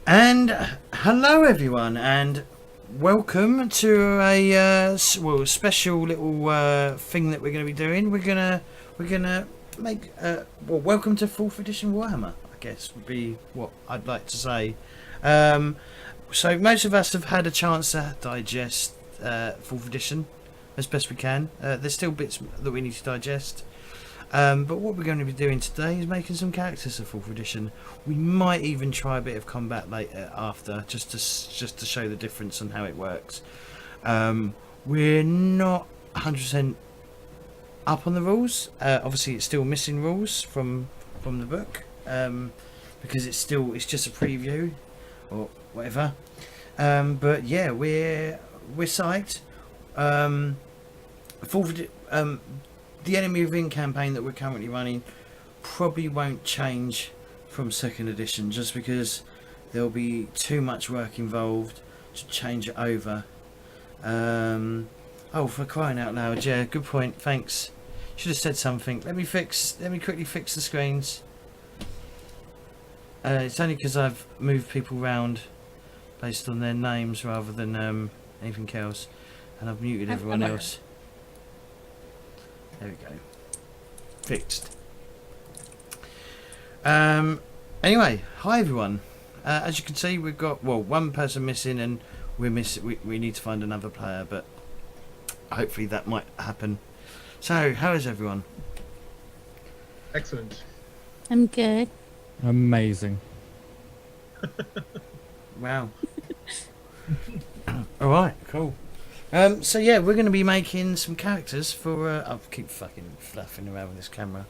And hello everyone, and welcome to a special little thing that we're going to be doing. We're gonna make welcome to 4th edition Warhammer, I guess would be what I'd like to say. So most of us have had a chance to digest 4th edition as best we can. There's still bits that we need to digest. But what we're going to be doing today is making some characters of 4th edition. We might even try a bit of combat later after, just to show the difference and how it works. We're not 100% up on the rules. Obviously, it's still missing rules from the book because it's just a preview or whatever. But yeah, we're psyched. The Enemy Within campaign that we're currently running probably won't change from 2nd edition just because there'll be too much work involved to change it over. Oh, for crying out loud, yeah, good point, thanks. Should have said something. Let me quickly fix the screens. It's only because I've moved people around based on their names rather than anything else, and I've muted everyone else. There we go. Fixed. Anyway, hi everyone. As you can see, we've got one person missing, and we need to find another player, but hopefully that might happen. So, how is everyone? Excellent. I'm good. Amazing. Wow. All right, cool. So yeah, we're going to be making some characters for. I'll keep fucking fluffing around with this camera.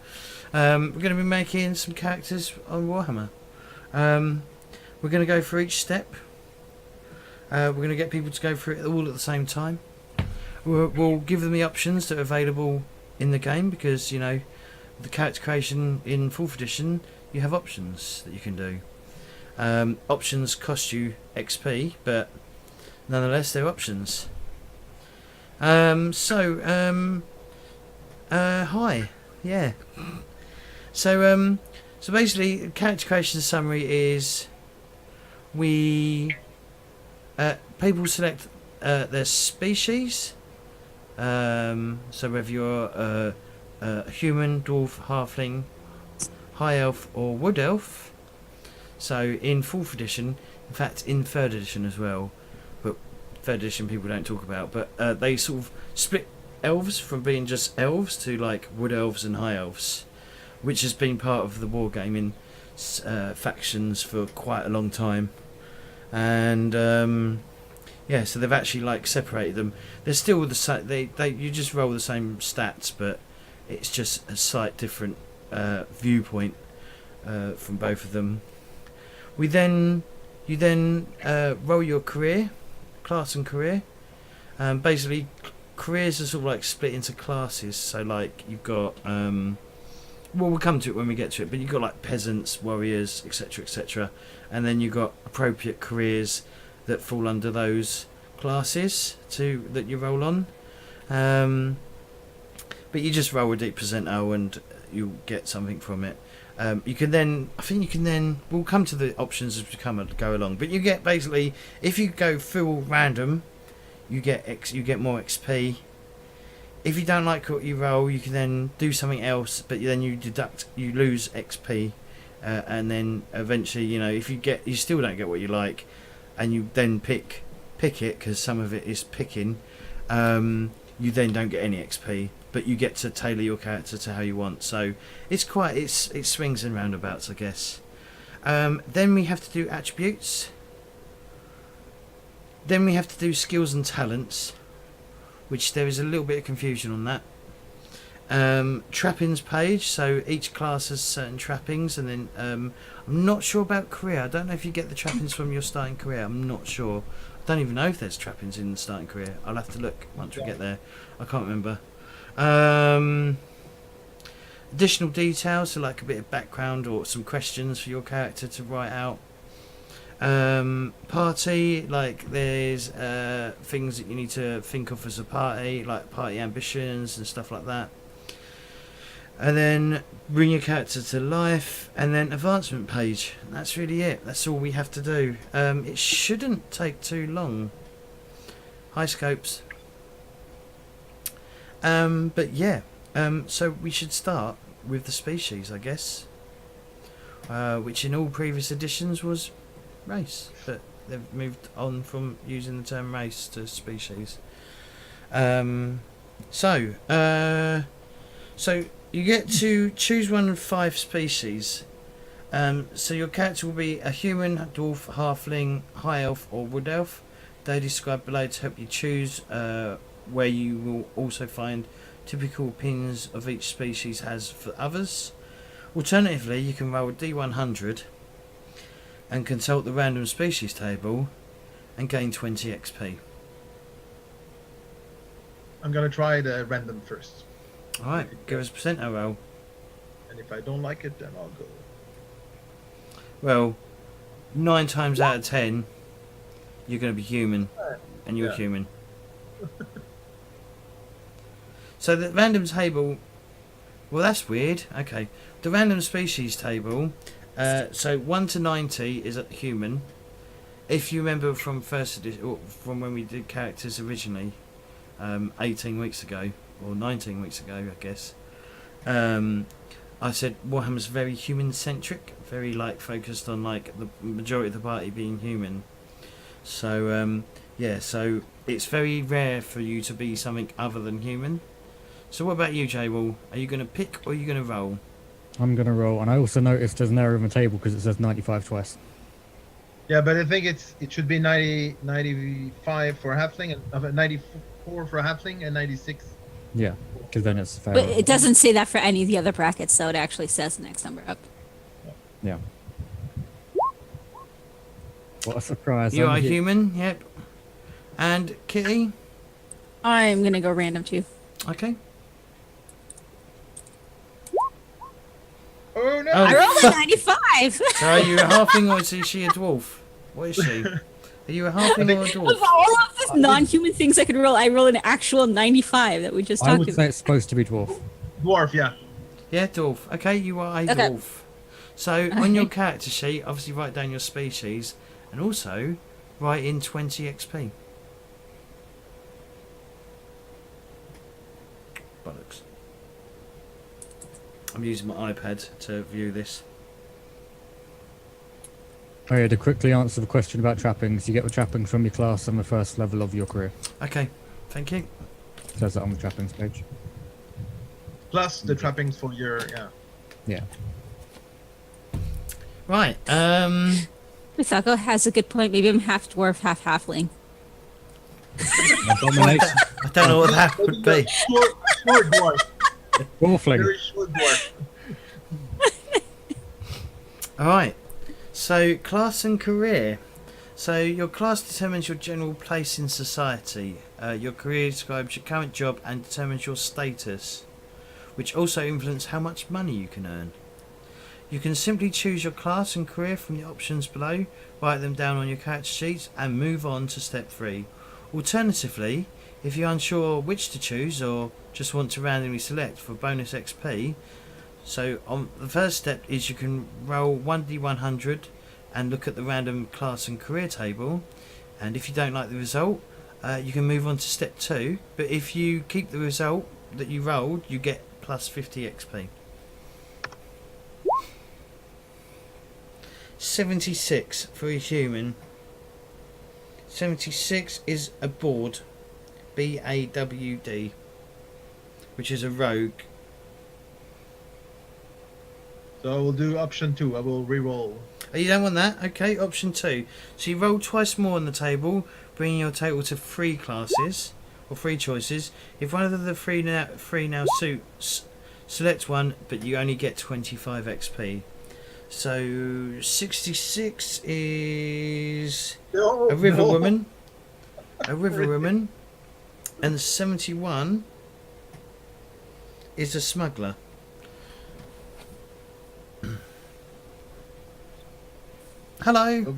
We're going to be making some characters on Warhammer. We're going to go through each step. We're going to get people to go through it all at the same time. We'll give them the options that are available in the game because the character creation in 4th edition, you have options that you can do. Options cost you XP, but nonetheless they're options. Hi. Yeah. So basically, character creation summary is people select their species. So whether you're a human, dwarf, halfling, high elf, or wood elf. So in 4th edition, in fact in 3rd edition as well. 3rd edition people don't talk about, but they sort of split elves from being just elves to like wood elves and high elves, which has been part of the wargaming factions for quite a long time. And yeah, so they've actually like separated them. They're still the same. You just roll the same stats, but it's just a slight different viewpoint from both of them. You then roll your career. Class and career. Basically, careers are sort of like split into classes. So like you've got we'll come to it when we get to it, but you've got like peasants, warriors, etc., and then you've got appropriate careers that fall under those classes that you roll on. But you just roll a d% and you'll get something from it. We'll come to the options as we go along, but you get basically, if you go full random, you get more XP. If you don't like what you roll, you can then do something else, but then you lose XP, and then eventually, if you still don't get what you like, and you then pick it, because some of it is picking, you then don't get any XP. But you get to tailor your character to how you want. So it swings and roundabouts, I guess. Then we have to do attributes. Then we have to do skills and talents, which there is a little bit of confusion on that. Trappings page, so each class has certain trappings, and then I'm not sure about career. I don't know if you get the trappings from your starting career. I'm not sure. I don't even know if there's trappings in the starting career. I'll have to look once we get there. I can't remember. Additional details, so like a bit of background or some questions for your character to write out. Party, like there's things that you need to think of as a party, like party ambitions and stuff like that. And then bring your character to life, and then advancement page. That's really it. That's all we have to do. It shouldn't take too long. High scopes. But yeah, so we should start with the species, I guess. Which in all previous editions was race, but they've moved on from using the term race to species. So you get to choose one of 5 species. So your character will be a human, dwarf, halfling, high elf, or wood elf. They described below to help you choose, where you will also find typical opinions of each species has for others. Alternatively, you can roll a D100 and consult the random species table and gain 20 XP. I'm gonna try the random first. Alright, give us a percentile roll. And if I don't like it, then I'll go. Well, 9 times out of 10, you're going to be human, and you're Yeah. human. So the random table, well, that's weird. Okay, the random species table. So 1 to 90 is a human. If you remember from first edition, or from when we did characters originally, 18 weeks ago or 19 weeks ago, I guess. I said Warhammer's very human centric, very like focused on like the majority of the party being human. So yeah, so it's very rare for you to be something other than human. So what about you, J-Wall? Are you going to pick or are you going to roll? I'm going to roll, and I also noticed there's an error in the table because it says 95 twice. Yeah, but I think it should be 90, 95 for a halfling, and 94 for a halfling, and 96. Yeah, because then it's fair. But it doesn't say that for any of the other brackets, so it actually says the next number up. Yeah. What a surprise. You I'm are hu- human, yep. And Kitty? I'm gonna go random too. Okay. Oh no! Oh. I rolled a 95. So are you a halfling or is she a dwarf? What is she? Are you a halfling or a Of dwarf? all of the non-human things I could roll, I rolled an actual 95 that we just I talked would say about. it's supposed to be dwarf. Dwarf, yeah. Yeah, dwarf. Okay, you are a Okay. dwarf. So on your character sheet, obviously write down your species and also write in 20 XP. Bollocks. I'm using my iPad to view this. Oh yeah, to quickly answer the question about trappings, you get the trappings from your class on the first level of your career. Okay, thank you. It says that on the trappings page. Plus the trappings for your Yeah. Right, Misako has a good point. Maybe I'm half dwarf, half halfling. Domination. I don't know what that would be. short dwarf. Dwarfling. Very short dwarf. Alright, so class and career. So your class determines your general place in society. Your career describes your current job and determines your status, which also influences how much money you can earn. You can simply choose your class and career from the options below, write them down on your character sheets and move on to step 3. Alternatively, if you're unsure which to choose or just want to randomly select for bonus XP, so on the first step is you can roll 1d100 and look at the random class and career table, and if you don't like the result, you can move on to step 2, but if you keep the result that you rolled, you get plus 50 XP. 76 for a human. 76 is a bawd, BAWD, which is a rogue. So I will do option 2. I will re-roll. Oh, you don't want that? Okay, option 2. So you roll twice more on the table, bringing your total to 3 classes, or 3 choices. If one of the three now suits, select one, but you only get 25 XP. So 66 is No, a river no. woman. A river woman. And 71 is a smuggler. Hello.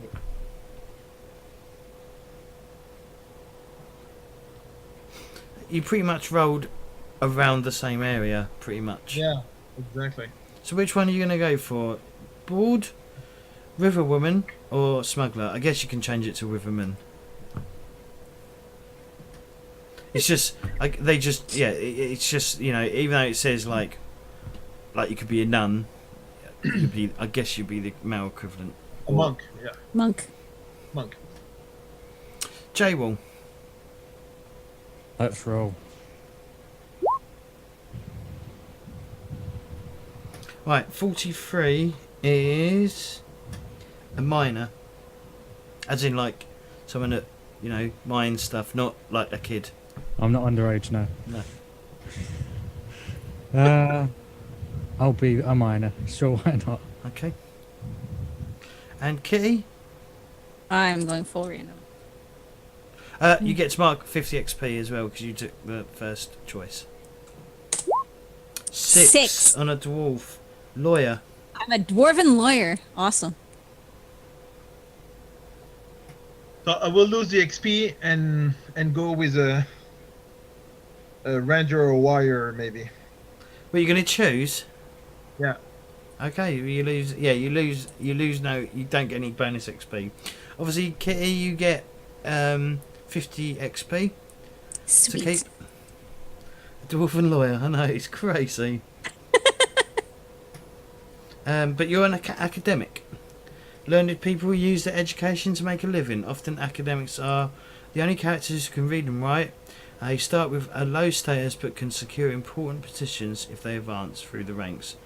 You pretty much rolled around the same area, pretty much. Yeah. Exactly. So which one are you going to go for? Bald, river woman, or smuggler? I guess you can change it to riverman. It's just like they just it's just even though it says like you could be a nun, you'd be I guess you'd be the male equivalent. A monk. Yeah. Monk. Monk. J-Wall. Let's roll. Right, 43 is a miner, as in like someone that mines stuff, not like a kid. I'm not underage now. No. I'll be a miner. Sure, why not? Okay. And Kitty, I'm going full random. you get to mark 50 XP as well because you took the first choice. Six on a dwarf. Lawyer. I'm a dwarven lawyer. Awesome. So I will lose the XP and go with a ranger or warrior maybe. What are you going to choose? Yeah. Okay, you lose. Yeah, you lose. You lose. No, you don't get any bonus XP. Obviously, Kitty, you get 50 XP Sweet. to keep. Dwarven lawyer. I know it's crazy. But you're an academic. Learned people use their education to make a living. Often academics are the only characters who can read and write. You start with a low status but can secure important positions if they advance through the ranks.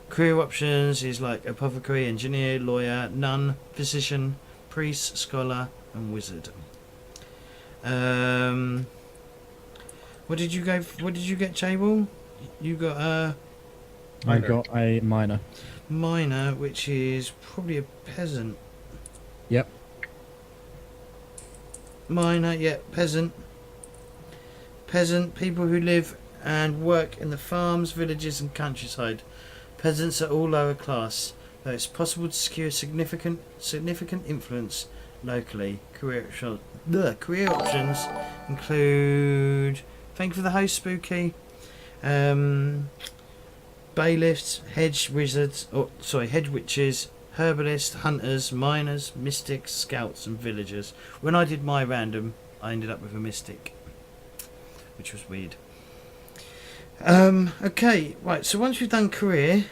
Career options is like apothecary, engineer, lawyer, nun, physician, priest, scholar and wizard. What did you go? What did you get, J-Wall? You got a I got a miner. miner, which is probably a peasant. Yep. Miner, yeah, peasant. Peasant, people who live and work in the farms, villages and countryside. Peasants are all lower class, though it's possible to secure significant influence locally. Career options include, thank you for the host, Spooky, bailiffs, hedge wizards, hedge witches, herbalists, hunters, miners, mystics, scouts and villagers. When I did my random, I ended up with a mystic, which was weird. Okay, right, so once we've done career,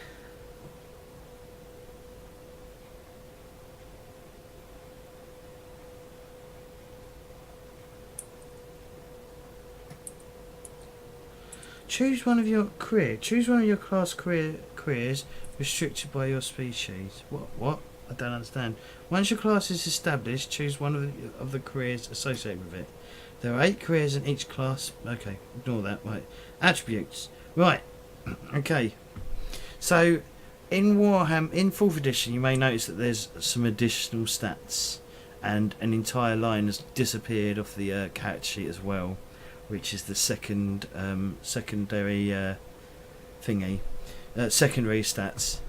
choose one of your class careers restricted by your species. What? I don't understand. Once your class is established, choose one of the careers associated with it. There are 8 careers in each class. Okay, ignore that. Right. Attributes. Right. Okay. So, in Warhammer, in 4th edition, you may notice that there's some additional stats. And an entire line has disappeared off the character sheet as well, which is the secondary thingy. Secondary stats.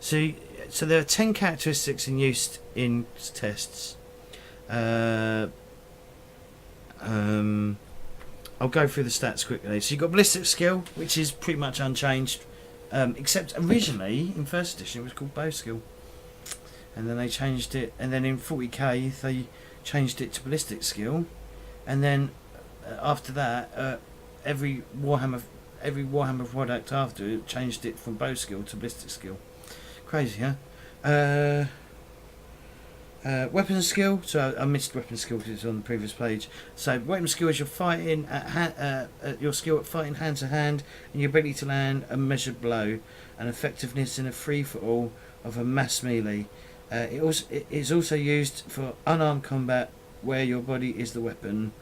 So there are 10 characteristics in use in tests. I'll go through the stats quickly. So you've got ballistic skill, which is pretty much unchanged, except originally in 1st edition it was called bow skill, and then they changed it, and then in 40k they changed it to ballistic skill, and then after that every Warhammer product after it changed it from bow skill to ballistic skill. Crazy, huh? Weapon skill. So I missed weapon skill because it's on the previous page. So weapon skill is your fighting your skill at fighting hand to hand and your ability to land a measured blow, and effectiveness in a free for all of a mass melee. It is also used for unarmed combat where your body is the weapon.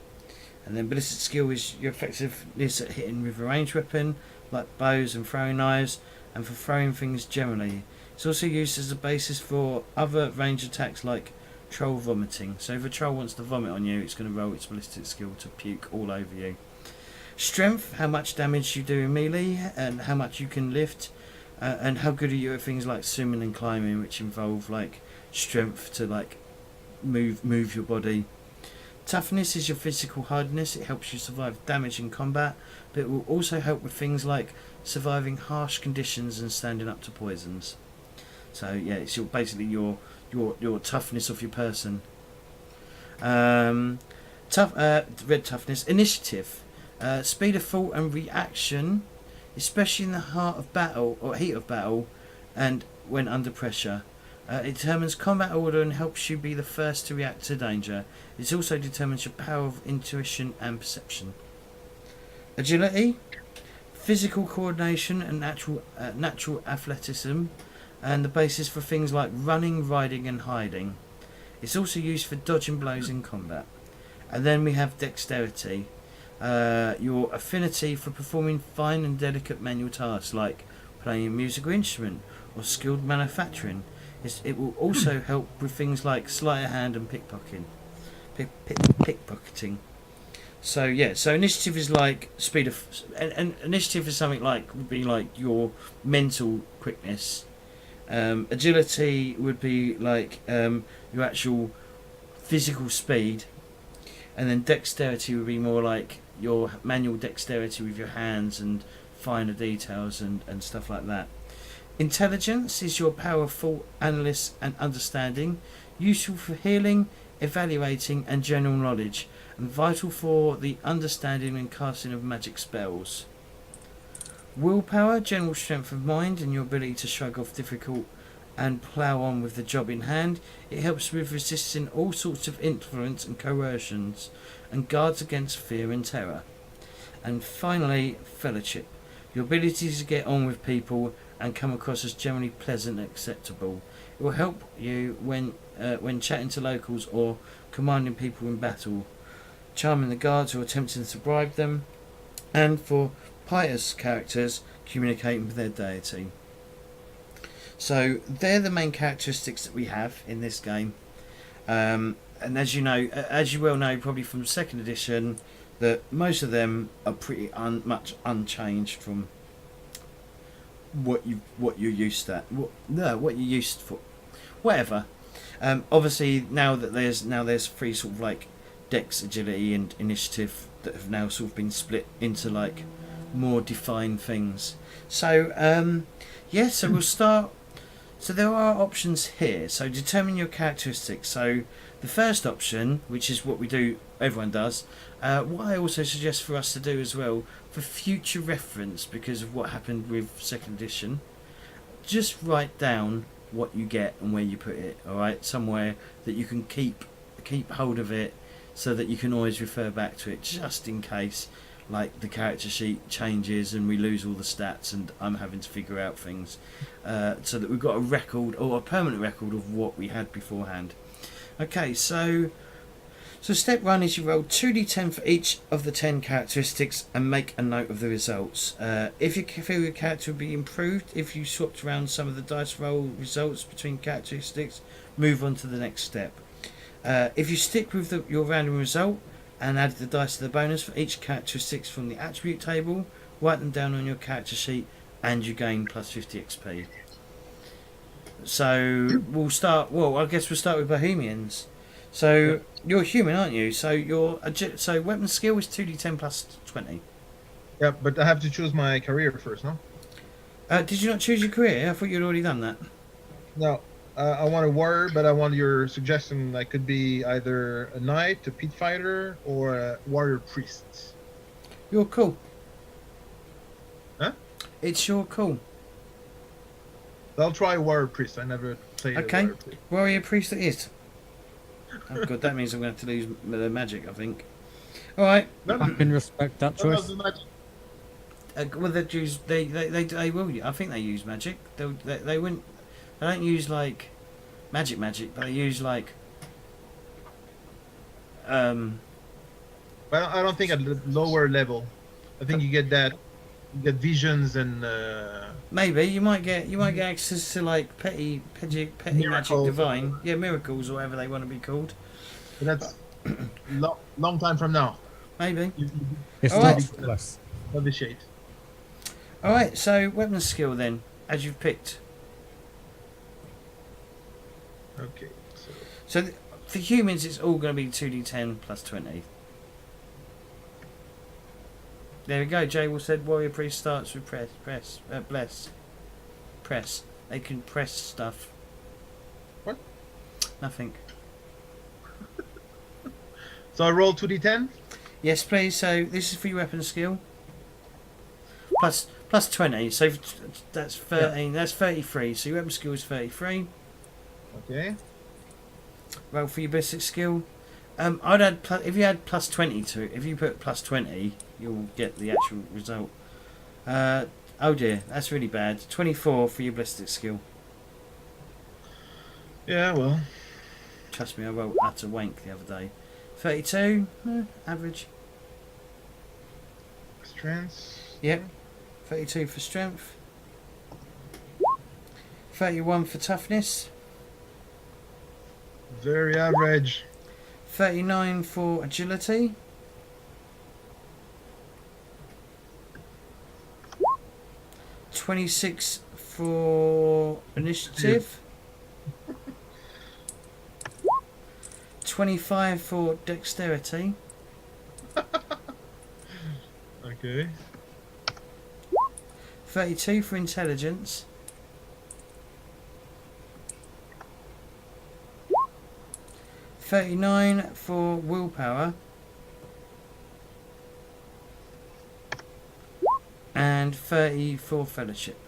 And then ballistic skill is your effectiveness at hitting with a ranged weapon like bows and throwing knives, and for throwing things generally. It's also used as a basis for other range attacks like troll vomiting. So if a troll wants to vomit on you, it's going to roll its ballistic skill to puke all over you. Strength, how much damage you do in melee and how much you can lift, and how good are you at things like swimming and climbing, which involve like strength to like move your body. Toughness is your physical hardness. It helps you survive damage in combat, but it will also help with things like surviving harsh conditions and standing up to poisons. So yeah, it's basically your toughness of your person. Red toughness. Initiative. Speed of thought and reaction, especially in the heart of battle or heat of battle, and when under pressure. It determines combat order and helps you be the first to react to danger. It also determines your power of intuition and perception. Agility, physical coordination and natural athleticism, and the basis for things like running, riding and hiding. It's also used for dodging blows in combat. And then we have dexterity, your affinity for performing fine and delicate manual tasks like playing a musical instrument or skilled manufacturing. It will also help with things like sleight of hand and pickpocketing. So yeah, so initiative is like speed of, and initiative is something like would be like your mental quickness. Agility would be like your actual physical speed, and then dexterity would be more like your manual dexterity with your hands and finer details and stuff like that. Intelligence is your power of thought, analysis and understanding, useful for healing, evaluating and general knowledge, and vital for the understanding and casting of magic spells. Willpower, general strength of mind and your ability to shrug off difficult and plough on with the job in hand. It helps with resisting all sorts of influence and coercions and guards against fear and terror. And finally, fellowship, your ability to get on with people and come across as generally pleasant and acceptable. It will help you when chatting to locals or commanding people in battle, charming the guards or attempting to bribe them, and for pious characters communicating with their deity. So they're the main characteristics that we have in this game, and as you know, as you well know probably from 2nd edition, that most of them are pretty much unchanged from what you're used to. What you're used for, whatever. Obviously now there's 3 sort of like dex, agility and initiative that have now sort of been split into like more defined things. So yeah, so we'll start. So there are options here. So determine your characteristics. So the first option, which is what we do, everyone does, what I also suggest for us to do as well, for future reference, because of what happened with 2nd edition, just write down what you get and where you put it, alright? Somewhere that you can keep hold of it, so that you can always refer back to it, just in case like the character sheet changes and we lose all the stats and I'm having to figure out things, so that we've got a record or a permanent record of what we had beforehand. Okay, so step 1 is you roll 2d10 for each of the 10 characteristics and make a note of the results. If you feel your character would be improved, if you swapped around some of the dice roll results between characteristics, move on to the next step. If you stick with your random result and add the dice to the bonus for each characteristics from the attribute table, write them down on your character sheet and you gain plus 50 XP. So I guess we'll start with Bohemians. So you're human, aren't you? So so weapon skill is 2d10 plus 20. Yeah, but I have to choose my career first, no? Did you not choose your career? I thought you'd already done that. No, I want a warrior, but I want your suggestion. I could be either a knight, a pit fighter, or a warrior priest. You're cool. Huh? It's your call. I'll try warrior priest. I never played Okay. a warrior priest. Warrior priest it is. Oh god, that means I'm going to have to lose the magic, I think. Alright. I can respect that choice. Well, they will. I think they use magic. They wouldn't. They don't use like magic, but they use like. Well, I don't think at the lower level. I think you get that. You get visions and. Maybe you might get access to like petty magic divine, miracles or whatever they want to be called. But that's long time from now. Maybe. It's All not right. less. Of the shade. All right, so weapon skill then, as you've picked. Okay. So For humans, it's all going to be 2d10 plus 20. There we go. Jay will said warrior priest starts with bless. Press. They can press stuff. What? Nothing. So I roll 2d10. Yes, please. So this is for your weapon skill. Plus 20. So that's 13. That's 33. So your weapon skill is 33. Okay. Roll for your ballistic skill. I'd add if you add plus 20 to it. If you put plus 20, you'll get the actual result. Oh dear, that's really bad. 24 for your ballistic skill. Yeah, well. Trust me, I rolled utter wank the other day. 32, average. Strength. Yep. 32 for strength. 31 for toughness. Very average. 39 for agility. 26 for initiative. 25 for dexterity. Okay. 32 for intelligence. 39 for willpower. And 30 for fellowship.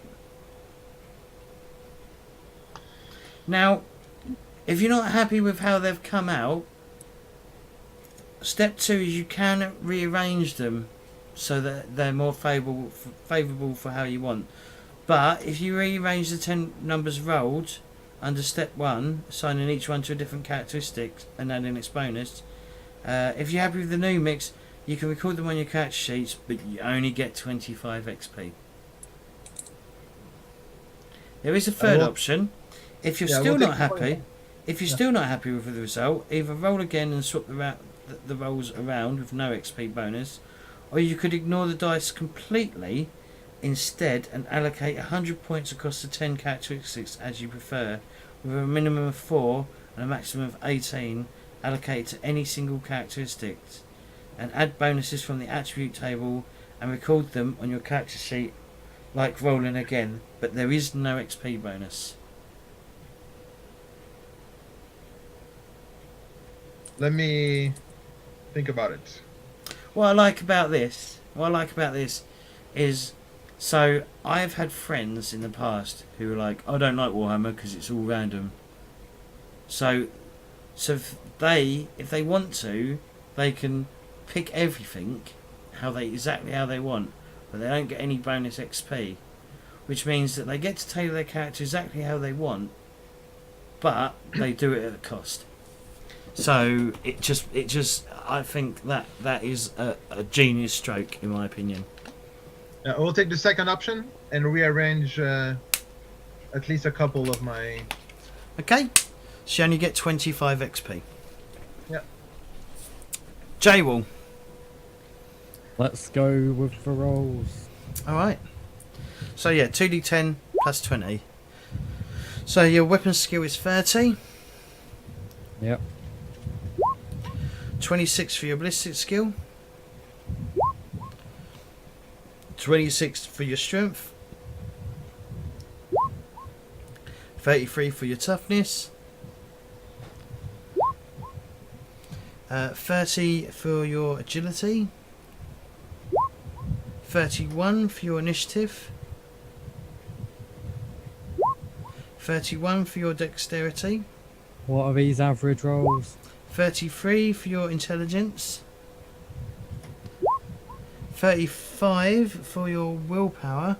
Now, if you're not happy with how they've come out, step 2 is you can rearrange them so that they're more favourable for how you want. But if you rearrange the 10 numbers rolled under step 1, assigning each one to a different characteristic and adding its bonus, if you're happy with the new mix, you can record them on your character sheets, but you only get 25 XP. There is a third option. If you're still not happy, still not happy with the result, either roll again and swap the rolls around with no XP bonus, or you could ignore the dice completely instead and allocate 100 points across the 10 characteristics as you prefer, with a minimum of 4 and a maximum of 18 allocated to any single characteristic, and add bonuses from the attribute table and record them on your character sheet like rolling again, but there is no XP bonus. Let me think about it. What I like about this is, so I've had friends in the past who are like, I don't like Warhammer because it's all random. So if they want to, they can pick everything exactly how they want, but they don't get any bonus XP, which means that they get to tailor their character exactly how they want, but they do it at a cost. So it just I think that is a genius stroke in my opinion. I will take the second option and rearrange at least a couple of my. Okay, so you only get 25 XP. Yeah. J-Wall. Let's go with the rolls. Alright. So yeah, 2d10 plus 20. So your weapon skill is 30. Yep. 26 for your ballistic skill. 26 for your strength. 33 for your toughness. 30 for your agility. 31 for your initiative. 31 for your dexterity. What are these average rolls? 33 for your intelligence. 35 for your willpower.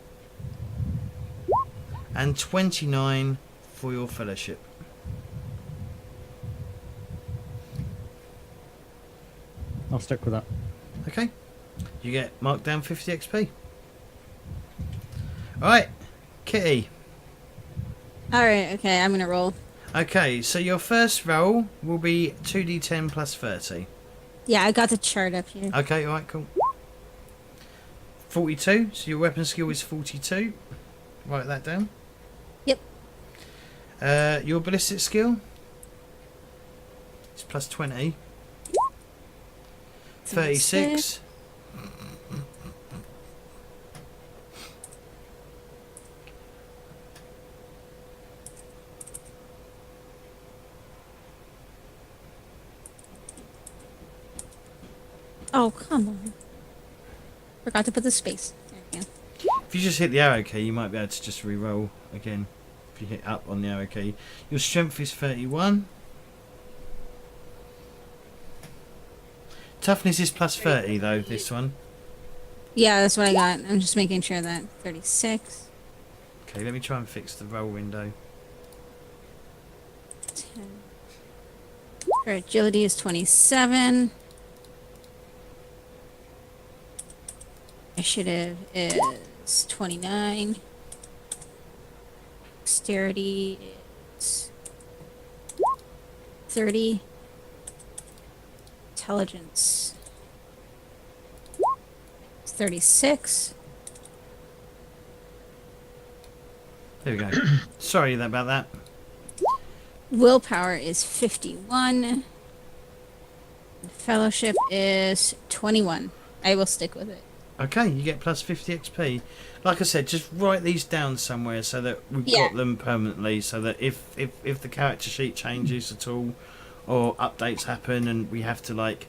And 29 for your fellowship. I'll stick with that. Okay. You get marked down 50 XP. Alright, Kitty. Alright, okay, I'm gonna roll. Okay, so your first roll will be 2d10 plus 30. Yeah, I got the chart up here. Okay, alright, cool. 42, so your weapon skill is 42. Write that down. Yep. Your ballistic skill? It's plus 20. 36. Oh, come on. Forgot to put the space. There we go. If you just hit the arrow key, you might be able to just re-roll again. If you hit up on the arrow key. Your strength is 31. Toughness is plus 30 though, this one. Yeah, that's what I got. I'm just making sure that 36. Okay, let me try and fix the roll window. 10. For agility is 27. Initiative is 29. Dexterity is 30. Intelligence is 36. There we go. Sorry about that. Willpower is 51. Fellowship is 21. I will stick with it. Okay, you get plus 50 XP. Like I said, just write these down somewhere so that we've Yeah. got them permanently. So that if the character sheet changes at all, or updates happen, and we have to like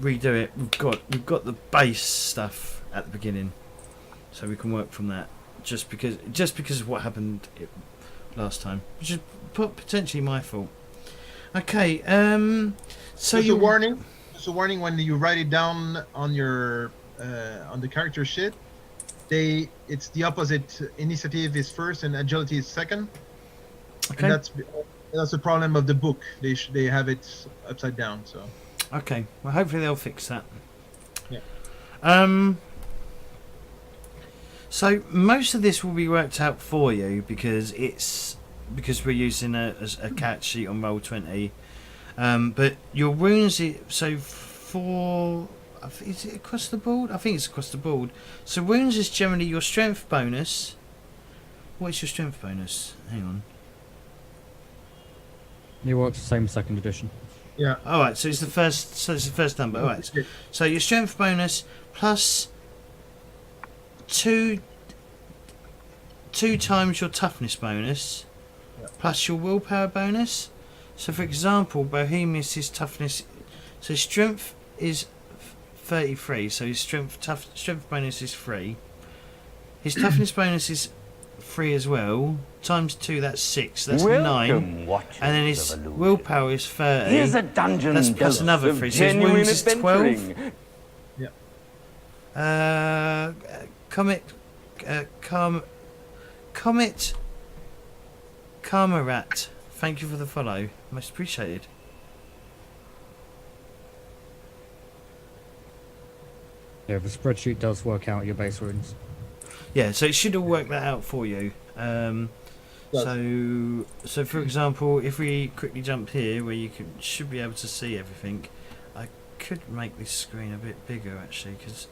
redo it, we've got the base stuff at the beginning, so we can work from that. Just because of what happened last time, which is potentially my fault. Okay, so Just you a warning. Just a warning when you write it down on your on the character sheet. It's the opposite. Initiative is first and agility is second. okay. And that's the problem of the book. They have it upside down. So Okay, well hopefully they'll fix that. Yeah. So most of this will be worked out for you because we're using a cat sheet on Roll20. But your wounds, is it across the board? I think it's across the board. So wounds is generally your strength bonus. What is your strength bonus? Hang on. It works the same second edition. yeah. All right, so it's the first number. All right. So your strength bonus plus two times your toughness bonus, Yeah. plus your willpower bonus. So, for example, Bohemius' toughness, so strength is 33. So his strength bonus is 3. His toughness bonus is 3 as well. Times 2, that's 6. That's 9. And then his willpower is 30. Here's a dungeon That's plus dose another of 3. So his genuine wounds is 12. adventuring. Comet Karmarat, thank you for the follow. Most appreciated. Yeah, the spreadsheet does work out your base wounds. Yeah, so it should all work that out for you. So for example, if we quickly jump here, where you should be able to see everything, I could make this screen a bit bigger actually, because.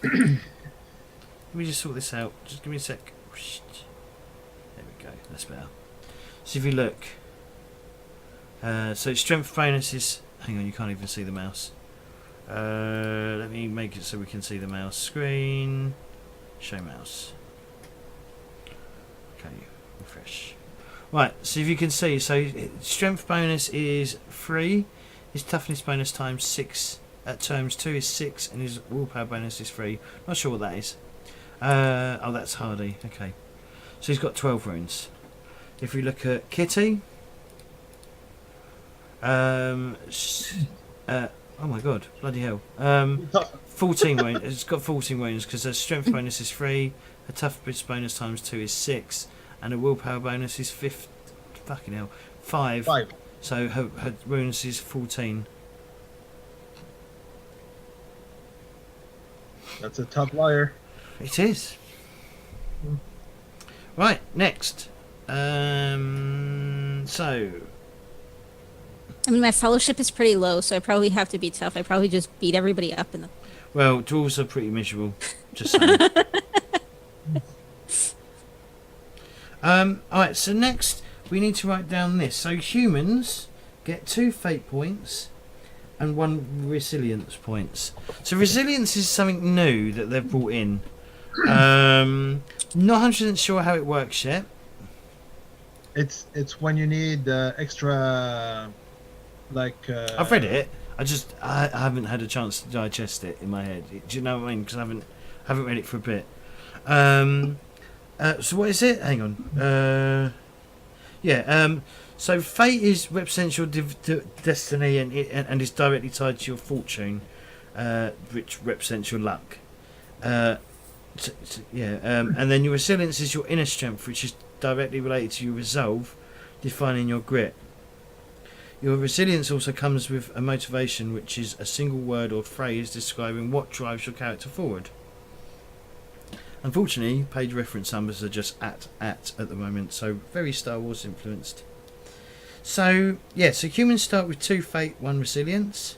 Let me just sort this out. Just give me a sec. There we go. That's better. So if you look, so strength bonus is. Hang on, you can't even see the mouse. Let me make it so we can see the mouse screen. Show mouse. Okay, refresh. Right. So if you can see, so strength bonus is 3. His toughness bonus times 6. Times 2 is 6, and his willpower bonus is 3. Not sure what that is. Oh, that's Hardy. Okay. So he's got 12 wounds. If we look at Kitty, oh my god, bloody hell. 14 wounds. It's got 14 wounds because her strength bonus is 3, her toughness bonus times 2 is 6, and her willpower bonus is 5. Fucking hell, 5. So her wounds is 14. That's a tough liar. It is. Right, next. So I mean, my fellowship is pretty low, so I probably have to be tough. I probably just beat everybody up in the. well, dwarves are pretty miserable. Just saying. Alright, so next we need to write down this. So humans get 2 fate points and 1 resilience points. So resilience is something new that they've brought in. Not 100% sure how it works yet. It's when you need extra, like. I've read it. I haven't had a chance to digest it in my head. Do you know what I mean? Because I haven't read it for a bit. So what is it? Hang on. So fate represents your destiny and is directly tied to your fortune, which represents your luck. And then your resilience is your inner strength, which is directly related to your resolve, defining your grit. Your resilience also comes with a motivation, which is a single word or phrase describing what drives your character forward. Unfortunately, page reference numbers are just at the moment, so very Star Wars influenced. So humans start with 2 fate, 1 resilience,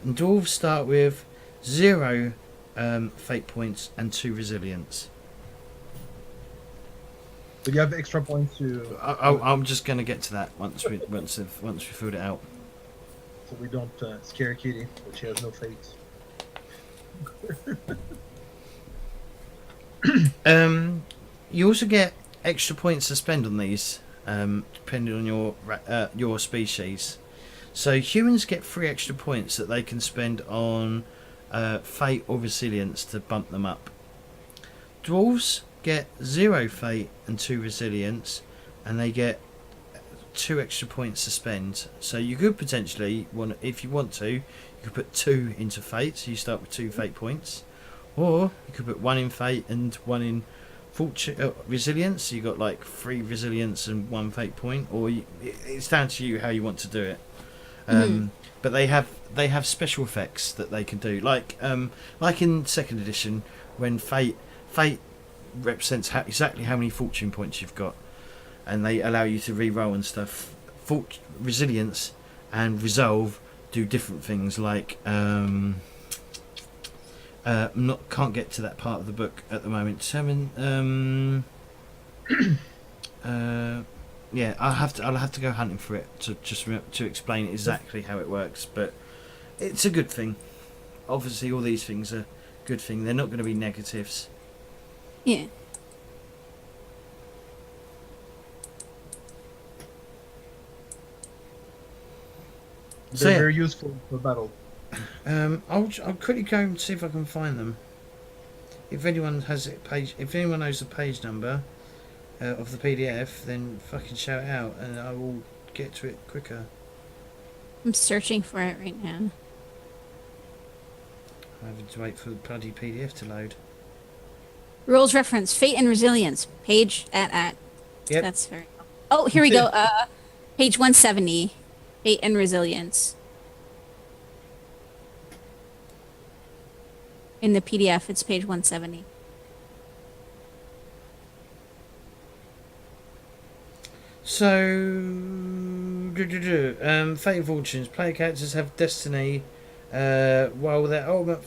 and dwarves start with 0 fate points and 2 resilience. But you have extra points to. I'm just going to get to that once we filled it out. So we don't scare Kitty, but she has no fate. You also get extra points to spend on these, depending on your species. So humans get 3 extra points that they can spend on fate or resilience to bump them up. Dwarves get 0 fate and 2 resilience, and they get 2 extra points to spend. So you could potentially if you want to, you could put 2 into fate, so you start with 2 fate points, or you could put 1 in fate and 1 in fortune resilience. So you got like 3 resilience and 1 fate point, or it's down to you how you want to do it. But they have special effects that they can do, like in 2nd edition, when fate represents exactly how many fortune points you've got, and they allow you to re-roll and stuff. Resilience and resolve do different things, like can't get to that part of the book at the moment. I'll have to go hunting for it to explain exactly how it works, but it's a good thing. Obviously all these things are good thing. They're not going to be negatives. Yeah. They're very useful for battle. I'll quickly go and see if I can find them. If anyone knows the page number of the PDF, then fucking shout it out, and I will get to it quicker. I'm searching for it right now. I'm having to wait for the bloody PDF to load. Rules reference, fate and resilience, page at. Yep. That's very. Oh, here we go. Page 170, fate and resilience. In the PDF, it's page 170. So, fate and fortunes. Player characters have destiny, while their ultimate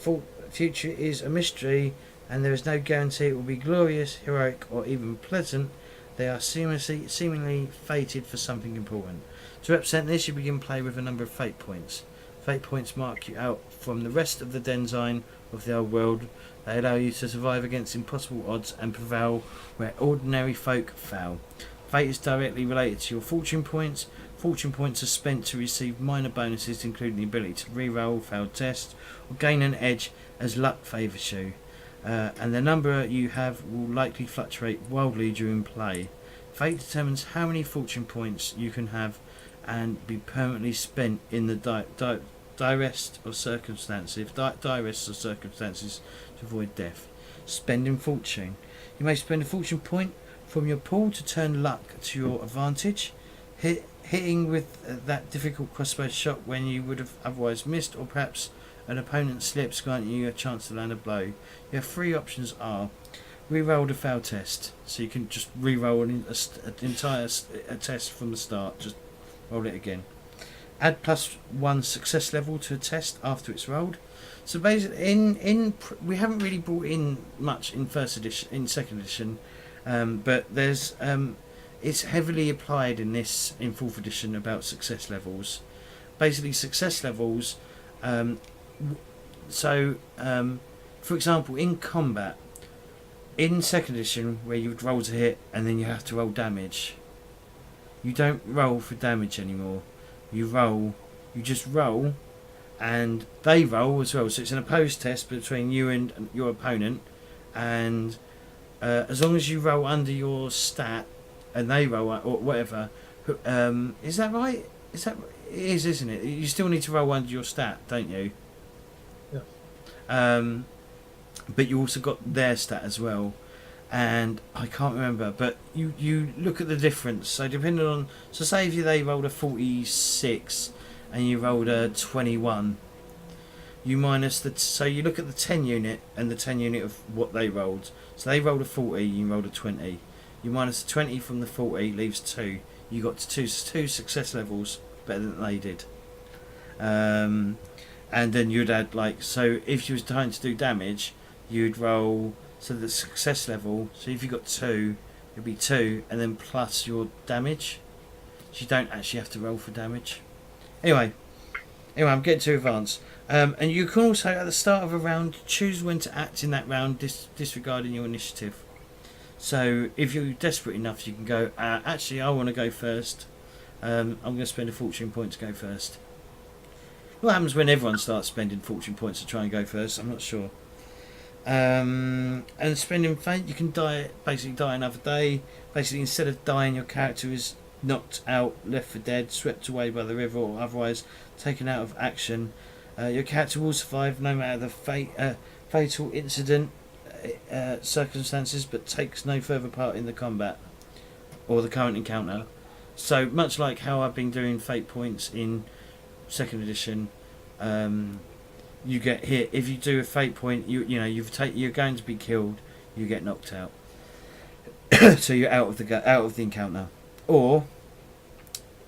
future is a mystery, and there is no guarantee it will be glorious, heroic, or even pleasant. They are seemingly fated for something important. To represent this, you begin play with a number of fate points. Fate points mark you out from the rest of the Denzine of the old world. They allow you to survive against impossible odds and prevail where ordinary folk fail. Fate is directly related to your fortune points. Fortune points are spent to receive minor bonuses, including the ability to re-roll failed tests or gain an edge as luck favours you. And the number you have will likely fluctuate wildly during play. Fate determines how many fortune points you can have and be permanently spent in the direst of circumstances to avoid death. Spending fortune. You may spend a fortune point from your pool to turn luck to your advantage, hitting with that difficult crossbow shot when you would have otherwise missed, or perhaps an opponent slips, granting you a chance to land a blow. Your 3 options are: re-roll the fail test, so you can just re-roll an entire test from the start, just roll it again. Add +1 success level to a test after it's rolled. So basically, we haven't really brought in much in 1st edition, in 2nd edition, but there's it's heavily applied in 4th edition about success levels. Basically, success levels. For example, in combat, in 2nd edition, where you would roll to hit and then you have to roll damage, you don't roll for damage anymore. You just roll, and they roll as well. So it's an opposed test between you and your opponent, and as long as you roll under your stat and they roll or whatever, is that right? It is, isn't it? You still need to roll under your stat, don't you? Yeah. But you also got their stat as well, and I can't remember. But you look at the difference. So depending on, so say if they rolled a 46 and you rolled a 21, you minus so you look at the 10 unit and the 10 unit of what they rolled. So they rolled a 40, you rolled a 20. You minus the 20 from the 40 leaves 2. You got to two success levels better than they did. And then you'd add, like, so if you was trying to do damage, you'd roll, so the success level, so if you got 2, it'd be 2 and then plus your damage. So you don't actually have to roll for damage. Anyway, I'm getting too advanced. And you can also, at the start of a round, choose when to act in that round, disregarding your initiative. So if you're desperate enough, you can go, actually I want to go first. I'm going to spend a fortune point to go first. What happens when everyone starts spending fortune points to try and go first? I'm not sure. And spending fate, you can basically die another day. Basically, instead of dying, your character is knocked out, left for dead, swept away by the river, or otherwise taken out of action. Your character will survive no matter the fatal incident circumstances, but takes no further part in the combat or the current encounter. So much like how I've been doing fate points in 2nd edition, you get hit. If you do a fate point, you're going to be killed. You get knocked out, so you're out of the encounter. Or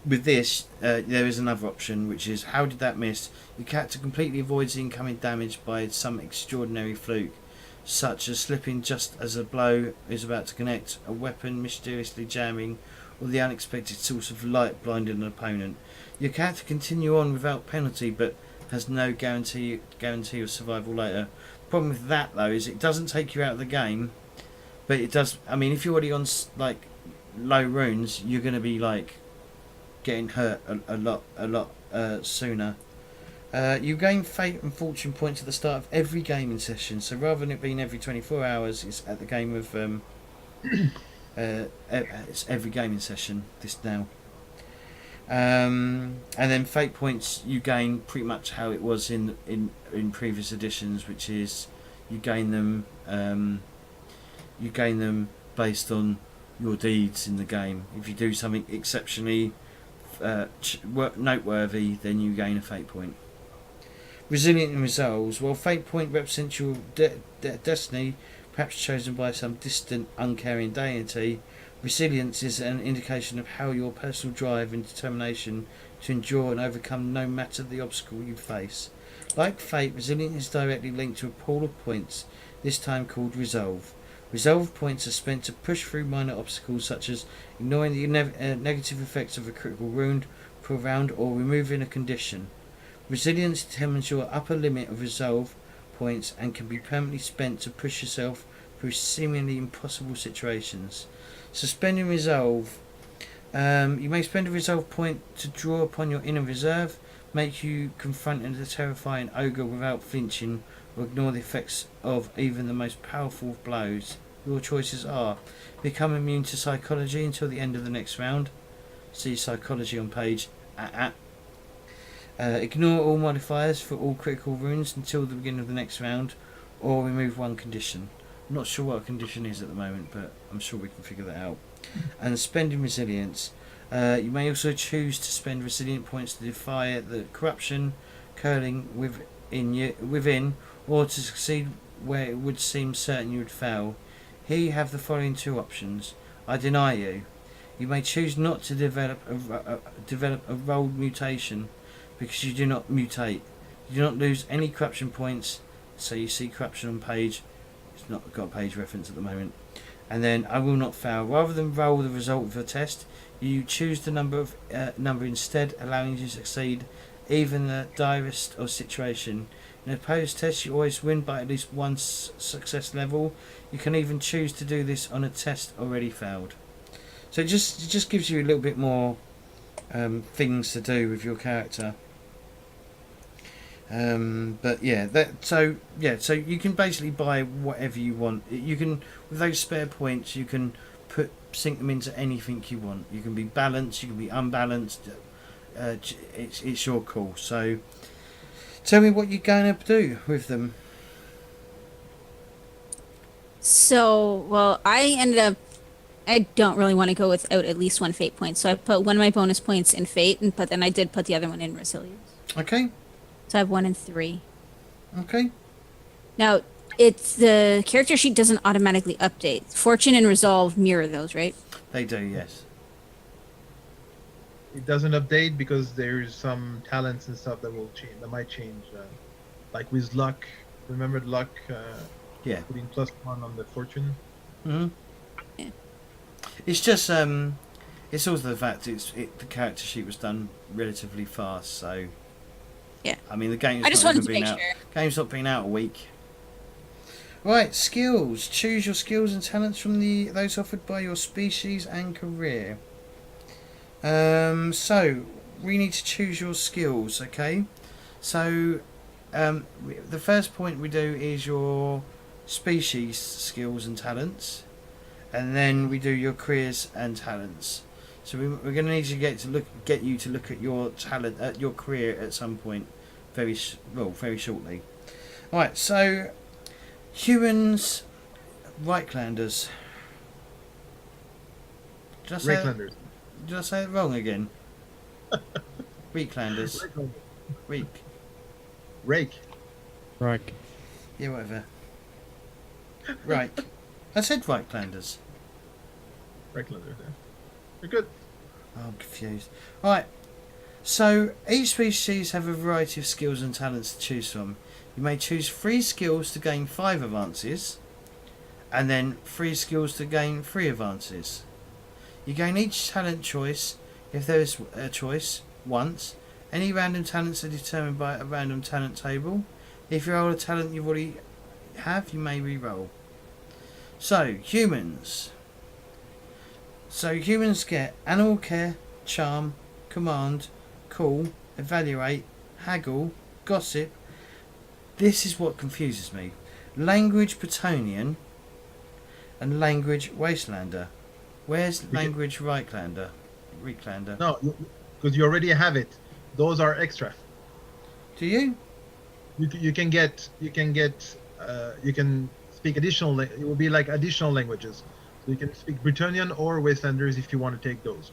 with this, there is another option, which is, how did that miss? Your character completely avoids incoming damage by some extraordinary fluke, such as slipping just as a blow is about to connect, a weapon mysteriously jamming, or the unexpected source of light blinding an opponent. Your character continue on without penalty, but has no guarantee of survival later. The problem with that, though, is it doesn't take you out of the game, but it does. I mean, if you're already on like low runes, you're going to be like getting hurt a lot sooner. You gain fate and fortune points at the start of every gaming session. So rather than it being every 24 hours, it's at the game of it's every gaming session. This now. And then fate points you gain pretty much how it was in previous editions, which is you gain them based on your deeds in the game. If you do something exceptionally noteworthy, then you gain a fate point. Resilient in resolves. While fate point represents your destiny, perhaps chosen by some distant, uncaring deity, resilience is an indication of how your personal drive and determination to endure and overcome no matter the obstacle you face. Like fate, resilience is directly linked to a pool of points, this time called resolve. Resolve points are spent to push through minor obstacles, such as ignoring the negative effects of a critical wound for a round or removing a condition. Resilience determines your upper limit of resolve points and can be permanently spent to push yourself through seemingly impossible situations. Suspending resolve. You may spend a resolve point to draw upon your inner reserve, make you confront a terrifying ogre without flinching, or ignore the effects of even the most powerful of blows. Your choices are: become immune to psychology until the end of the next round. See psychology on page ignore all modifiers for all critical wounds until the beginning of the next round, or remove one condition. I'm not sure what a condition is at the moment, but I'm sure we can figure that out. And spending resilience. You may also choose to spend resilient points to defy the corruption curling within, or to succeed where it would seem certain you would fail. Here you have the following two options. I deny you. You may choose not to develop a rolled mutation, because you do not mutate. You do not lose any corruption points, so you see corruption on page. It's not got a page reference at the moment. And then I will not fail. Rather than roll the result of your test, you choose the number instead, allowing you to succeed even the direst of situation. In a opposed test, you always win by at least one success level. You can even choose to do this on a test already failed. So it just gives you a little bit more things to do with your character. But yeah, so you can basically buy whatever you want. You can, with those spare points, you can sink them into anything you want. You can be balanced, you can be unbalanced. It's your call. So tell me what you're going to do with them. So, well, I don't really want to go without at least one fate point. So I put one of my bonus points in fate, but then I did put the other one in resilience. Okay. So I have 1 and 3. Okay. Now, it's the character sheet doesn't automatically update. Fortune and resolve mirror those, right? They do, yes. It doesn't update because there's some talents and stuff that will change. That might change. Like with luck. Remember luck? Yeah. Putting +1 on the fortune. Mm-hmm. Yeah. It's just it's also the fact the character sheet was done relatively fast, so yeah. I mean the game's I just not wanted even to been make out. sure. Game's not been out a week. Right, skills. Choose your skills and talents from those offered by your species and career. So we need to choose your skills, okay? So the first point we do is your species skills and talents, and then we do your careers and talents. So we're going to need to get you to look at your talent at your career at some point, very shortly. All right, so humans, Reichlanders. Reichlanders. Did I say it wrong again? Reichlanders. Reek. Rake. Right. Yeah, whatever. Right. I said Reichlanders. Reichlanders, yeah. You're good. Oh, I'm confused. Right. So each species have a variety of skills and talents to choose from. You may choose 3 skills to gain 5 advances, and then 3 skills to gain 3 advances. You gain each talent choice, if there is a choice, once. Any random talents are determined by a random talent table. If you roll a talent you already have, you may re-roll. So, humans. So, humans get Animal Care, Charm, Command, Call, Evaluate, Haggle, Gossip. This is what confuses me. Language Bretonnian and Language Wastelander. Where's Language Reiklander? No, because you already have it. Those are extra. Do you? You can speak additional. It will be like additional languages. So you can speak Bretonnian or Wastelanders if you want to take those.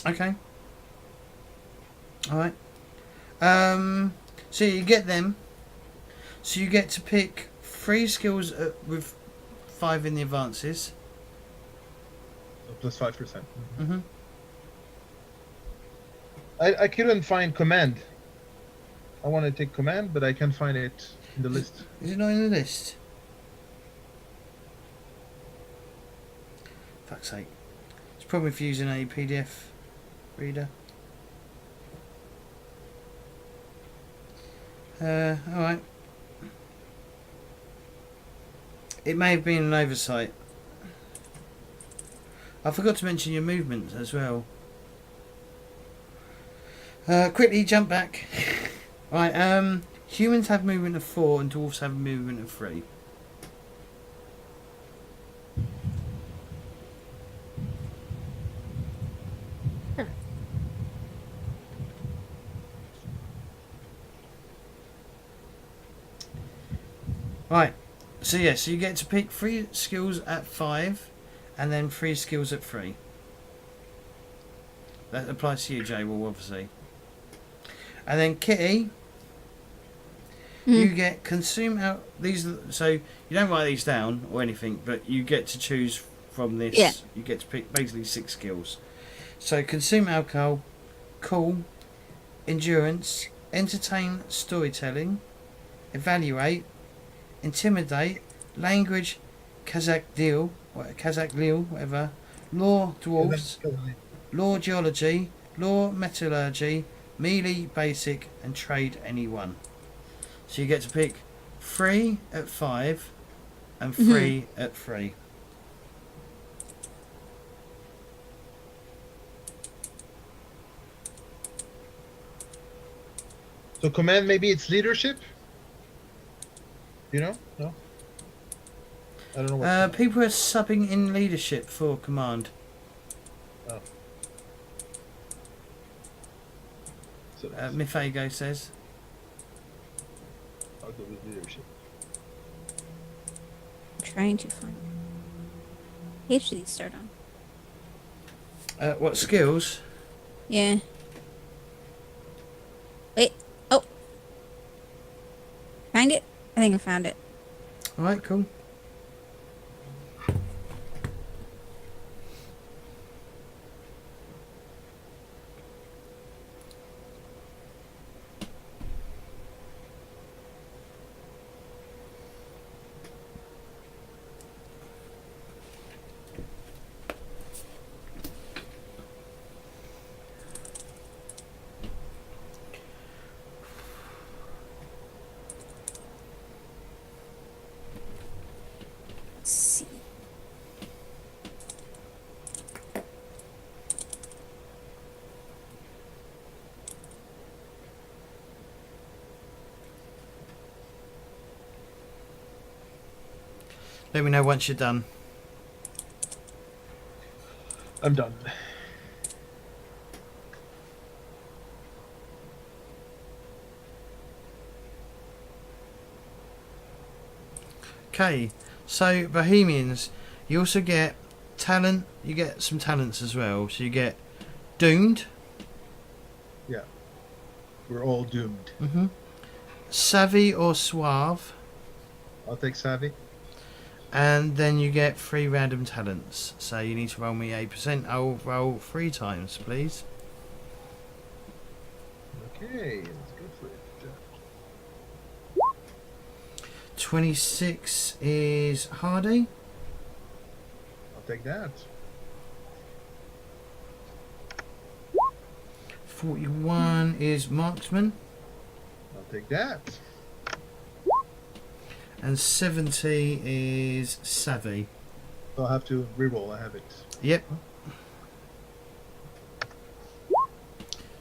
Okay. All right. So you get them. So you get to pick 3 skills with 5 in the advances. So +5%. Mhm. I couldn't find command. I want to take command, but I can't find it in the list. Is it not in the list? Fuck's sake. It's probably if you're using a PDF reader. Alright. It may have been an oversight. I forgot to mention your movement as well. Quickly jump back. Right, humans have movement of 4 and dwarves have movement of 3. Right, so yeah, so you get to pick 3 skills at 5 and then 3 skills at 3. That applies to you, Jay, well, obviously. And then Kitty, you get consume out these. So you don't write these down or anything, but you get to choose from this. Yeah. You get to pick basically 6 skills. So consume alcohol, cool, endurance, entertain, storytelling, evaluate, intimidate, language, Kazakh deal, whatever, law dwarfs, law geology, law metallurgy, melee basic, and trade anyone. So you get to pick 3 at 5 and 3 at 3. So command, maybe it's leadership. You know? No. I don't know what. People are subbing in leadership for command. Oh. So Mifago says. I'll go with leadership. I'm trying to find. What page do these start on? What skills? Yeah. Wait. Oh. Find it? I think I found it. Alright, cool. Let's see. Let me know once you're done. I'm done. Okay, so Bohemians, you also get talent. You get some talents as well. So you get doomed, Yeah. We're all doomed. savvy or suave, I'll take savvy. and then you get 3 random talents. So you need to roll me 8%. I'll roll 3 times, please. Okay, let's go for it. 26 is hardy. I'll take that. 41 is marksman. I'll take that. And 70 is savvy. So I'll have to reroll. I have it. Yep.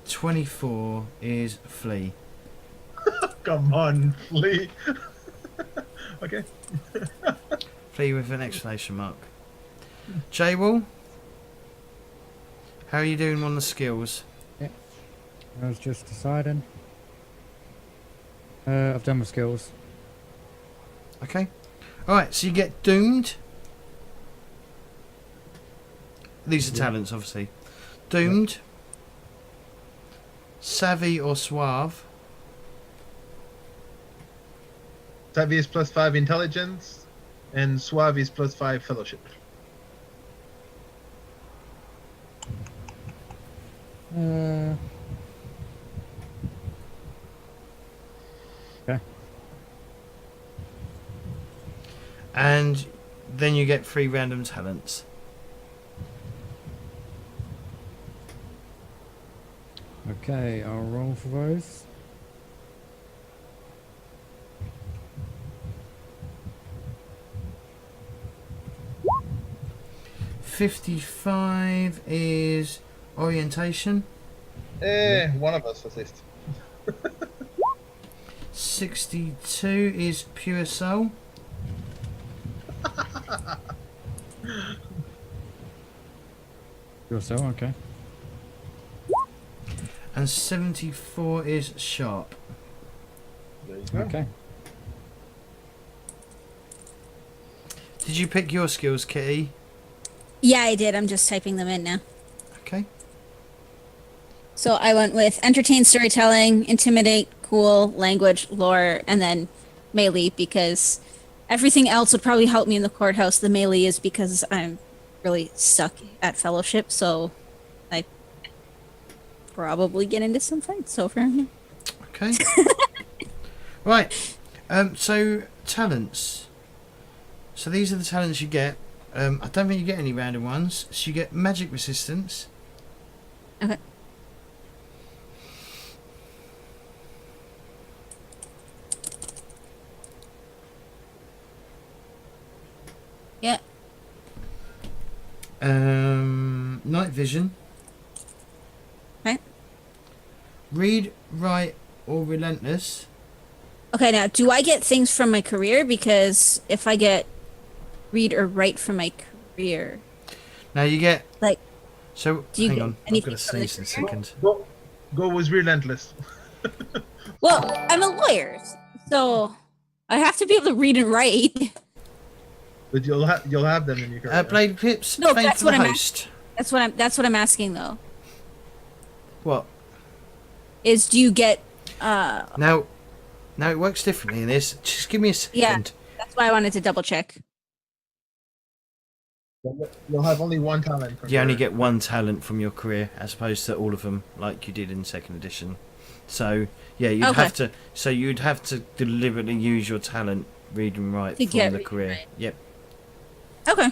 24 is flee. Come on, Lee. Okay. Flee with an exclamation mark. J-Wall, how are you doing on the skills? I was just deciding. I've done my skills. Okay. Alright, so you get doomed. These are talents, obviously. Doomed. Savvy or suave. Savvy is +5 intelligence, and suave is +5 fellowship. Okay. And then you get 3 random talents. Okay, I'll roll for those. $55 is orientation. One of us at least. 62 is pure soul. Yourself, okay. And 74 is sharp. There you go. Okay. Did you pick your skills, Kitty? Yeah, I did. I'm just typing them in now. Okay. So I went with entertain, storytelling, intimidate, cool, language, lore, and then melee because everything else would probably help me in the courthouse. The melee is because I'm really stuck at fellowship, so I probably get into some fights over here. Okay. Right. So talents. So these are the talents you get. I don't think you get any random ones. So you get magic resistance. Okay. Yeah. Night vision. Okay. Read, write, or relentless. Okay, now, do I get things from my career? Because if I get read or write from my career, Now you get. like, So do you hang get on, I've anything got to from the sneeze in a career? second. Go with relentless. Well, I'm a lawyer, so I have to be able to read and write. But you'll have them in your career. Blade clips. No, fame that's for what the I'm host. That's what I'm asking though. What? Is do you get Now it works differently in this. Just give me a second. Yeah. That's why I wanted to double check. You'll have only one talent. You only get one talent from your career, as opposed to all of them, like you did in second edition. So yeah, you'd Okay. have to. So you'd have to deliberately use your talent, read and write, To from get the read and career. write. Yep. Okay.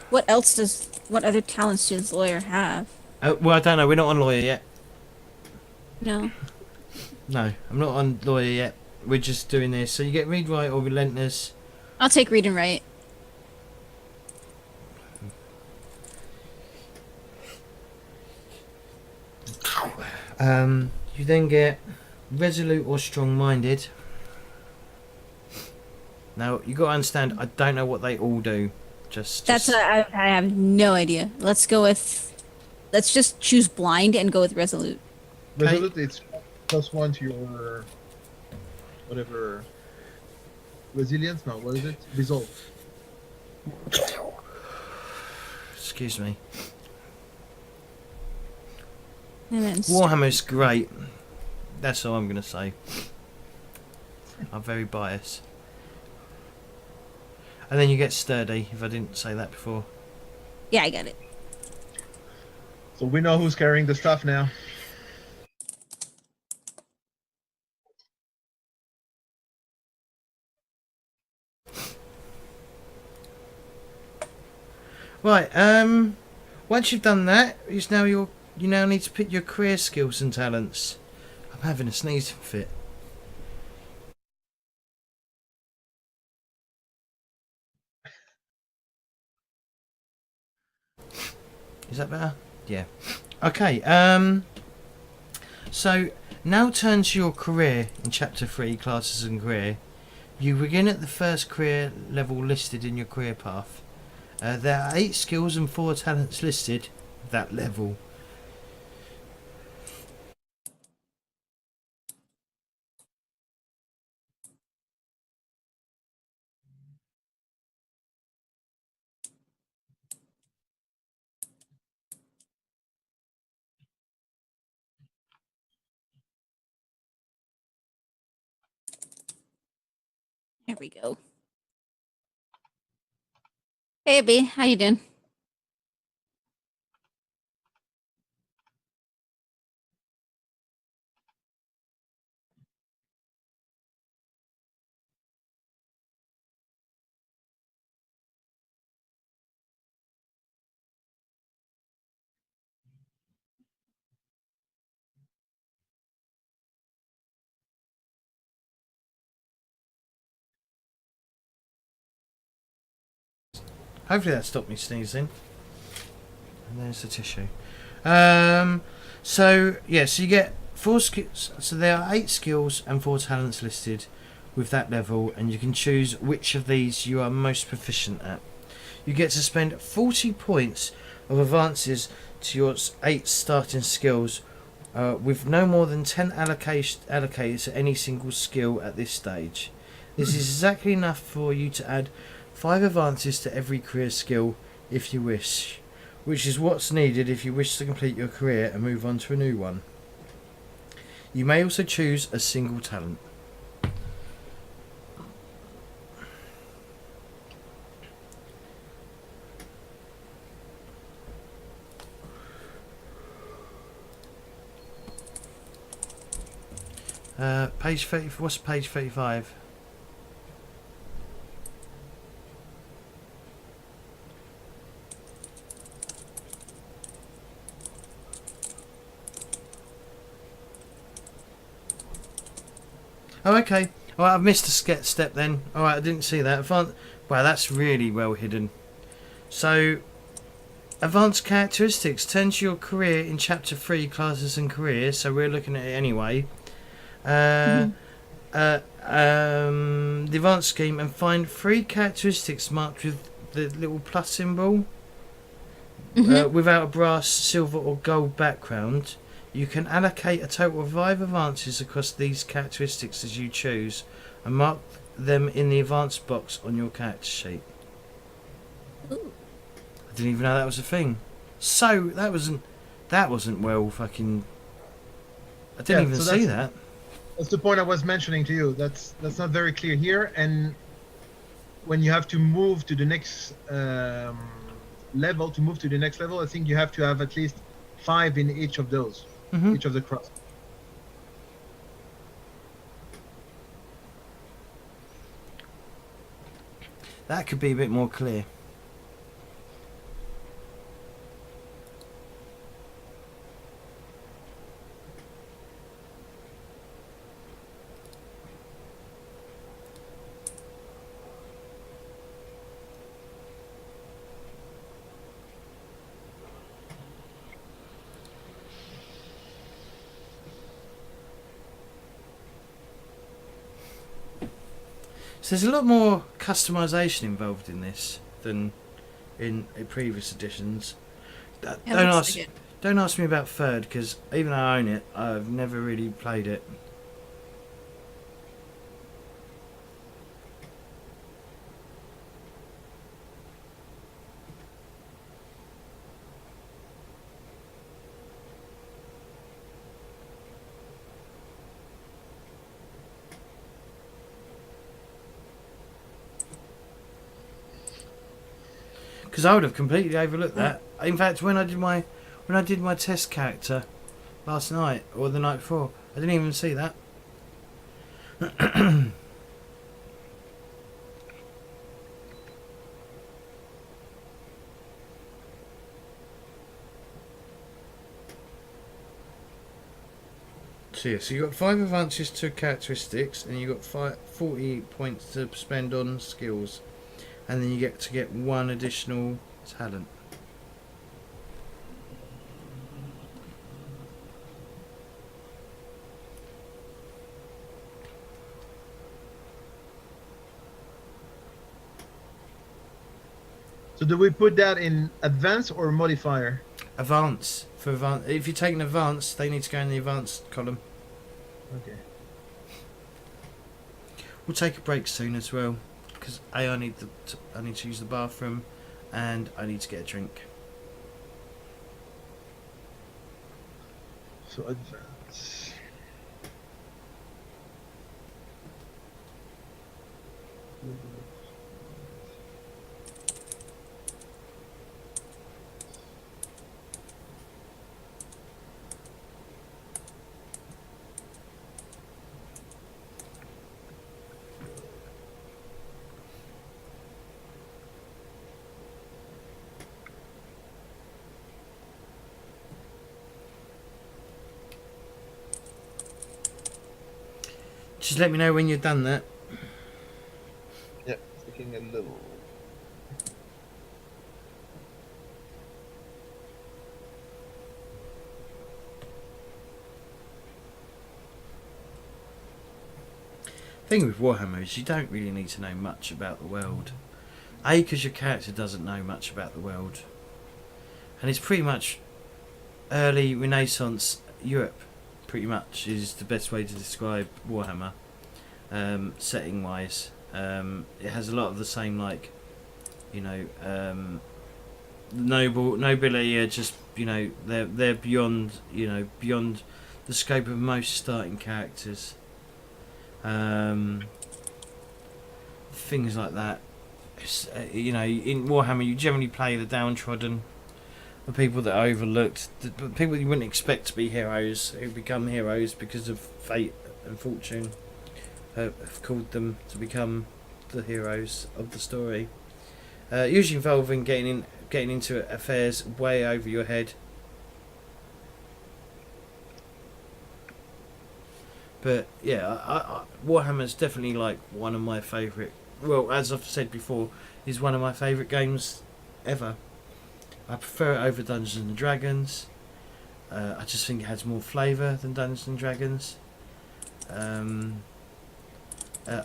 What else what other talents does the lawyer have? Well, I don't know. We're not on lawyer yet. No. No, I'm not on lawyer yet. We're just doing this. So you get read, write, or relentless. I'll take read and write. You then get resolute or strong-minded. Now you got to understand. I don't know what they all do. That's I have no idea. Let's just choose blind and go with resolute. Resolute, it's +1 to your whatever resilience. No, what is it? Resolve. Excuse me. And then Warhammer's great. That's all I'm going to say. I'm very biased. And then you get sturdy, if I didn't say that before. yeah, I got it. So we know who's carrying the stuff now. Right, once you've done that, you now need to pick your career skills and talents. I'm having a sneezing fit. Is that better? Yeah. Okay, so now turn to your career in chapter 3, classes and career. You begin at the first career level listed in your career path. There are 8 skills and 4 talents listed at that level. There we go. Hey, Abby, how you doing? Hopefully that stopped me sneezing. And there's the tissue. So you get 4 skills. So there are 8 skills and 4 talents listed with that level, and you can choose which of these you are most proficient at. You get to spend 40 points of advances to your 8 starting skills, with no more than 10 allocated to any single skill at this stage. This is exactly enough for you to add 5 advances to every career skill if you wish, which is what's needed if you wish to complete your career and move on to a new one. You may also choose a single talent. Page 30. What's page 35? Oh, okay. All right, I've missed a step then. All right, I didn't see that. Wow, that's really well hidden. So, advanced characteristics. Turn to your career in Chapter 3, Classes and Careers. So we're looking at it anyway. The advanced scheme, and find 3 characteristics marked with the little plus symbol without a brass, silver or gold background. You can allocate a total of 5 advances across these characteristics as you choose, and mark them in the advanced box on your character sheet. Ooh. I didn't even know that was a thing. So that wasn't well fucking. I didn't even see that. That's the point I was mentioning to you. That's not very clear here. And when you have to move to the next level, I think you have to have at least 5 in each of those. Each of the cross. That could be a bit more clear. So there's a lot more customization involved in this than in previous editions. Don't ask me about third, because even though I own it, I've never really played it. Because I would have completely overlooked that. In fact, when I did my test character last night or the night before, I didn't even see that. So yeah, so you got 5 advances to characteristics, and you got 40 points to spend on skills. And then you get to get 1 additional talent. So do we put that in advance or modifier? Advance. For advance. If you take an advance, they need to go in the advanced column. Okay. We'll take a break soon as well, because I need to use the bathroom, and I need to get a drink. So advance. Just let me know when you've done that. Yeah, taking a little. Thing with Warhammer is you don't really need to know much about the world. A, because your character doesn't know much about the world, and it's pretty much early Renaissance Europe. Pretty much is the best way to describe Warhammer, setting wise. It has a lot of the same, like, you know, nobility are just, you know, they're beyond, you know, beyond the scope of most starting characters. Things like that. You know, in Warhammer you generally play the downtrodden, the people that are overlooked, the people you wouldn't expect to be heroes, who become heroes because of fate and fortune, have called them to become the heroes of the story. Usually involving getting into affairs way over your head. But yeah, Warhammer's definitely like one of my favourite. Well, as I've said before, is one of my favourite games ever. I prefer it over Dungeons and Dragons. I just think it has more flavour than Dungeons and Dragons. I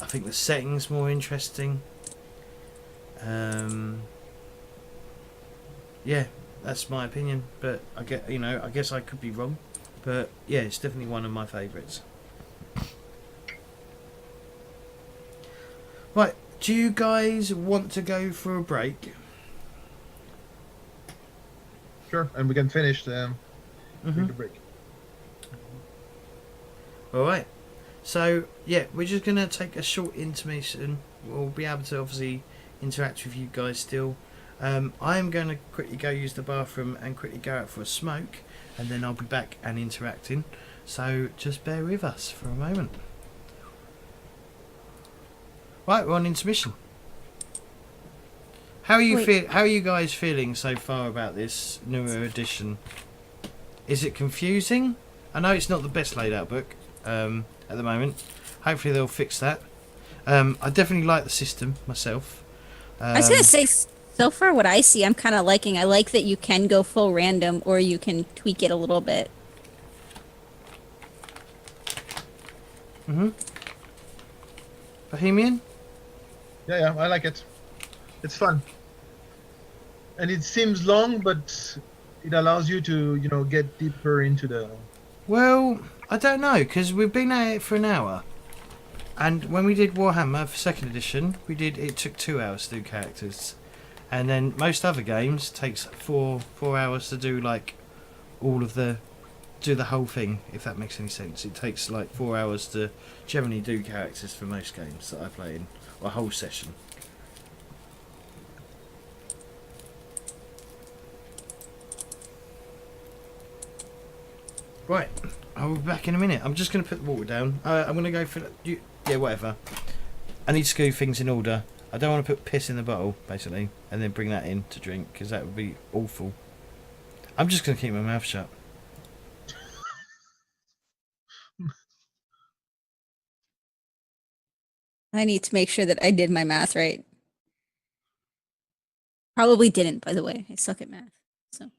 think the setting's more interesting. Yeah, that's my opinion. But I guess I could be wrong. But yeah, it's definitely one of my favourites. Right, do you guys want to go for a break? Sure, and we can finish the break. Alright, so yeah, we're just going to take a short intermission. We'll be able to obviously interact with you guys still. I'm going to quickly go use the bathroom and quickly go out for a smoke, and then I'll be back and interacting. So just bear with us for a moment. Right, we're on intermission. How are you guys feeling so far about this newer edition? Is it confusing? I know it's not the best laid out book at the moment. Hopefully they'll fix that. I definitely like the system myself. I was gonna say, so far what I see, I'm kind of liking. I like that you can go full random, or you can tweak it a little bit. Bohemian? Yeah, I like it. It's fun. And it seems long, but it allows you to, get deeper into the... Well, I don't know, because we've been at it for an hour. And when we did Warhammer for 2nd edition, it took 2 hours to do characters. And then most other games takes 4 hours to do like do the whole thing, if that makes any sense. It takes like 4 hours to generally do characters for most games that I play in, or a whole session. Right, I'll be back in a minute. I'm just going to put the water down. I'm going to go for... Yeah, whatever. I need to go things in order. I don't want to put piss in the bottle, basically, and then bring that in to drink, because that would be awful. I'm just going to keep my mouth shut. I need to make sure that I did my math right. Probably didn't, by the way. I suck at math. So.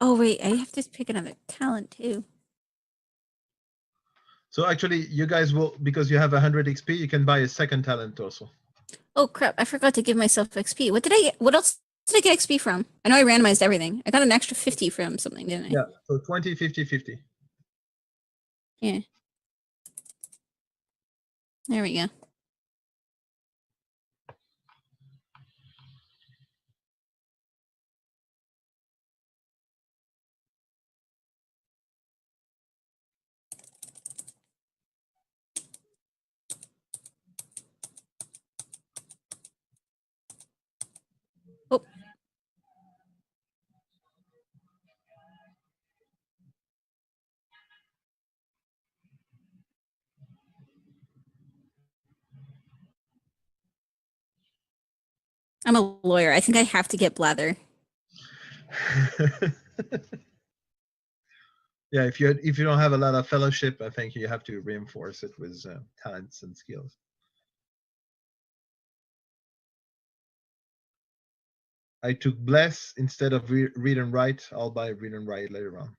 Oh wait, I have to pick another talent too. So actually, you guys will, because you have 100 XP, you can buy a second talent also. Oh crap, I forgot to give myself XP. What else did I get XP from? I know I randomized everything. I got an extra 50 from something, didn't I? Yeah, so 20, 50, 50. Yeah. There we go. Oh. I'm a lawyer. I think I have to get blather. Yeah, if you don't have a lot of fellowship, I think you have to reinforce it with talents and skills. I took bless instead of read and write. I'll buy read and write later on.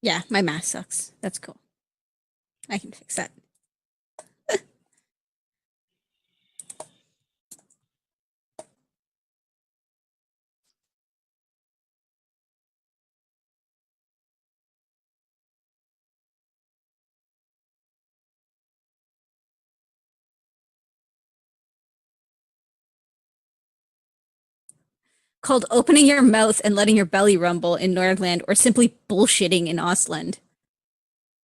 Yeah, my math sucks. That's cool. I can fix that. called opening your mouth and letting your belly rumble in Nordland, or simply bullshitting in Ostland.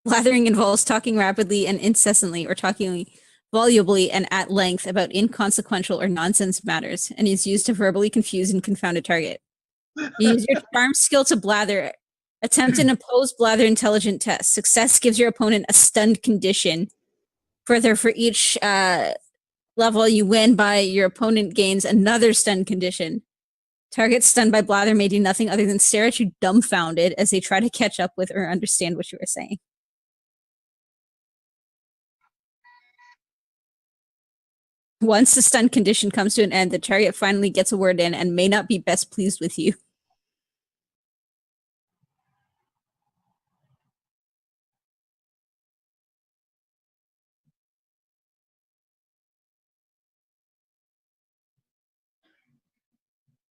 Blathering involves talking rapidly and incessantly, or talking volubly and at length about inconsequential or nonsense matters, and is used to verbally confuse and confound a target. You use your charm skill to blather. Attempt an opposed blather intelligent test. Success gives your opponent a stunned condition. Further, for each level you win by, your opponent gains another stunned condition. Targets stunned by blather may do nothing other than stare at you dumbfounded as they try to catch up with or understand what you are saying. Once the stun condition comes to an end, the target finally gets a word in and may not be best pleased with you.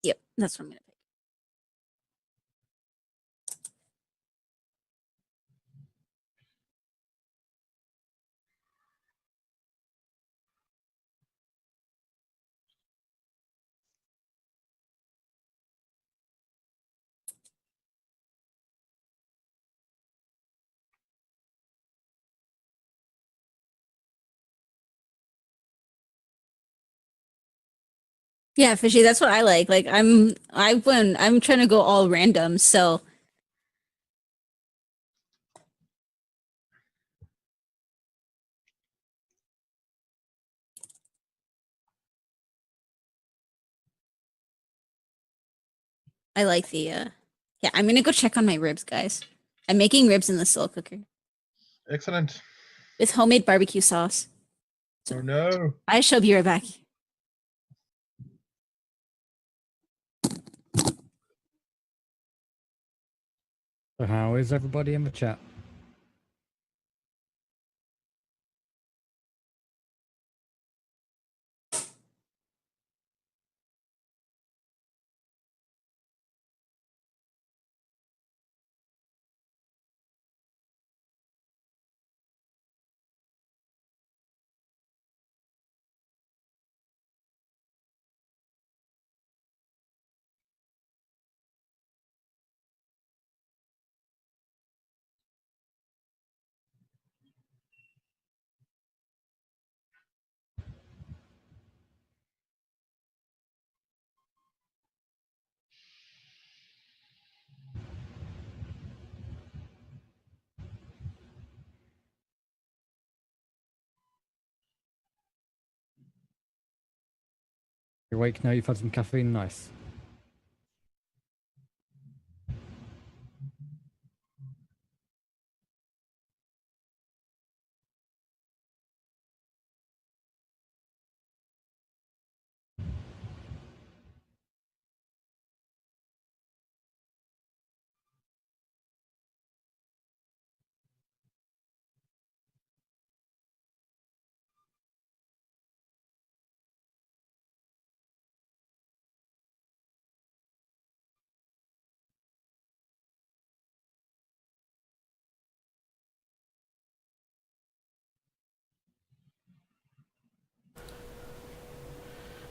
Yep, that's what I'm gonna pick. Yeah, fishy, that's what I like. Like I'm trying to go all random, so I like the yeah, I'm gonna go check on my ribs, guys. I'm making ribs in the slow cooker Excellent. with homemade barbecue sauce. Oh no. I shall be right back. So how is everybody in the chat? You're awake now, you've had some caffeine, nice.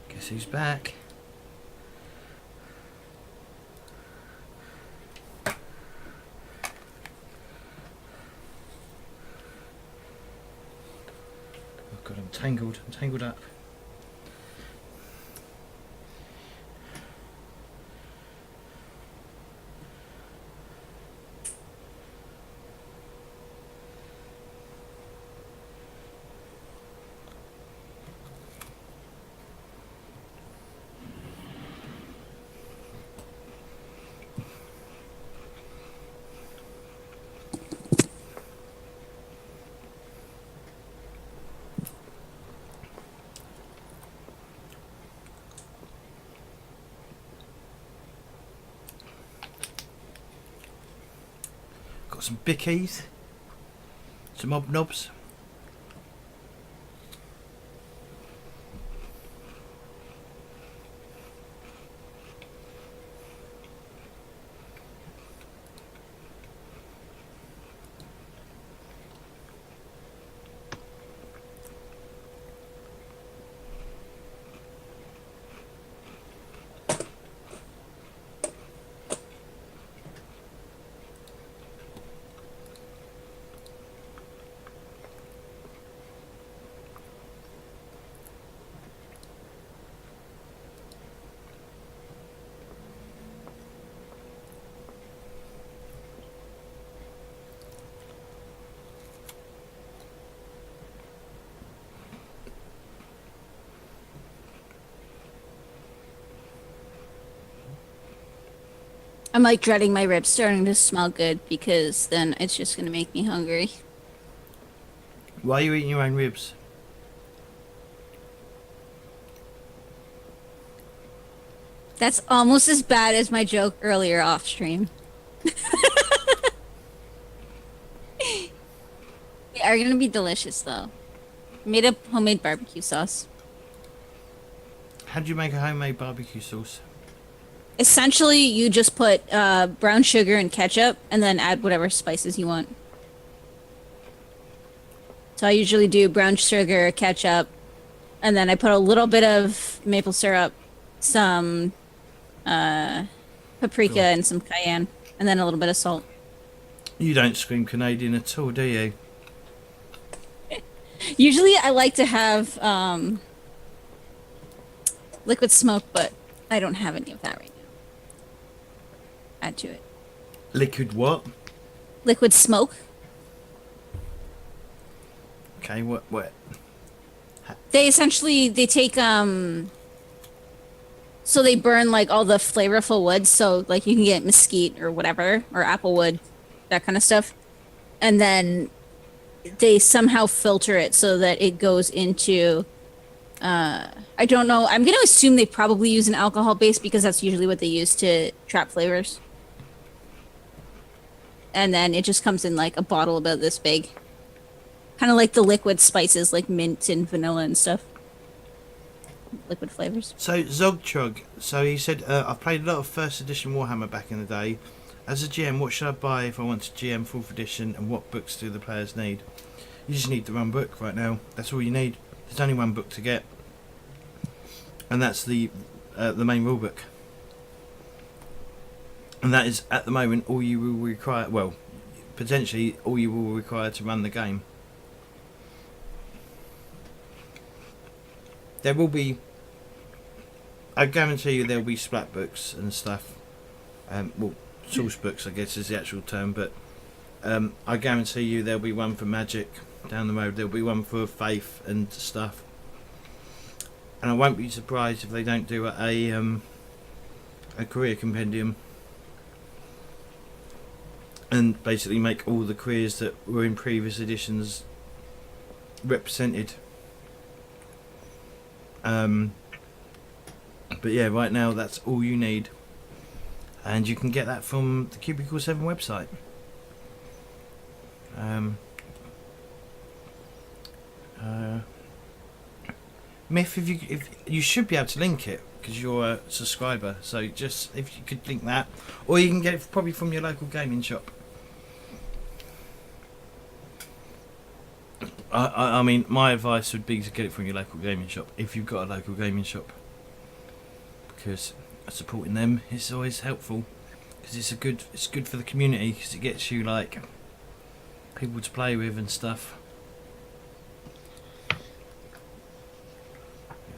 Guess who's back? Oh god, I'm tangled up. Got some bickies, some hobnobs. I'm like dreading my ribs starting to smell good because then it's just gonna make me hungry. Why are you eating your own ribs? That's almost as bad as my joke earlier off stream. They are gonna be delicious though. Made up homemade barbecue sauce. How do you make a homemade barbecue sauce? Essentially, you just put brown sugar and ketchup, and then add whatever spices you want. So I usually do brown sugar, ketchup, and then I put a little bit of maple syrup, some paprika, Cool. and some cayenne, and then a little bit of salt. You don't scream Canadian at all, do you? Usually, I like to have liquid smoke, but I don't have any of that right now. Add to it. Liquid what? Liquid smoke. Okay, what? They take so they burn like all the flavorful woods, so like you can get mesquite or whatever, or apple wood, that kind of stuff. And then they somehow filter it so that it goes into I don't know. I'm going to assume they probably use an alcohol base because that's usually what they use to trap flavors. And then it just comes in like a bottle about this big. Kind of like the liquid spices like mint and vanilla and stuff. Liquid flavors. So Zogchug, so he said, I've played a lot of first edition Warhammer back in the day. As a GM, what should I buy if I want to GM 4th edition, and what books do the players need? You just need the one book right now. That's all you need. There's only one book to get, and that's the main rule book. And that is at the moment all you will require. Well, potentially all you will require to run the game. There will be. I guarantee you there will be splat books and stuff. Well, source books I guess is the actual term, but I guarantee you there'll be one for Magic down the road. There'll be one for Faith and stuff. And I won't be surprised if they don't do a career compendium and basically make all the careers that were in previous editions represented. But yeah, right now that's all you need, and you can get that from the Cubicle 7 website. Myth, if you should be able to link it because you're a subscriber, so just if you could link that, or you can get it probably from your local gaming shop. I mean, my advice would be to get it from your local gaming shop if you've got a local gaming shop, because supporting them is always helpful, because it's good for the community, because it gets you like people to play with and stuff. Get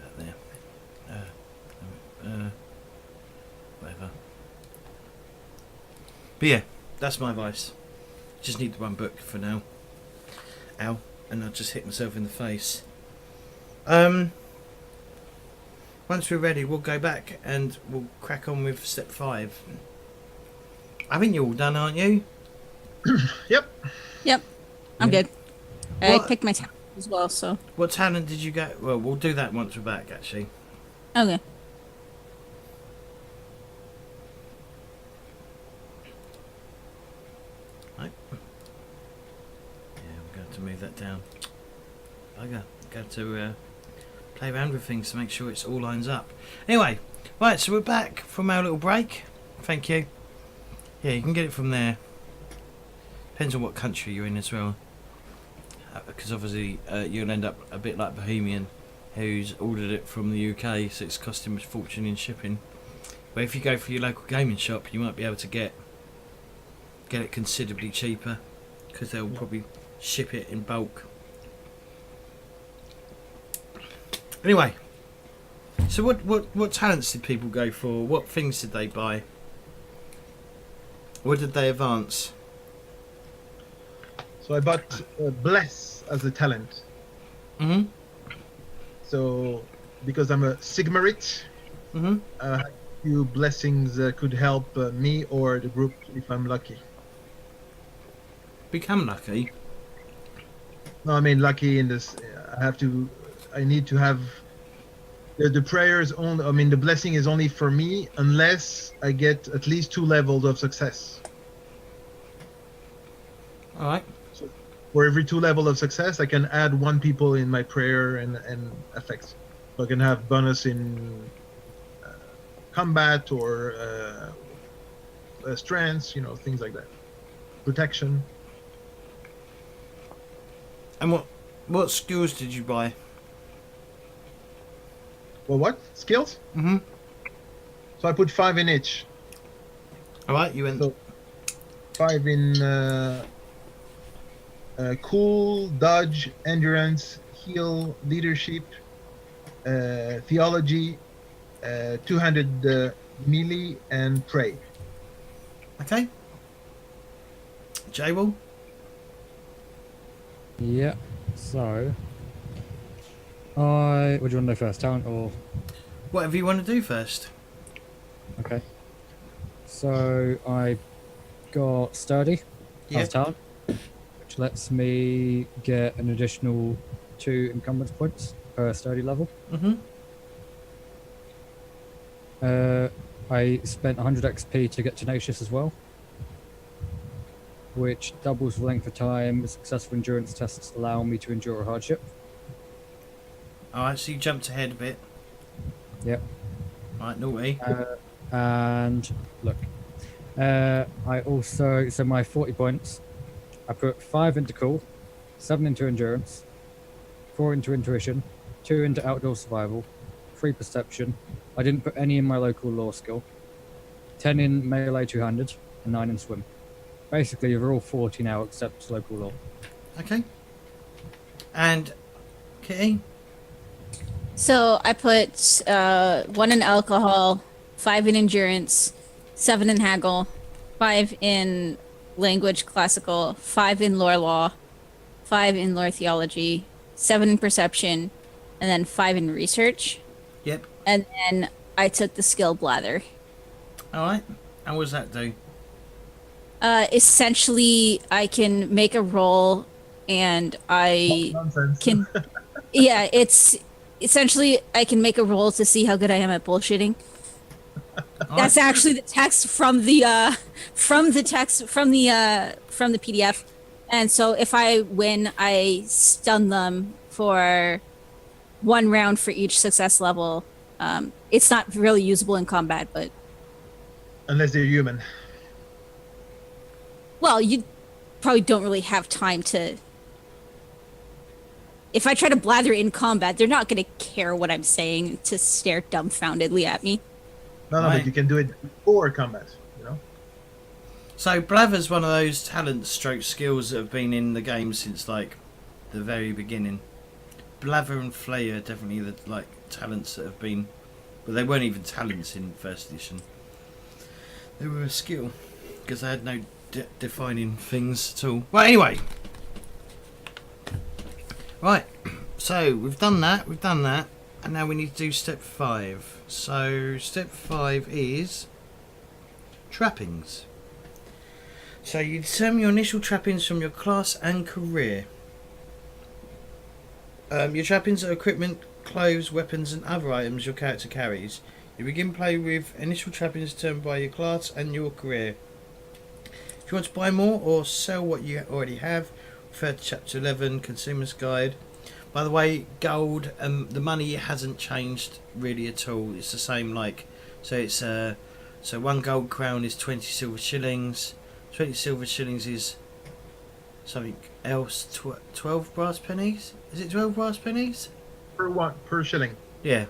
that there. Whatever. But yeah, that's my advice. Just need the one book for now. Ow. And I just hit myself in the face. Once we're ready, we'll go back and we'll crack on with step 5. I think you're all done, aren't you? Yep. Yep. I'm Yeah. good. I What- picked my talent as well, so. What talent did you get? Well, we'll do that once we're back, actually. Okay. Right. Yeah, I'm going to move that down. I got to play around with things to make sure it's all lines up. Anyway, right, so we're back from our little break. Thank you. Yeah, you can get it from there. Depends on what country you're in as well. Because obviously you'll end up a bit like Bohemian, who's ordered it from the UK, so it's cost him a fortune in shipping. But if you go for your local gaming shop, you might be able to get it considerably cheaper, because they'll probably ship it in bulk. Anyway, so what talents did people go for? What things did they buy? What did they advance? So I bought Bless as a talent. Mhm. So because I'm a Sigmarit, Mhm. few blessings could help me or the group if I'm lucky. Become lucky. No, I mean lucky in this. I need to have the prayers only. I mean the blessing is only for me unless I get at least 2 levels of success. All right. For every 2 levels of success, I can add 1 people in my prayer and effects. So I can have bonus in combat or strengths, things like that. Protection. And what skills did you buy? Well, what skills? Mm-hmm. So I put 5 in each. All right, you went. So 5 in cool, dodge, endurance, heal, leadership, theology, 200 melee, and pray. Okay. J-Will? Yeah. So, what do you want to know first, talent or? Whatever you want to do first. Okay. So I got sturdy Yeah. as talent, which lets me get an additional 2 encumbrance points per sturdy level. Mm-hmm. I spent 100 XP to get tenacious as well, which doubles the length of time successful endurance tests allow me to endure a hardship. All right, so you jumped ahead a bit. Yep. All right, naughty. And look, I also, so my 40 points, I put 5 into cool, 7 into endurance, 4 into intuition, 2 into outdoor survival, 3 perception. I didn't put any in my local law skill, 10 in melee two-handed, and 9 in swim. Basically, you're all 40 now except local law. Okay. And Kitty? So I put 1 in alcohol, 5 in endurance, 7 in haggle, 5 in language classical, 5 in lore law, 5 in lore theology, 7 in perception, and then 5 in research. Yep. And then I took the skill blather. All right. And what does that do? Essentially, I can make a roll, and I Nonsense. can. Yeah, it's essentially I can make a roll to see how good I am at bullshitting. All That's right. actually the text from the PDF. And so if I win, I stun them for 1 round for each success level. It's not really usable in combat, but Unless they're human. well, you probably don't really have time to. If I try to blather in combat, they're not going to care what I'm saying to stare dumbfoundedly at me. No, Right. but you can do it before combat, So Blather's one of those talent stroke skills that have been in the game since like the very beginning. Blather and Flay are definitely the talents that have been, but they weren't even talents in first edition. They were a skill because they had no defining things at all. Well, anyway, right. So we've done that, and now we need to do step 5. So step 5 is trappings. So you determine your initial trappings from your class and career. Your trappings are equipment, clothes, weapons and other items your character carries. You begin play with initial trappings determined by your class and your career. If you want to buy more or sell what you already have, refer to chapter 11, Consumer's Guide. By the way, gold, the money hasn't changed really at all. It's the same so it's so 1 gold crown is 20 silver shillings. 20 silver shillings is something else. 12 brass pennies? Is it 12 brass pennies? per shilling. Yeah.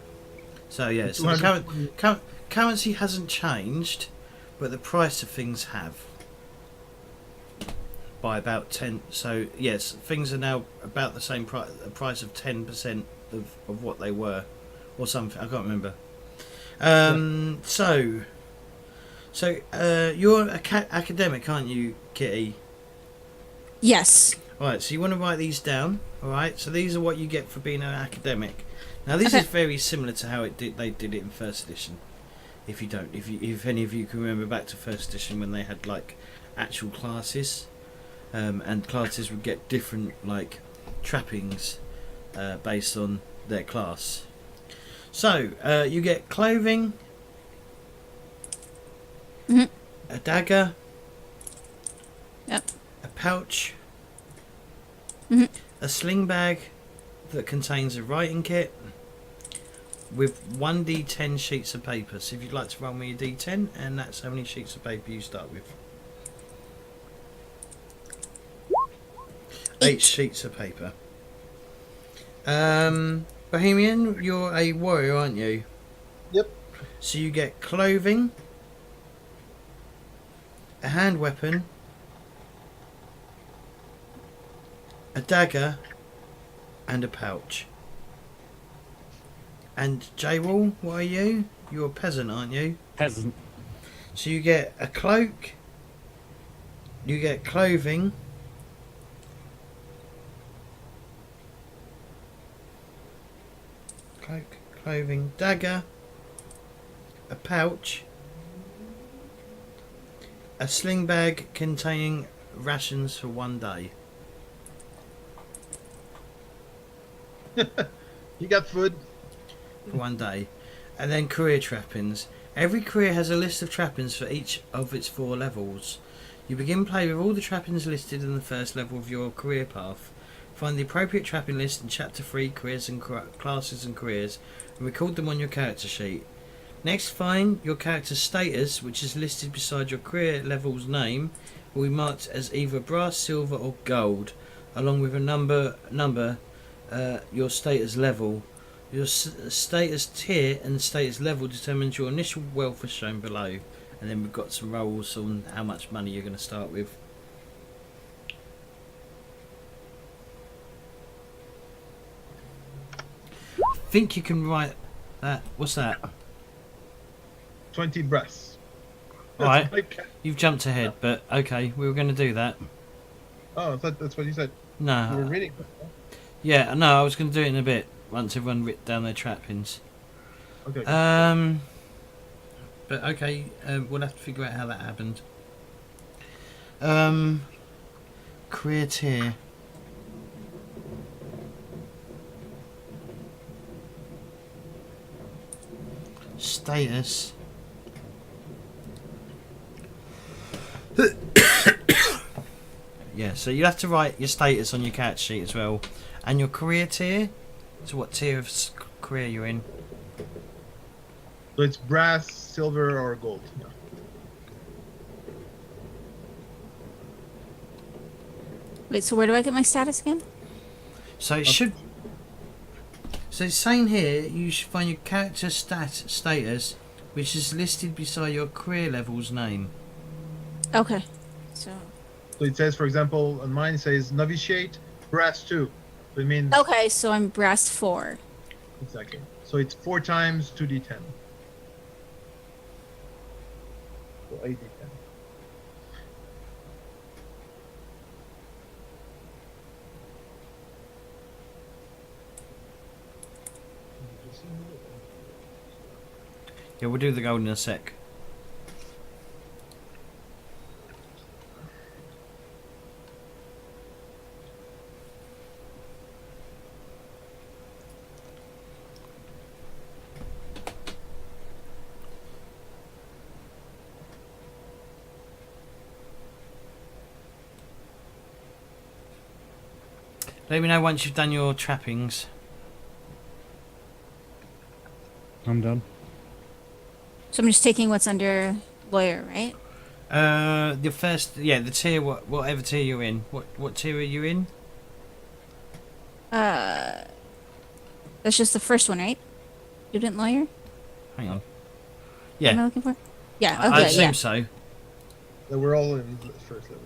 So yeah, so the currency hasn't changed, but the price of things have. By about 10. So yes, things are now about the same price. A price of 10% of what they were, or something. I can't remember. So you're academic, aren't you, Kitty? Yes. Alright, so you want to write these down. Alright, so these are what you get for being an academic. Now this Okay. is very similar to how they did it in first edition. If you don't, if any of you can remember back to first edition when they had like actual classes, and classes would get different like trappings based on their class. So you get clothing, Mhm. a dagger, Yep. a pouch, Mhm. a sling bag that contains a writing kit with 1d10 sheets of paper. So if you'd like to roll me a d10, and that's how many sheets of paper you start with. 8 sheets of paper. Bohemian, you're a warrior, aren't you? Yep. So you get clothing, a hand weapon, a dagger, and a pouch. And J-Wall, what are you? You're a peasant, aren't you? Peasant. So you get a cloak, you get clothing, clothing, dagger, a pouch, a sling bag containing rations for 1 day. You got food. For 1 day. And then career trappings. Every career has a list of trappings for each of its 4 levels. You begin play with all the trappings listed in the first level of your career path. Find the appropriate trapping list in Chapter 3, Careers and Classes and Careers, and record them on your character sheet. Next, find your character's status, which is listed beside your career level's name, will be marked as either brass, silver or gold, along with a number your status level. Your status tier and status level determines your initial wealth as shown below. And then we've got some rolls on how much money you're going to start with. I think you can write that. What's that? 20 brass. Alright, Okay. you've jumped ahead, but okay, we were going to do that. Oh, I thought that's what you said. You were No. reading. Yeah, no, I was going to do it in a bit, once everyone writ down their trappings. Okay. But okay, we'll have to figure out how that happened. Career tier. Status. Yeah, so you have to write your status on your character sheet as well, and your career tier. So what tier of career you're in? So it's brass, silver, or gold. Yeah. Wait, so where do I get my status again? So it should. So it's saying here you should find your character status, which is listed beside your career level's name. Okay. So. So it says, for example, on mine it says novitiate, brass 2. So it means Okay, so I'm brass 4. exactly. So it's 4 times 2d10. So 8d10. Yeah, we'll do the gold in a sec. Let me know once you've done your trappings. I'm done. So I'm just taking what's under lawyer, right? The first, yeah, the tier, whatever tier you're in. What tier are you in? That's just the first one, right? Student lawyer? Hang on. What am Yeah, I looking for? Yeah, I okay, assume yeah. so. So we're all in the first level.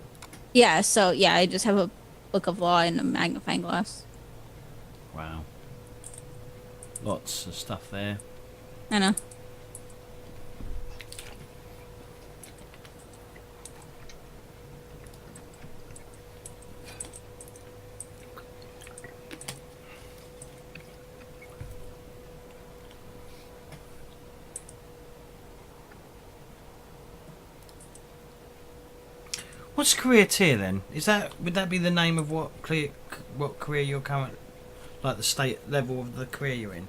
Yeah, so yeah, I just have a book of law and a magnifying glass. Wow. Lots of stuff there. I know. What's career tier then? Would that be the name of what career you're current, like the state level of the career you're in?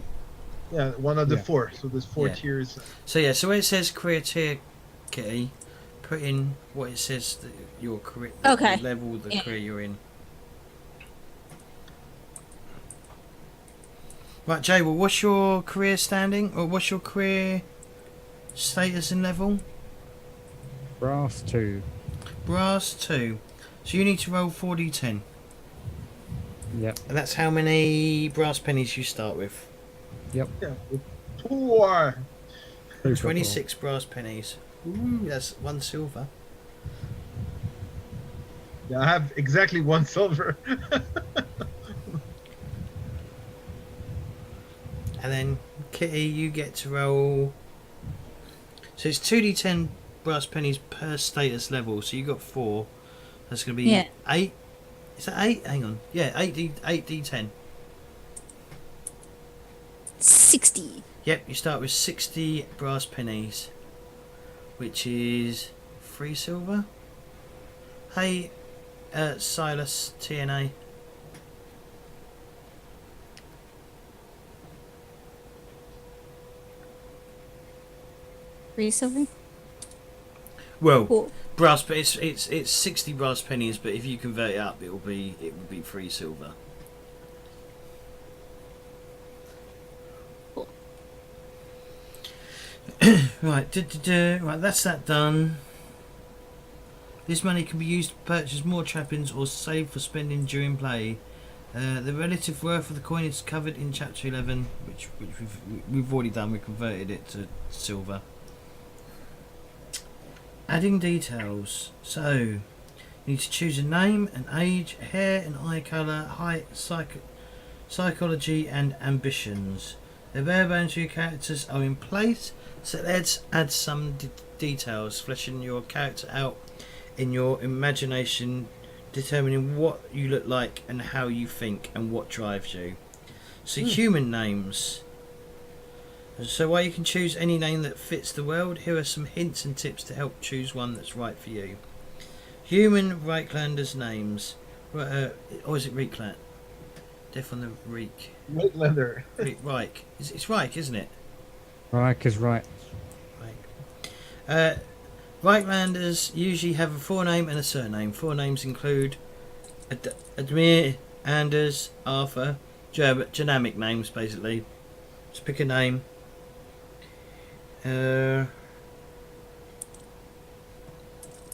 Yeah, one of the Yeah. 4. So there's 4 Yeah. tiers. So yeah, so where it says career tier, Kitty, put in what it says that your career Okay. the level of the Yeah. career you're in. Right, Jay. Well, what's your career standing, or what's your career status and level? Brass 2. Brass 2. So you need to roll 4d10, Yep. and that's how many brass pennies you start with. Yep. Yeah. 4. 26 brass pennies. Ooh, that's 1 silver. Yeah, I have exactly 1 silver. And then, Kitty, you get to roll. So it's 2d10 brass pennies per status level. So you got 4. That's going to be Yeah. 8. Is that 8? Hang on. Yeah, 8d10. 60. Yep, you start with 60 brass pennies, which is 3 silver. Hey, Silas, TNA. Three silver. Well, Cool. brass, but it's 60 brass pennies, but if you convert it up, it will be 3 silver. Cool. Right, right, that's that done. This money can be used to purchase more trappings or save for spending during play. The relative worth of the coin is covered in Chapter 11, which we've already done. We converted it to silver. Adding details. So, you need to choose a name, an age, hair and eye colour, height, psychology and ambitions. The bare bones of your characters are in place, so let's add some details, fleshing your character out in your imagination, determining what you look like and how you think and what drives you. So human names. So while you can choose any name that fits the world, here are some hints and tips to help choose one that's right for you. Human Reichlanders names. Or is it Reikland? Death on the Reik. Wiglander. Reich. It's Reich, isn't it? Reich is right. Reich. Reichlanders usually have a forename and a surname. Forenames include Admir, Anders, Arthur. Dynamic names, basically. Just pick a name.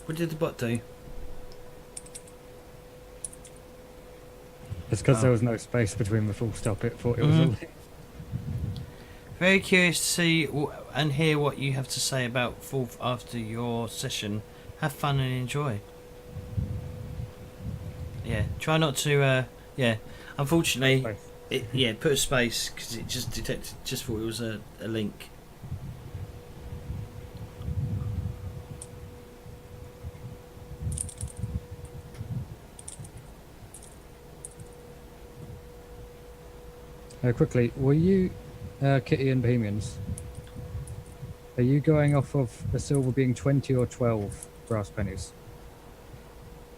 What did the bot do? It's because Oh. there was no space between the full stop. It thought it was all. Very curious to see and hear what you have to say about Fourth after your session. Have fun and enjoy. Yeah, try not to. Yeah, unfortunately, Space. put a space because it just detected. Just thought it was a link. Quickly, were you, Kitty and Bohemians? Are you going off of the silver being 20 or 12 brass pennies?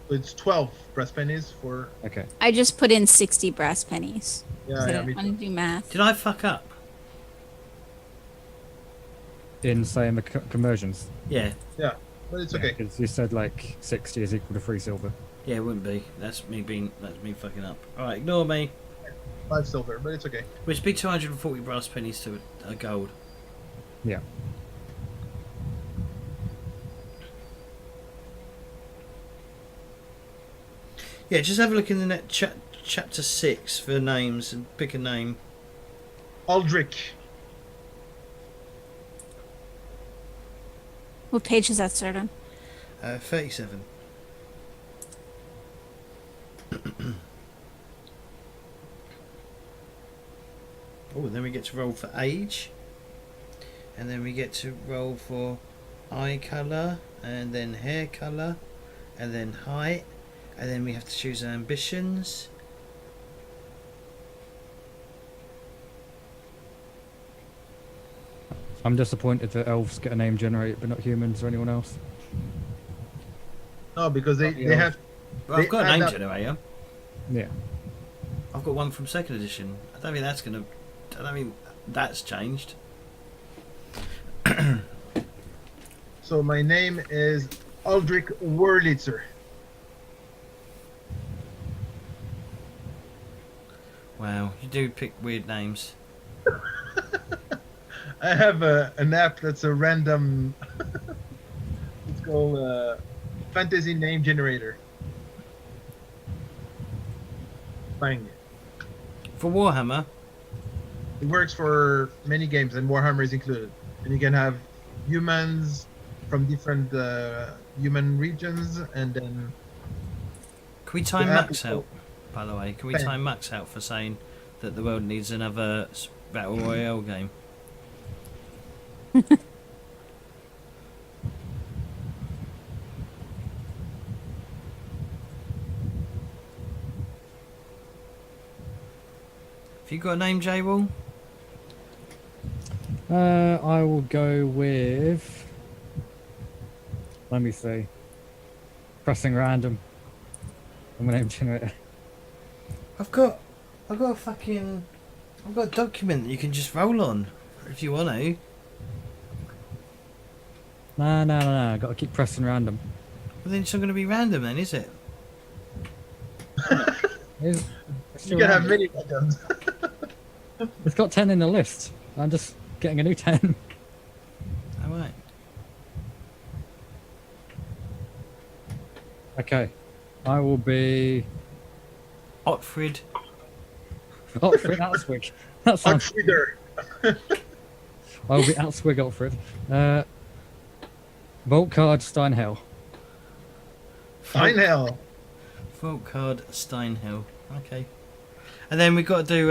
It's 12 brass pennies for. Okay. I just put in 60 brass pennies. Yeah, 'Cause I yeah, don't me want to do math. Did I fuck up? In saying the conversions. Yeah, but it's okay. Because you said like 60 is equal to 3 silver. yeah, it wouldn't be. That's me fucking up. All right, ignore me. 5 silver, but it's okay. Which be 240 brass pennies to a gold. Yeah. Yeah, just have a look in the net chapter 6 for names and pick a name. Aldrich. What page is that start on? 37. Oh, then we get to roll for age. And then we get to roll for eye colour, and then hair colour, and then height. And then we have to choose our ambitions. I'm disappointed that elves get a name generated but not humans or anyone else. No, because they have. Well, I've They got a add name up- generator. Yeah. I've got one from second edition. I don't think that's gonna. I don't think that's changed. So my name is Aldrich Wurlitzer. Wow, you do pick weird names. I have an app that's a random. It's called Fantasy Name Generator. Bang. For Warhammer, It works for many games, and Warhammer is included. And you can have humans from different human regions, and then can we time The app Max is out? called- By the way, can we Bang. time Max out for saying that the world needs another battle royale game? Have you got a name, J Wall? I will go with. Let me see. Pressing random. I'm a name generator. I've got a document that you can just roll on if you want to. No. Got to keep pressing random. But then it's not going to be random, then, is it? It's you still can have random. many buttons. It's got 10 in the list. I'm just getting a new 10. All right. Okay. I will be. Otfrid. Oh, Fred Outswig. That sounds. Outfitter. I will be Outswig Alfred. Volkard Steinhell. Steinhell. Volkard Steinhill. Okay. And then we've got to do,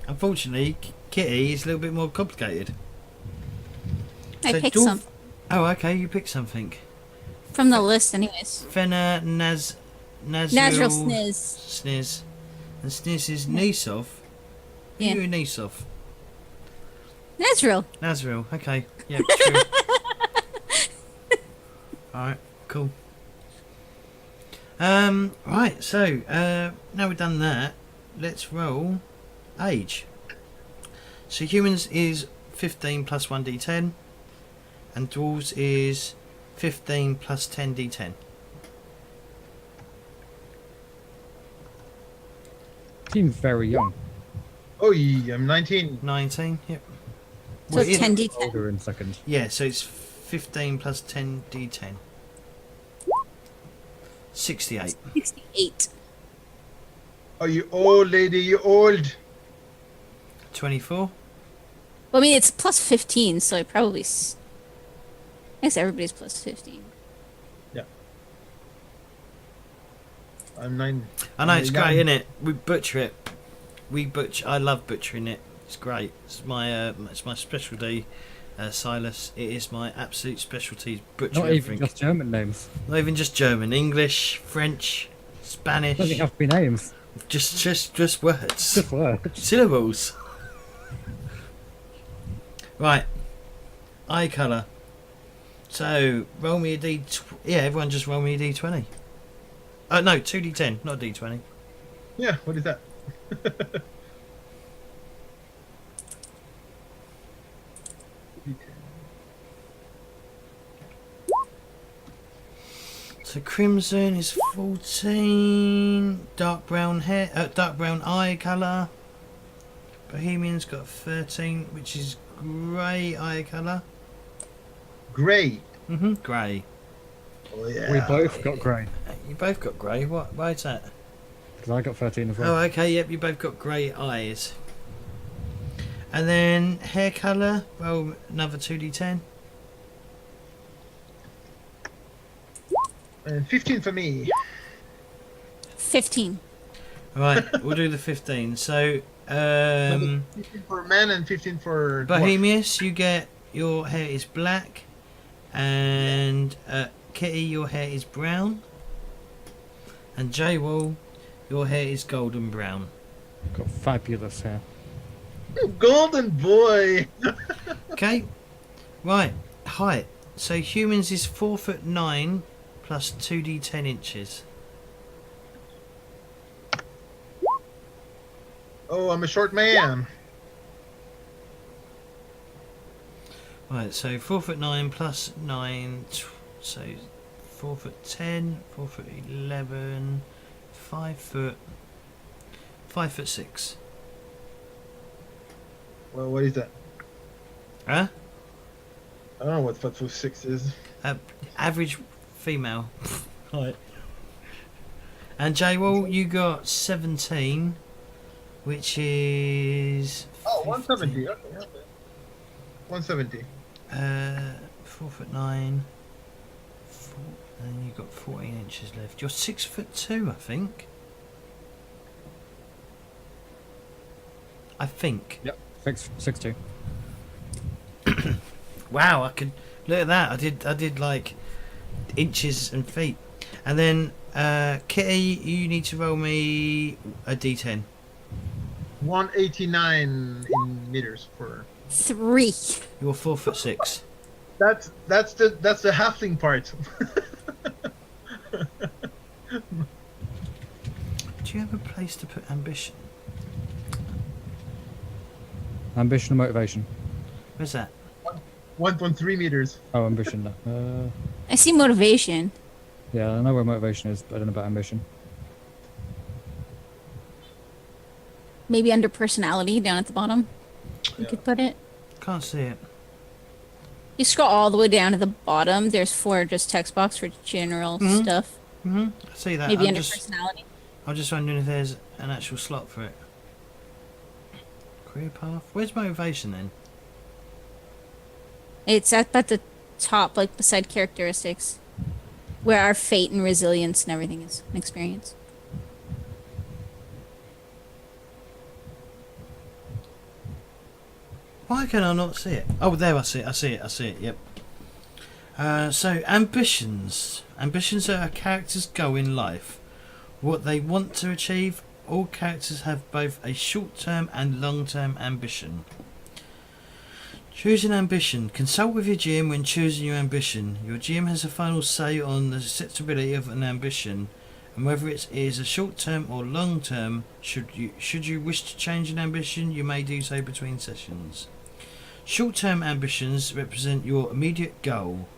unfortunately, Kitty is a little bit more complicated. I So picked Dwarf- some Oh, okay, you picked something. from the list, anyways. Fenna, Nazril Nazril, Sniz. Sniz. And Sniz is Nisov. Yeah. You Nisov. Nazril. Nazril, okay. Yeah, true. Alright, cool. Right, so, now we've done that, let's roll age. So humans is 15 plus 1d10, and dwarves is 15 plus 10d10. Seems very young. Oh, I'm 19. 19, yep. So Well, it's it- 10d10. Older in second. Yeah, so it's 15 plus 10d10. 68. 68. Oh, you old lady, you old. 24. Well, I mean, it's plus 15, so it probably. I guess everybody's plus 15. I'm 9. I know, it's young. great, isn't it? We butcher it. I love butchering it. It's great. It's my specialty, Silas. It is my absolute specialty, butchering Not even everything. just German names. Not even just German, English, French, Spanish. Doesn't have to be names. Just words. Just words. Syllables. Right. Eye colour. So, roll me a D... Yeah, everyone just roll me a D20. No, 2D10, not D20. Yeah, what is that? So crimson is 14. Dark brown hair, dark brown eye colour. Bohemian's got 13, which is grey eye colour. Grey. Grey. Oh, yeah. We both got grey. You both got grey. Why is that? Because I got 13 as well. Oh, okay. Yep, you both got grey eyes. And then hair colour. Well, another 2D10. And 15 for me. 15. Right, we'll do the 15. So, 15 for men and 15 for dwarf. Bohemius, you get your hair is black, and Kitty, your hair is brown, and J-Wall, your hair is golden brown. Got fabulous hair. Golden boy. Okay, right, height. So humans is 4'9", plus 2d10 inches. Oh, I'm a short man. Right, so 4'9" plus 9, so 4'10", 4'11", 5', 5'6". Well, what is that? Huh? I don't know what 5'6" is. Average female. Right. And Jay, well, you got 17, which is. Oh, 15. 170. Okay. 170. 4'9", and you've got 14 inches left. You're 6'2", I think. Yep. 6'2". Wow, I could look at that. I did like inches and feet. And then Kitty, you need to roll me a d10. 189 in meters for. 3. You're 4'6". That's the halfling part. Do you have a place to put ambition? Ambition and motivation. Where's that? 1.3 meters. Oh, ambition. No. I see motivation. Yeah, I know where motivation is, but I don't know about ambition. Maybe under personality down at the bottom. You Yeah. could put it. Can't see it. You scroll all the way down to the bottom. There's 4 just text box for general stuff. I see that. Maybe I'm under just personality. wondering if there's an actual slot for it. Career path. Where's motivation then? It's up at the top, like beside characteristics, where our fate and resilience and everything is an experience. Why can I not see it? Oh, there, I see it, yep. So, ambitions. Ambitions are a character's goal in life. What they want to achieve. All characters have both a short-term and long-term ambition. Choose an ambition. Consult with your GM when choosing your ambition. Your GM has a final say on the acceptability of an ambition and whether it is a short-term or long-term. Should you wish to change an ambition, you may do so between sessions. Short-term ambitions represent your immediate goal,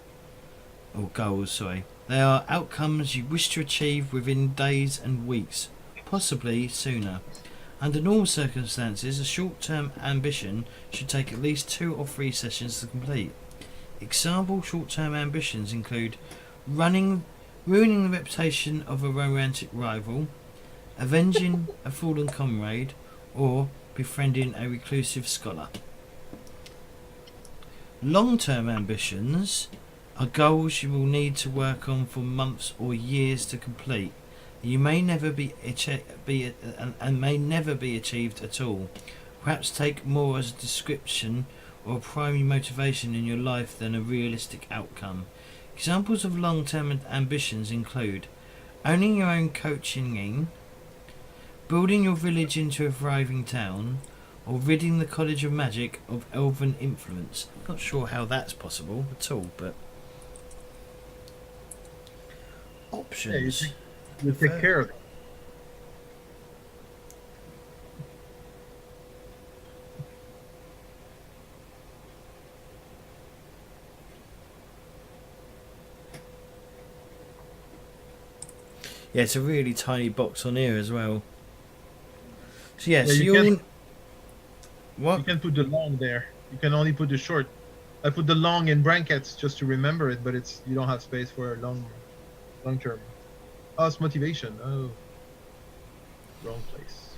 or goals, sorry. They are outcomes you wish to achieve within days and weeks, possibly sooner. Under normal circumstances, a short-term ambition should take at least 2 or 3 sessions to complete. Example short-term ambitions include ruining the reputation of a romantic rival, avenging a fallen comrade, or befriending a reclusive scholar. Long-term ambitions are goals you will need to work on for months or years to complete. You may never be achieved at all. Perhaps take more as a description or a primary motivation in your life than a realistic outcome. Examples of long-term ambitions include owning your own coaching inn, building your village into a thriving town, or ridding the College of Magic of elven influence. Not sure how that's possible at all, but options. Yeah, you take care of it. Yeah, it's a really tiny box on here as well. So yeah, Yeah, so you you're can- in... What? You can put the long there. You can only put the short. I put the long in brackets just to remember it, but you don't have space for a long term. Oh, it's motivation. Oh, wrong place.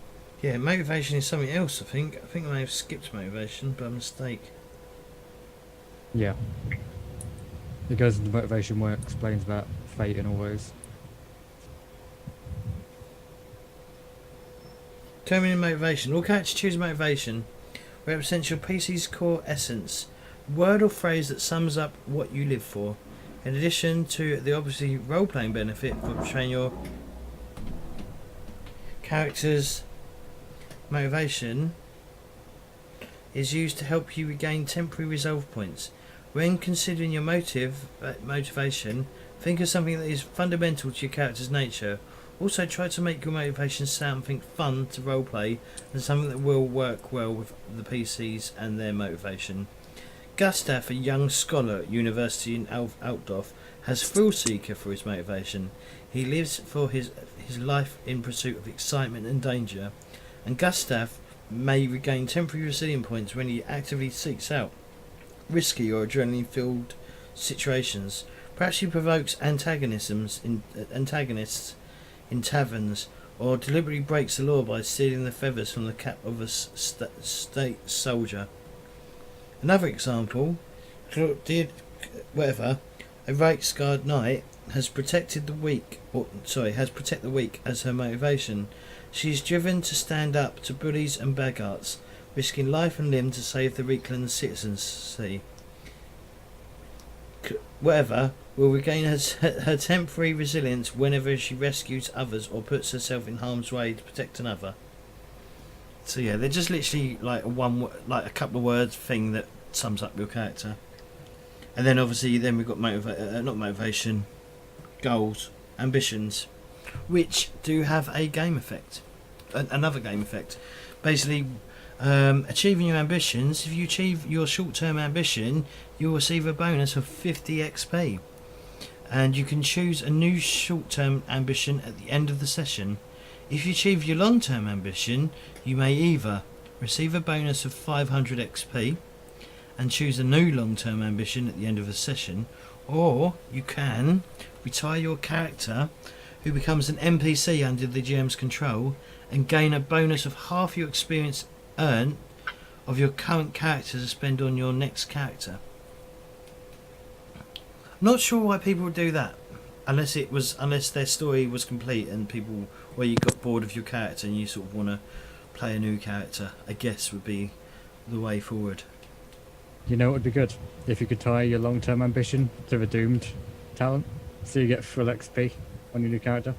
Yeah, motivation is something else, I think. I think I may have skipped motivation by mistake. Yeah. It goes into motivation where it explains about fate and all those. Determining motivation. All characters choose motivation. Represents your PC's core essence. Word or phrase that sums up what you live for. In addition to the obviously role-playing benefit for portraying your character's motivation is used to help you regain temporary resolve points. When considering your motivation, Think of something that is fundamental to your character's nature. Also, try to make your motivation something fun to roleplay and something that will work well with the PCs and their motivation. Gustav, a young scholar at university in Altdorf, has Thrill Seeker for his motivation. He lives for his life in pursuit of excitement and danger. And Gustav may regain temporary resilient points when he actively seeks out risky or adrenaline-filled situations. Perhaps he provokes antagonists in taverns, or deliberately breaks the law by stealing the feathers from the cap of a state soldier. Another example, a Reichsguard knight has protected the weak, as her motivation. She is driven to stand up to bullies and baggarts, risking life and limb to save the Reikland citizens. Will regain her temporary resilience whenever she rescues others or puts herself in harm's way to protect another. So yeah, they're just literally like a couple of words thing that sums up your character. And then obviously we've got not motivation, goals, ambitions, which do have a game effect. Another game effect. Basically, achieving your ambitions, if you achieve your short-term ambition, you'll receive a bonus of 50 XP. And you can choose a new short-term ambition at the end of the session. If you achieve your long-term ambition, you may either receive a bonus of 500 XP and choose a new long-term ambition at the end of the session, or you can retire your character, who becomes an NPC under the GM's control, and gain a bonus of half your experience earned of your current character to spend on your next character. Not sure why people would do that, unless their story was complete and people, you got bored of your character and you sort of want to play a new character. I guess would be the way forward. You know, it would be good if you could tie your long-term ambition to the doomed talent, so you get full XP on your new character.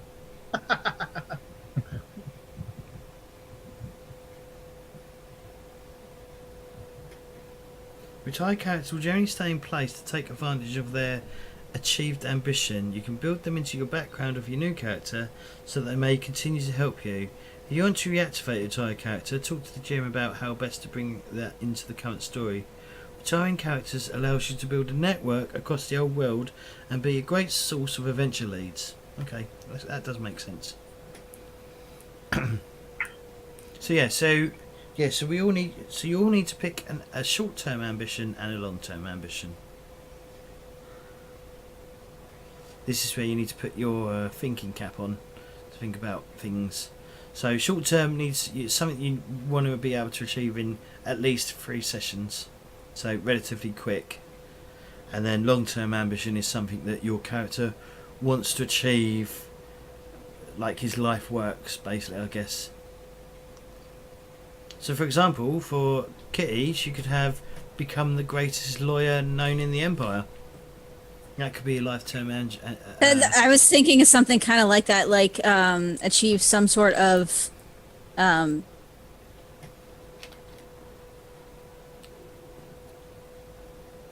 Retired characters will generally stay in place to take advantage of their achieved ambition. You can build them into your background of your new character so that they may continue to help you. If you want to reactivate a retired character, talk to the GM about how best to bring that into the current story. Retiring characters allows you to build a network across the old world and be a great source of adventure leads. Okay, that does make sense. So you all need to pick a short-term ambition and a long-term ambition. This is where you need to put your thinking cap on to think about things. So short-term needs something you want to be able to achieve in at least 3 sessions, so relatively quick. And then long-term ambition is something that your character wants to achieve, like his life works, basically, I guess. So, for example, for Kitty, she could have become the greatest lawyer known in the Empire. That could be a lifetime. I was thinking of something kind of like that, like achieve some sort of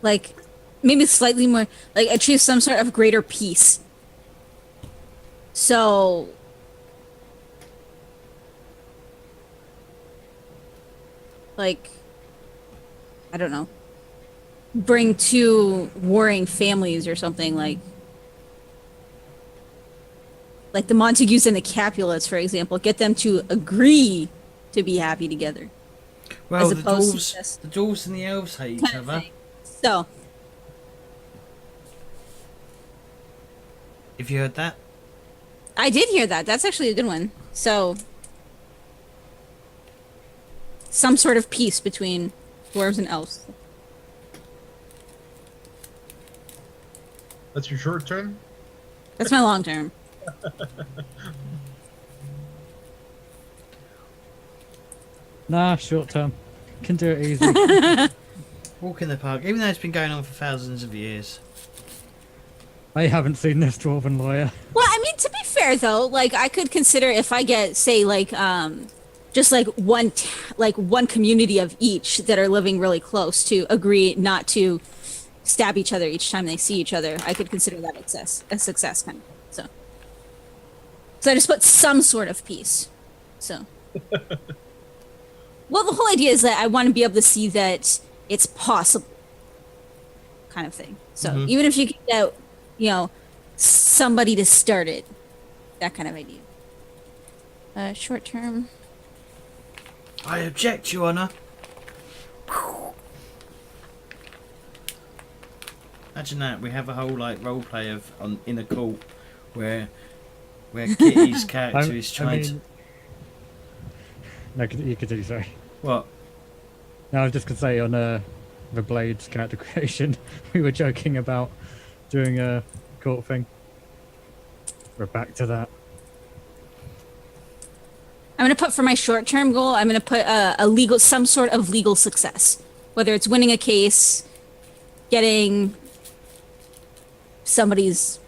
like maybe slightly more, like achieve some sort of greater peace. So like, I don't know, bring 2 warring families or something, like the Montagues and the Capulets, for example, get them to agree to be happy together. Well, the dwarves and the elves hate each other. So, if you heard that, I did hear that. That's actually a good one. So, some sort of peace between dwarves and elves. That's your short term? That's my long term. Nah, short term. Can do it easy. walk in the park, even though it's been going on for thousands of years. I haven't seen this dwarven lawyer. Well, I mean, to be fair though, like I could consider if I get, say, like just like one community of each that are living really close to agree not to stab each other each time they see each other, I could consider that a success kind of thing. So I just put some sort of peace. So, well, the whole idea is that I want to be able to see that it's possible, kind of thing. So even if you can get, somebody to start it, that kind of idea. Short term. I object, Your Honour. Imagine that we have a whole role play in a court where Kitty's character is trying to. No, you could do, sorry. What? No, I was just going to say on the Blades character creation, we were joking about doing a court thing. We're back to that. I'm going to put for my short-term goal, I'm going to put some sort of legal success. Whether it's winning a case, getting somebody's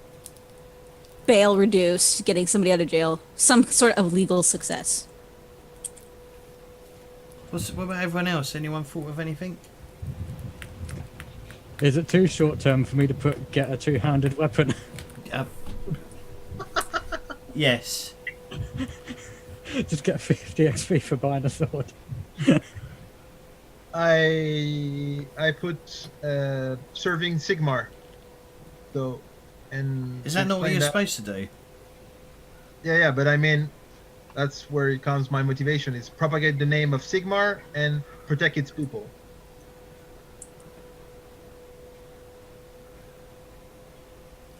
bail reduced, getting somebody out of jail, some sort of legal success. What about everyone else? Anyone thought of anything? Is it too short term for me to get a two-handed weapon? Yes. Just get 50 XP for buying a sword. I put serving Sigmar. So, and Is that not what you're supposed to do? Yeah, but I mean, that's where it comes. My motivation is propagate the name of Sigmar and protect its people.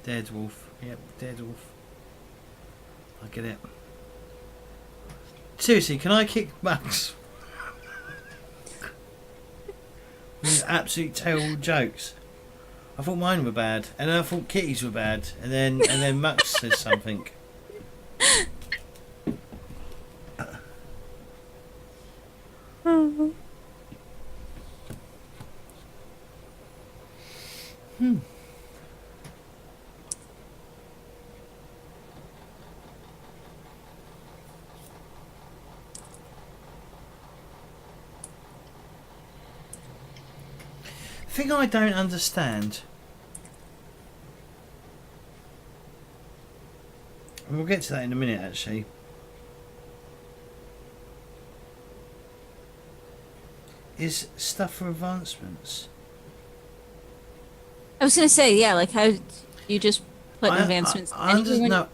Dead wolf. Yep, dead wolf. I get it. Seriously, can I kick Max? These absolute terrible jokes. I thought mine were bad, and then I thought Kitty's were bad, and then Max says something. The thing I don't understand, and we'll get to that in a minute actually, is stuff for advancements. I was going to say, yeah, how you just put advancements. I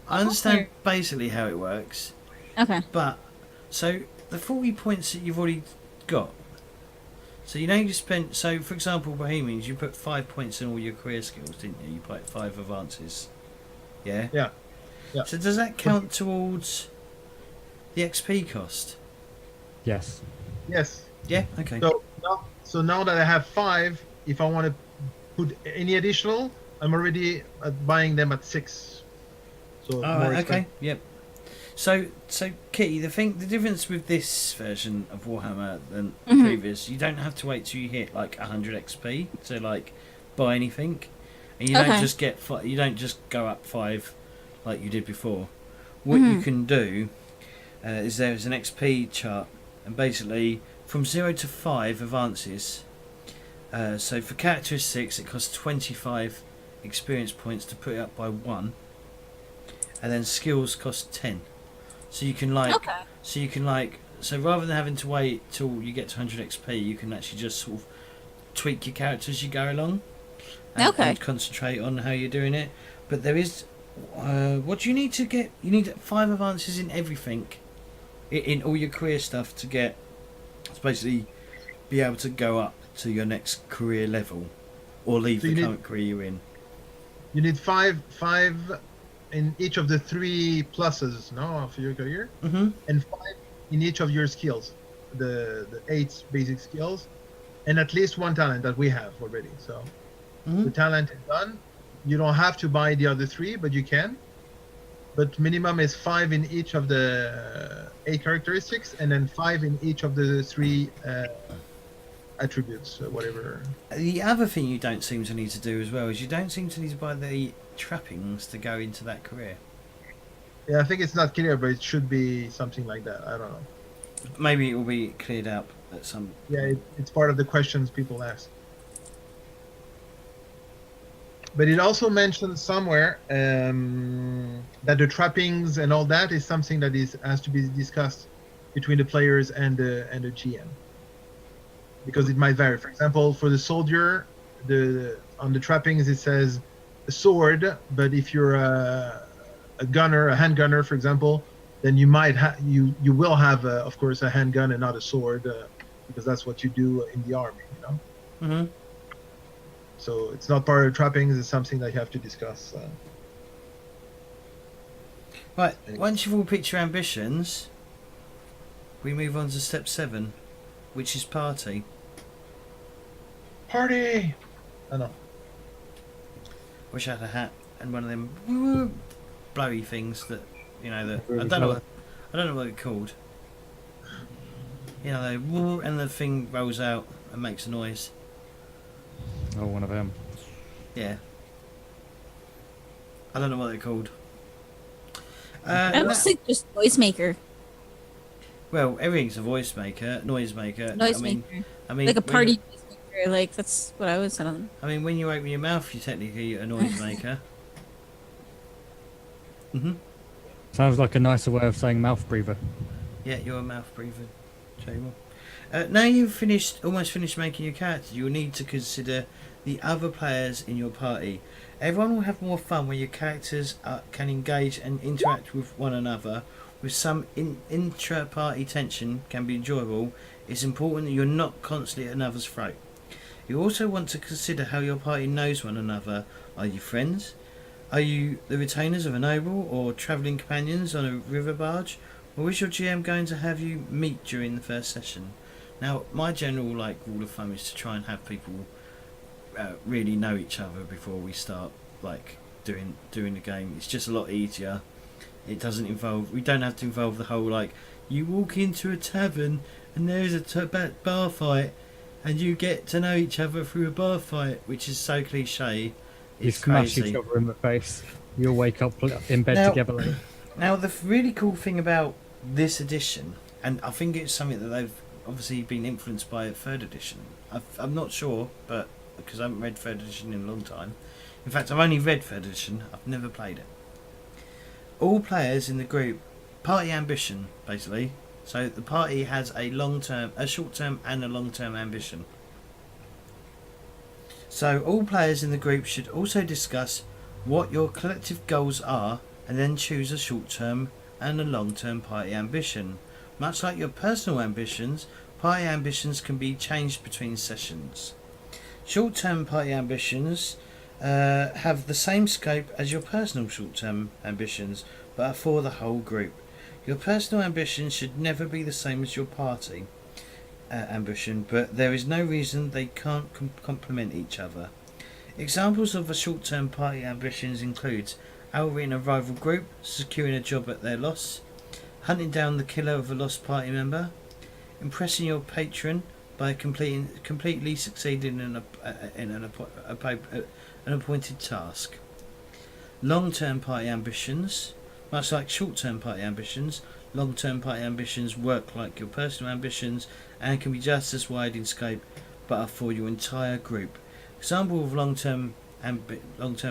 understand basically how it works. Okay. But, so, the 40 points that you've already got, so you spent, so for example, Bohemians, you put 5 points in all your career skills, didn't you? You put 5 advances. Yeah? Yeah. So does that count towards the XP cost? Yes. Yes. Yeah? Okay. So now that I have 5, if I want to put any additional, I'm already buying them at 6. So more okay. expensive. Yep. So Kitty, the difference with this version of Warhammer than the previous, you don't have to wait till you hit 100 XP to buy anything, and you don't just get you don't just go up 5 like you did before. What you can do is there's an XP chart, and basically from 0 to 5 advances. So for characteristics, it costs 25 experience points to put it up by 1, and then skills cost 10. So you can so rather than having to wait till you get to 100 XP, you can actually just sort of tweak your character as you go along, and concentrate on how you're doing it. But there is, what do you need to get? You need 5 advances in everything, in all your career stuff to get, to basically be able to go up to your next career level, or leave the current career you're in. You need 5 in each of the 3 pluses, of your career, and 5 in each of your skills, the 8 basic skills, and at least 1 talent that we have already. So the talent is done. You don't have to buy the other 3, but you can. But minimum is 5 in each of the 8 characteristics, and then 5 in each of the 3 attributes, whatever. The other thing you don't seem to need to do as well is you don't seem to need to buy the trappings to go into that career. Yeah, I think it's not clear, but it should be something like that. I don't know. Maybe it will be cleared up at some. Yeah, it's part of the questions people ask. But it also mentions somewhere that the trappings and all that is something that has to be discussed between the players and the GM, because it might vary. For example, for the soldier, on the trappings it says a sword, but if you're a gunner, a handgunner, for example, then you might you will have of course a handgun and not a sword, because that's what you do in the army, you know. Mm-hmm. So it's not part of the trappings. It's something that you have to discuss. Right. Anyway. Once you've all picked your ambitions, we move on to step 7, which is party. Party. I know. Wish I had a hat and one of them blowy things that that Really I don't know. colour. I don't know what they're called. They and the thing rolls out and makes a noise. Oh, one of them. Yeah. I don't know what they're called. I was think just noisemaker. Well, everything's a voice maker, noise maker. Noisemaker. I mean, Like a when party noisemaker. Like that's what I was saying. I mean, when you open your mouth, you're technically a noise maker. Mhm. Sounds like a nicer way of saying mouth breather. Yeah, you're a mouth breather, Jamie. Now you've almost finished making your character, you'll need to consider the other players in your party. Everyone will have more fun when your characters can engage and interact with one another. With some intra-party tension can be enjoyable, it's important that you're not constantly at another's throat. You also want to consider how your party knows one another. Are you friends? Are you the retainers of a noble or travelling companions on a river barge? Or is your GM going to have you meet during the first session? Now, my general rule of thumb is to try and have people really know each other before we start doing the game. It's just a lot easier. It doesn't involve. We don't have to involve the whole you walk into a tavern and there's a bar fight, and you get to know each other through a bar fight, which is so cliche. You It's smash crazy. each other in the face. You'll wake up in bed Now- together later. Now, the really cool thing about this edition, and I think it's something that they've obviously been influenced by 3rd edition. I'm not sure, but because I haven't read 3rd edition in a long time. In fact, I've only read 3rd edition. I've never played it. All players in the group, party ambition, basically. So the party has a short-term and a long-term ambition. So all players in the group should also discuss what your collective goals are, and then choose a short-term and a long-term party ambition. Much like your personal ambitions, party ambitions can be changed between sessions. Short-term party ambitions have the same scope as your personal short-term ambitions, but are for the whole group. Your personal ambition should never be the same as your party ambition, but there is no reason they can't complement each other. Examples of a short-term party ambitions include outrunning a rival group, securing a job at their loss, hunting down the killer of a lost party member, impressing your patron by completely succeeding in an appointed task. Long-term party ambitions, much like short-term party ambitions, long-term party ambitions work like your personal ambitions and can be just as wide in scope, but are for your entire group. Examples of long-term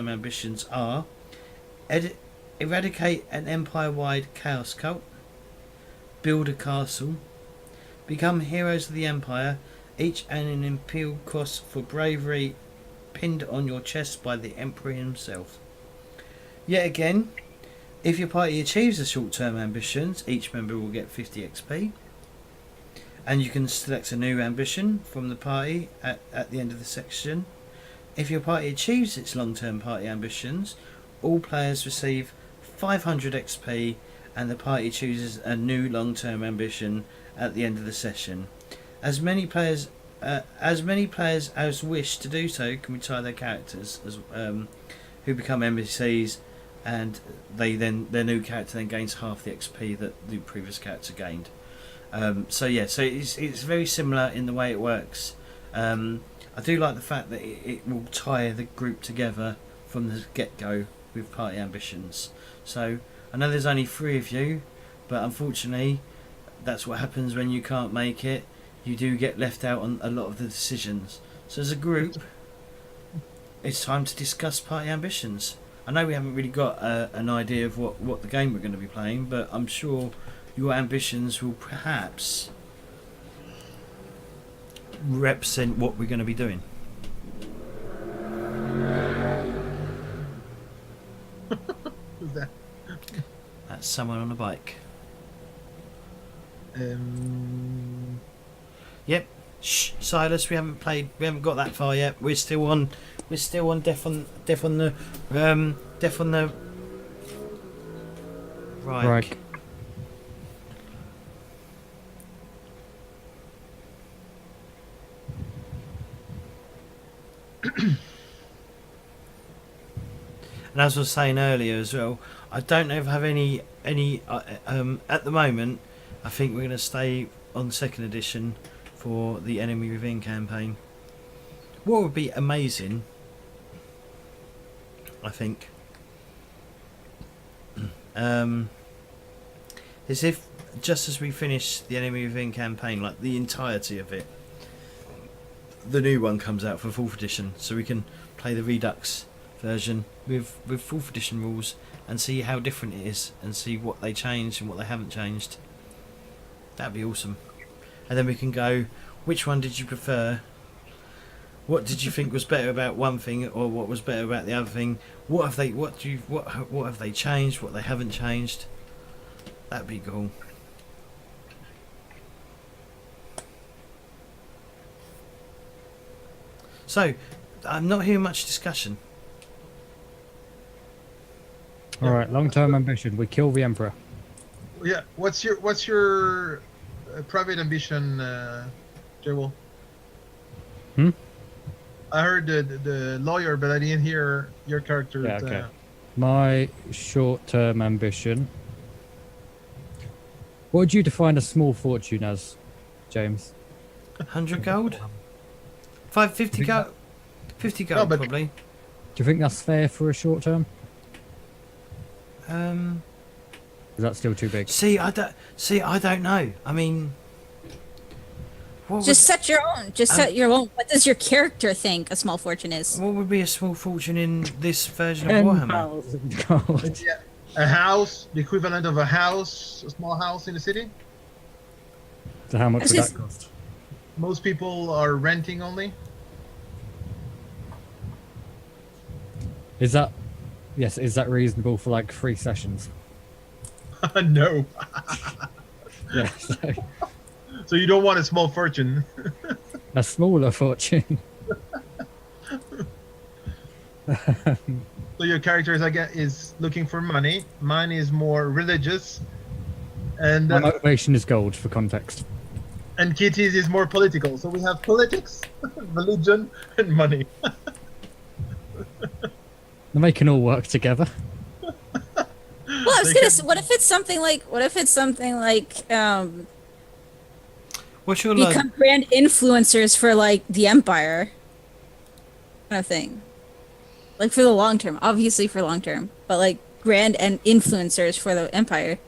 ambitions are eradicate an empire-wide chaos cult, build a castle, become heroes of the empire, each an imperial cross for bravery pinned on your chest by the emperor himself. Yet again, if your party achieves the short-term ambitions, each member will get 50 XP, and you can select a new ambition from the party at the end of the section. If your party achieves its long-term party ambitions, all players receive 500 XP, and the party chooses a new long-term ambition at the end of the session. As many players as wish to do so can retire their characters who become NPCs, and their new character then gains half the XP that the previous character gained. So it's very similar in the way it works. I do like the fact that it will tie the group together from the get-go with party ambitions. So I know there's only 3 of you, but unfortunately that's what happens when you can't make it. You do get left out on a lot of the decisions. So as a group, it's time to discuss party ambitions. I know we haven't really got an idea of what the game we're going to be playing, but I'm sure your ambitions will perhaps represent what we're going to be doing. Who's that? That's someone on a bike. Yep. Shh, Silas. We haven't played. We haven't got that far yet. We're still on. We're still on death on the right. And as I was saying earlier as well, I don't know if I have any at the moment. I think we're going to stay on second edition for the Enemy Within campaign. What would be amazing, I think, is if just as we finish the Enemy Within campaign, like the entirety of it, the new one comes out for 4th edition, so we can play the Redux version with 4th edition rules and see how different it is and see what they changed and what they haven't changed. That'd be awesome. And then we can go, which one did you prefer? What did you think was better about one thing, or what was better about the other thing? What have they changed? What they haven't changed? That'd be cool. So, I'm not hearing much discussion. All right, long-term ambition. We kill the Emperor. Yeah. What's your private ambition, Jewel? I heard the lawyer, but I didn't hear your character. Yeah, okay. My short-term ambition. What would you define a small fortune as, James? 100 gold? 50 gold? 50 gold, No, but- probably. Do you think that's fair for a short term? Is that still too big? I don't know. I mean, Just set your own. Just set your own. What does your character think a small fortune is? what would be a small fortune in this version of Warhammer? 10,000 gold. Yeah. A house, the equivalent of a house, a small house in the city. So how much That's would just- that cost? Most people are renting only. Is that reasonable for like 3 sessions? No. Yeah, so So you don't want a small fortune. a smaller fortune. So your character is looking for money. Mine is more religious, and My motivation is gold, for context. Kitty's is more political. So we have politics, religion, and money. They can all work together. Well, I was gonna say, what if it's something like What's your become brand influencers for like the Empire, kind of thing. Like for the long term, obviously for long term, but like grand and influencers for the Empire.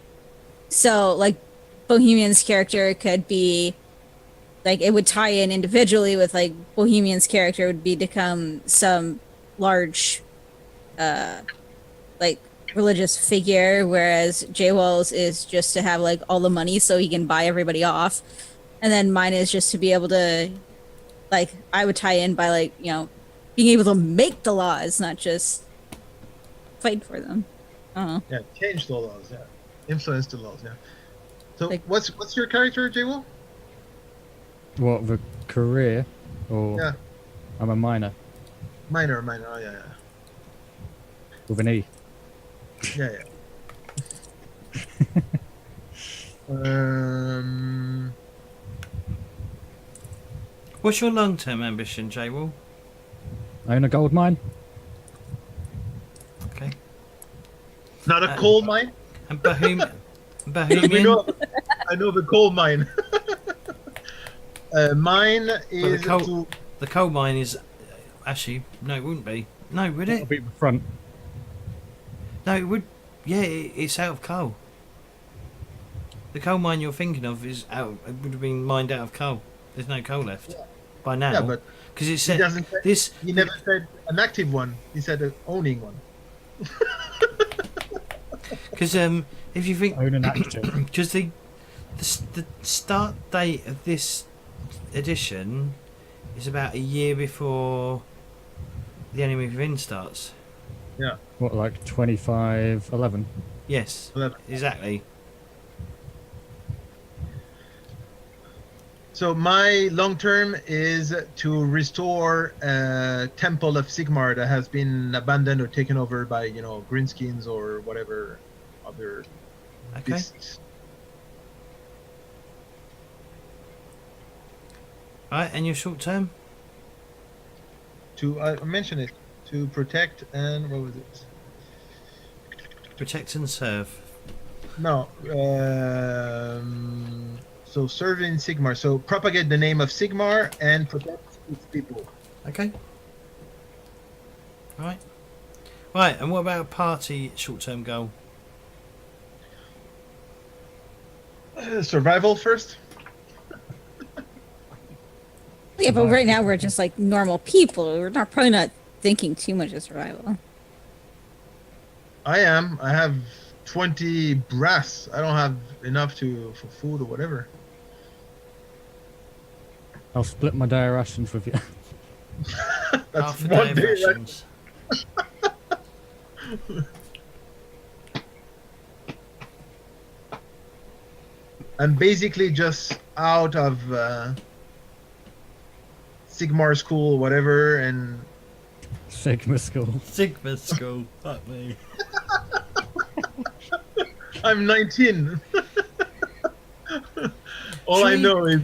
So like Bohemian's character could be like, it would tie in individually with like Bohemian's character would become some large like religious figure, whereas J-Walls is just to have like all the money so he can buy everybody off. And then mine is just to be able to, like, I would tie in by like, being able to make the laws, not just fight for them. Yeah, change the laws. Yeah, influence the laws. Yeah. So Like- what's your character, J-Will? What, the career? Or Yeah. I'm a minor Minor. Oh yeah. with an E. Yeah. What's your long-term ambition, J-Will? Own a gold mine? Okay. Not a coal mine. And We Bohemian? know, I know the coal mine. Mine is the coal mine is actually no, it wouldn't be. No, would That'll it? be the front. No, it would. Yeah, it's out of coal. The coal mine you're thinking of is out. It would have been mined out of coal. There's no coal left. by now. Yeah, but because it he said doesn't. this. He never said an active one. He said an owning one. Because if you think, Own an active. because the start date of this edition is about a year before the Enemy Within starts. Yeah. What, like 2511? Yes, So, exactly. so my long term is to restore Temple of Sigmar that has been abandoned or taken over by greenskins or whatever other Okay. beasts. Right, and your short term? To I mentioned it, to protect and what was it? Protect and serve. No. So serve in Sigmar. So propagate the name of Sigmar and protect its people. Okay. Right. Right, and what about a party short term goal? Survival first. Yeah, but right now we're just like normal people. We're probably not thinking too much of survival. I am. I have 20 brass. I don't have enough for food or whatever. I'll split my day rations with you. That's Half a day one of day. Right? rations. I'm basically just out of Sigmar school, whatever, and Sigma school. Sigma school. Fuck me. I'm 19. All Should I we- know is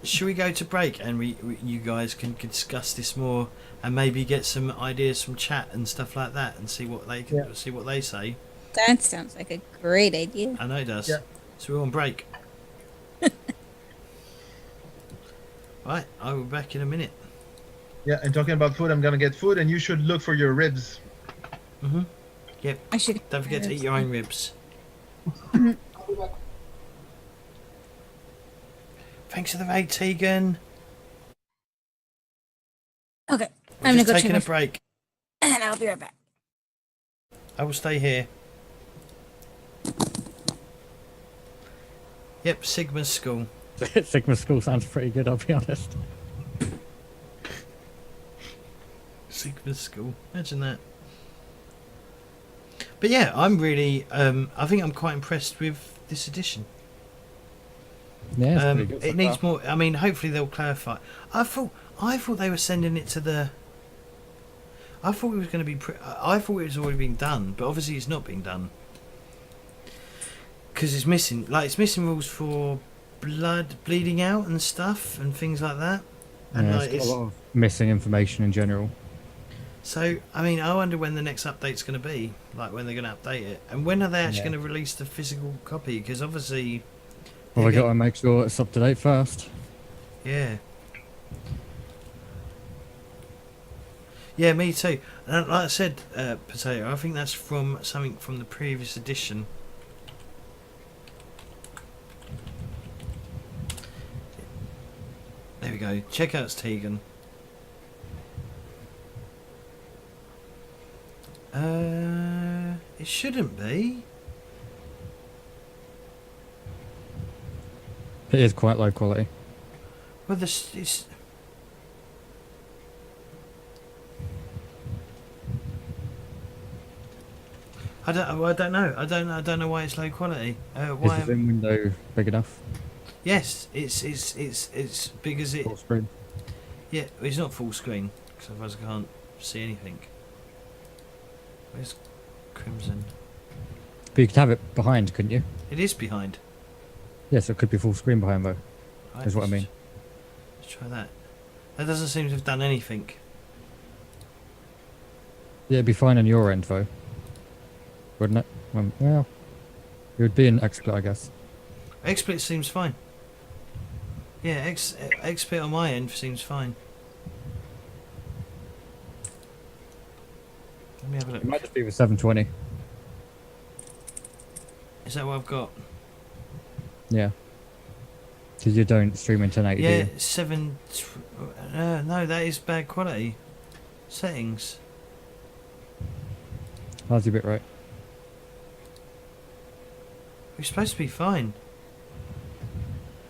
Should we go to break and you guys can discuss this more and maybe get some ideas from chat and stuff like that and see what they say. That sounds like a great idea. I know it does. Yeah. So we're on break. Right, I will be back in a minute. yeah. And talking about food, I'm gonna get food, and you should look for your ribs. Mhm. Yep. I should. Don't forget to eat your own ribs. Thanks for the raid, Tegan. Okay, We're I'm just gonna go taking check a break. and I'll be right back. I will stay here. Yep, Sigma's school. Sigma school sounds pretty good, I'll be honest. Sigma's school. Imagine that. But yeah, I'm really. I think I'm quite impressed with this edition. Yeah, it's pretty good. It so needs far. more. I mean, hopefully they'll clarify. I thought they were sending it to the. I thought it was going to be. I thought it was already being done, but obviously it's not being done because it's missing. Like it's missing rules for blood bleeding out and stuff and things like that. And Yeah, like, it's got a lot of missing information in general. so I mean, I wonder when the next update's going to be. Like when they're going to update it, and when are they actually Yeah. going to release the physical copy? Because obviously, Well, we they're got to make sure it's up to date first. Yeah. Yeah, me too. And like I said, Potato, I think that's from something from the previous edition. There we go. Check out Tegan. It shouldn't be. It is quite low quality. Well, it's. I don't know. I don't know why it's low quality. Why? Is the Zoom window big enough? Yes, it's big as it. Full screen. Yeah, it's not full screen because otherwise I can't see anything. Where's Crimson? But you could have it behind, couldn't you? It is behind. Yes, it could be full screen behind though. Right, Is what I mean. Let's try that. That doesn't seem to have done anything. Yeah, it'd be fine on your end though, wouldn't it? Well, it would be an XSplit, I guess. XSplit seems fine. Yeah, XSplit on my end seems fine. Let me have a look. It might just be with 720. Is that what I've got? Yeah. So you don't stream in 1080, do Yeah, you? 7. No, that is bad quality. Settings. How's your bit right? We're supposed to be fine.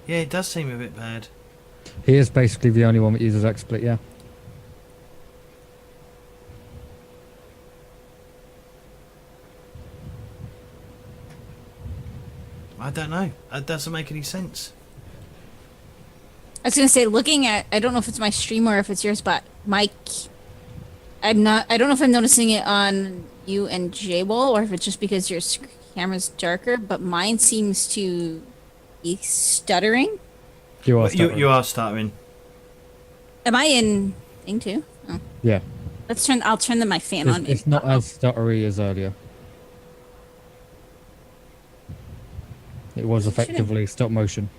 Yeah, it does seem a bit bad. He is basically the only one that uses XSplit, yeah. I don't know. That doesn't make any sense. I was gonna say, looking at, I don't know if it's my stream or if it's yours, but I don't know if I'm noticing it on you and J-Wall or if it's just because your camera's darker, but mine seems to be stuttering. You are Well, stuttering. you are stuttering. Am I in thing too? Oh. Yeah. I'll turn my fan on. It's not as stuttery as earlier. It was effectively stop motion.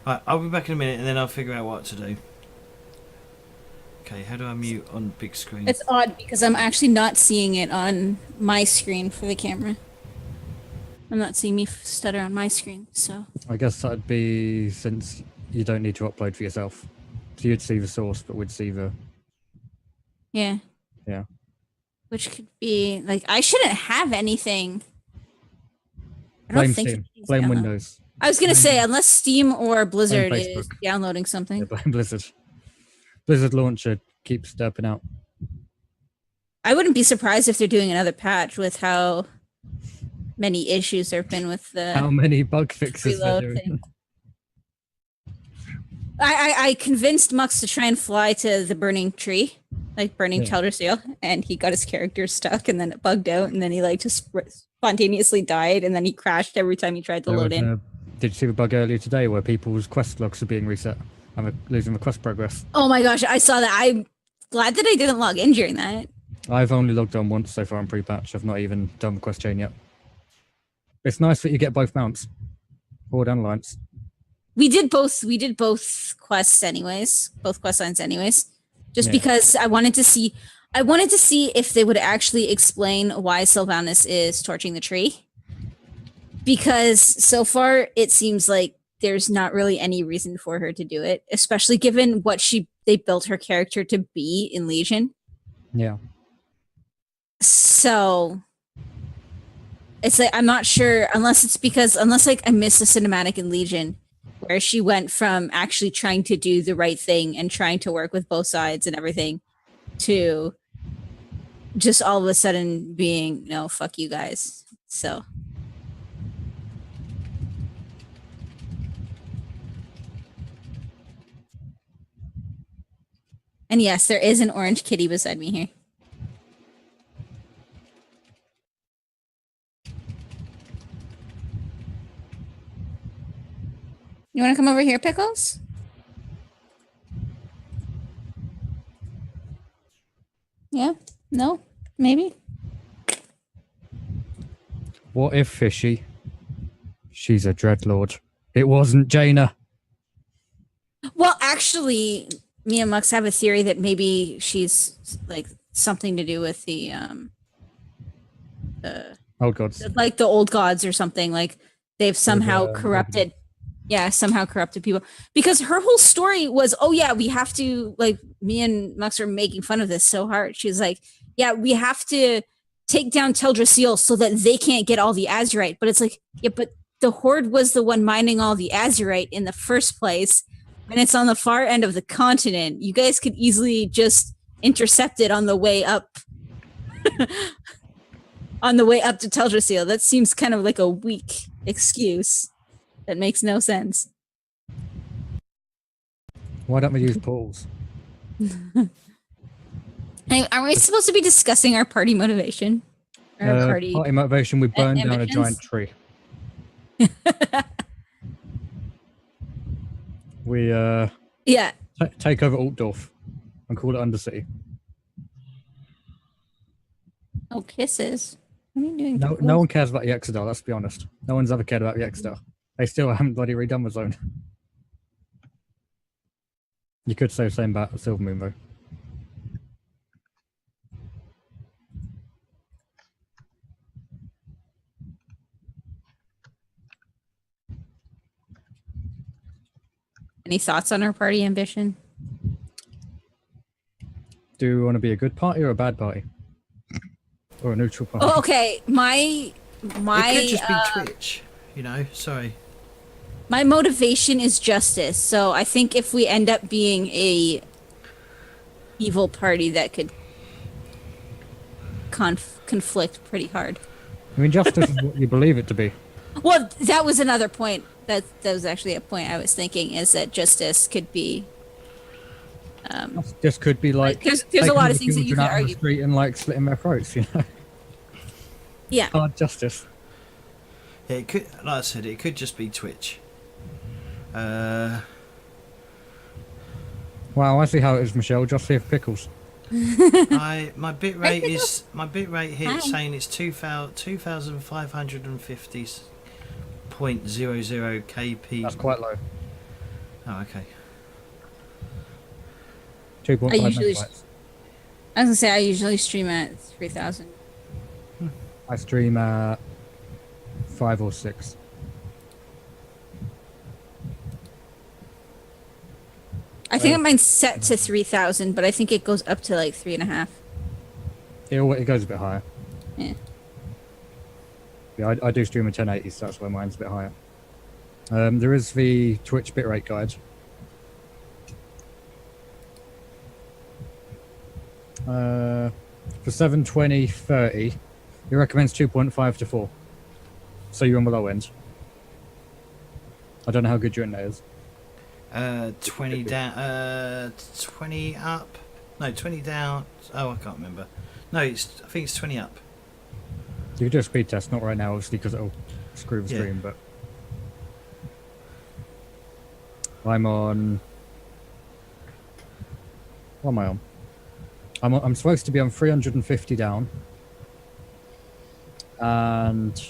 Right, I'll be back in a minute and then I'll figure out what to do. Okay, how do I mute on big screen? It's odd because I'm actually not seeing it on my screen for the camera. I'm not seeing me stutter on my screen, so. I guess that'd be since you don't need to upload for yourself. So you'd see the source, but we'd see the... Yeah. Yeah. Which could be, like, I shouldn't have anything. I don't Blame think Steam. it's Blame download. Windows. I was gonna say, unless Steam or Blizzard Blame is Facebook. downloading something. Yeah, blame Blizzard. Blizzard launcher keeps derping out. I wouldn't be surprised if they're doing another patch with how many issues there have been with the How many bug fixes they're reload doing. thing. I convinced Mux to try and fly to the burning tree, like burning Yeah. Teldrassil, and he got his character stuck, and then it bugged out, and then he like just spontaneously died, and then he crashed every time he tried to There load was, in. did you see the bug earlier today where people's quest logs are being reset and they're losing the quest progress? Oh my gosh, I saw that. I'm glad that I didn't log in during that. I've only logged on once so far on pre-patch. I've not even done the quest chain yet. It's nice that you get both mounts. Horde and Alliance. We did both quests anyways, both quest lines anyways. Just Yeah. because I wanted to see if they would actually explain why Sylvanas is torching the tree. Because so far it seems like there's not really any reason for her to do it, especially given what they built her character to be in Legion. Yeah. So it's like I'm not sure unless like I missed the cinematic in Legion where she went from actually trying to do the right thing and trying to work with both sides and everything to just all of a sudden being, no, fuck you guys. So and yes, there is an orange kitty beside me here. You want to come over here, Pickles? Yeah? No? Maybe? What if Fishy? She's a dreadlord. It wasn't Jaina. Well, actually, me and Mux have a theory that maybe she's like something to do with the Oh gods. like the old gods or something. Like they've somehow corrupted. Yeah, somehow corrupted people. Because her whole story was, oh yeah, we have to, like, me and Mux are making fun of this so hard. She's like, yeah, we have to take down Teldrassil so that they can't get all the Azurite. But it's like, yeah, but the Horde was the one mining all the Azurite in the first place. And it's on the far end of the continent. You guys could easily just intercept it on the way up. On the way up to Teldrassil. That seems kind of like a weak excuse. That makes no sense. Why don't we use portals? Hey, are we supposed to be discussing our party motivation? Our Party motivation, we burned down a giant tree. We Yeah. take over Altdorf and call it Undercity. Oh, kisses. What are you doing? No one cares about the Exodar, let's be honest. No one's ever cared about the Exodar. They still haven't bloody redone the zone. You could say the same about Silvermoon though. Any thoughts on our party ambition? Do we want to be a good party or a bad party? Or a neutral party? Oh, okay. My It could just be uh, Twitch, you know. Sorry. my motivation is justice. So I think if we end up being a evil party, that could conflict pretty hard. I mean, justice is what you believe it to be. Well, that was another point. That was actually a point I was thinking, is that justice could be. This could be like There's a taking lot the of things that you children could out on the argue. street and like splitting their throats, you know. Yeah. Hard justice. Yeah, it could. Like I said, it could just be Twitch. Uh, Wow, I see how it is, Michelle. Just here for pickles. my bit rate is here. It's Hi. saying it's 2,550.00 kp. That's quite low. Oh, okay. 2.5 I usually- megabytes. I was gonna say I usually stream at 3,000. I stream at 5 or 6. I think mine's set to 3,000, but I think it goes up to like 3.5. It goes a bit higher. Yeah. Yeah, I do stream at 1080, so that's why mine's a bit higher. There is the Twitch bitrate guide. For 720/30, it recommends 2.5 to 4. So you're on the low end. I don't know how good your internet is. 20 down. 20 up. No, 20 down. Oh, I can't remember. No, I think it's 20 up. You can do a speed test, not right now, obviously, because it'll screw the Yeah. stream, but... I'm on... What am I on? I'm supposed to be on 350 down. And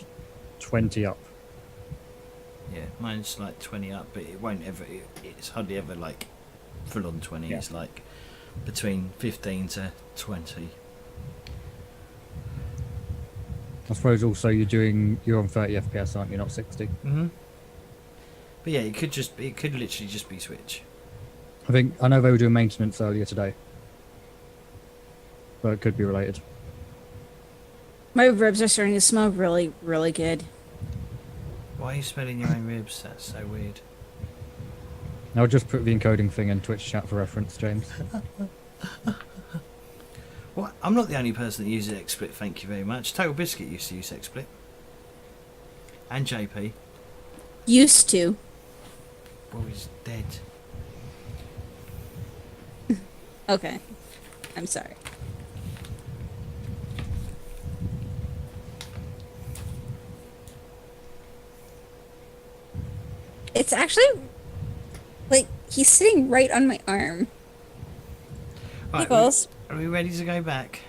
20 up. Yeah, mine's like 20 up, but it won't ever. It's hardly ever like full on 20. Yeah. It's like between 15 to 20. I suppose also you're on 30 FPS, aren't you? Not 60. Mhm. But yeah, it could literally just be Switch. I know they were doing maintenance earlier today. But it could be related. My ribs are starting to smell really, really good. Why are you smelling your own ribs? That's so weird. I'll just put the encoding thing in Twitch chat for reference, James. What? I'm not the only person that uses XSplit. Thank you very much. Total Biscuit used to use XSplit, and JP. Used to. Well, he's dead. Okay. I'm sorry. It's actually like he's sitting right on my arm. Right, Pickles. are we ready to go back?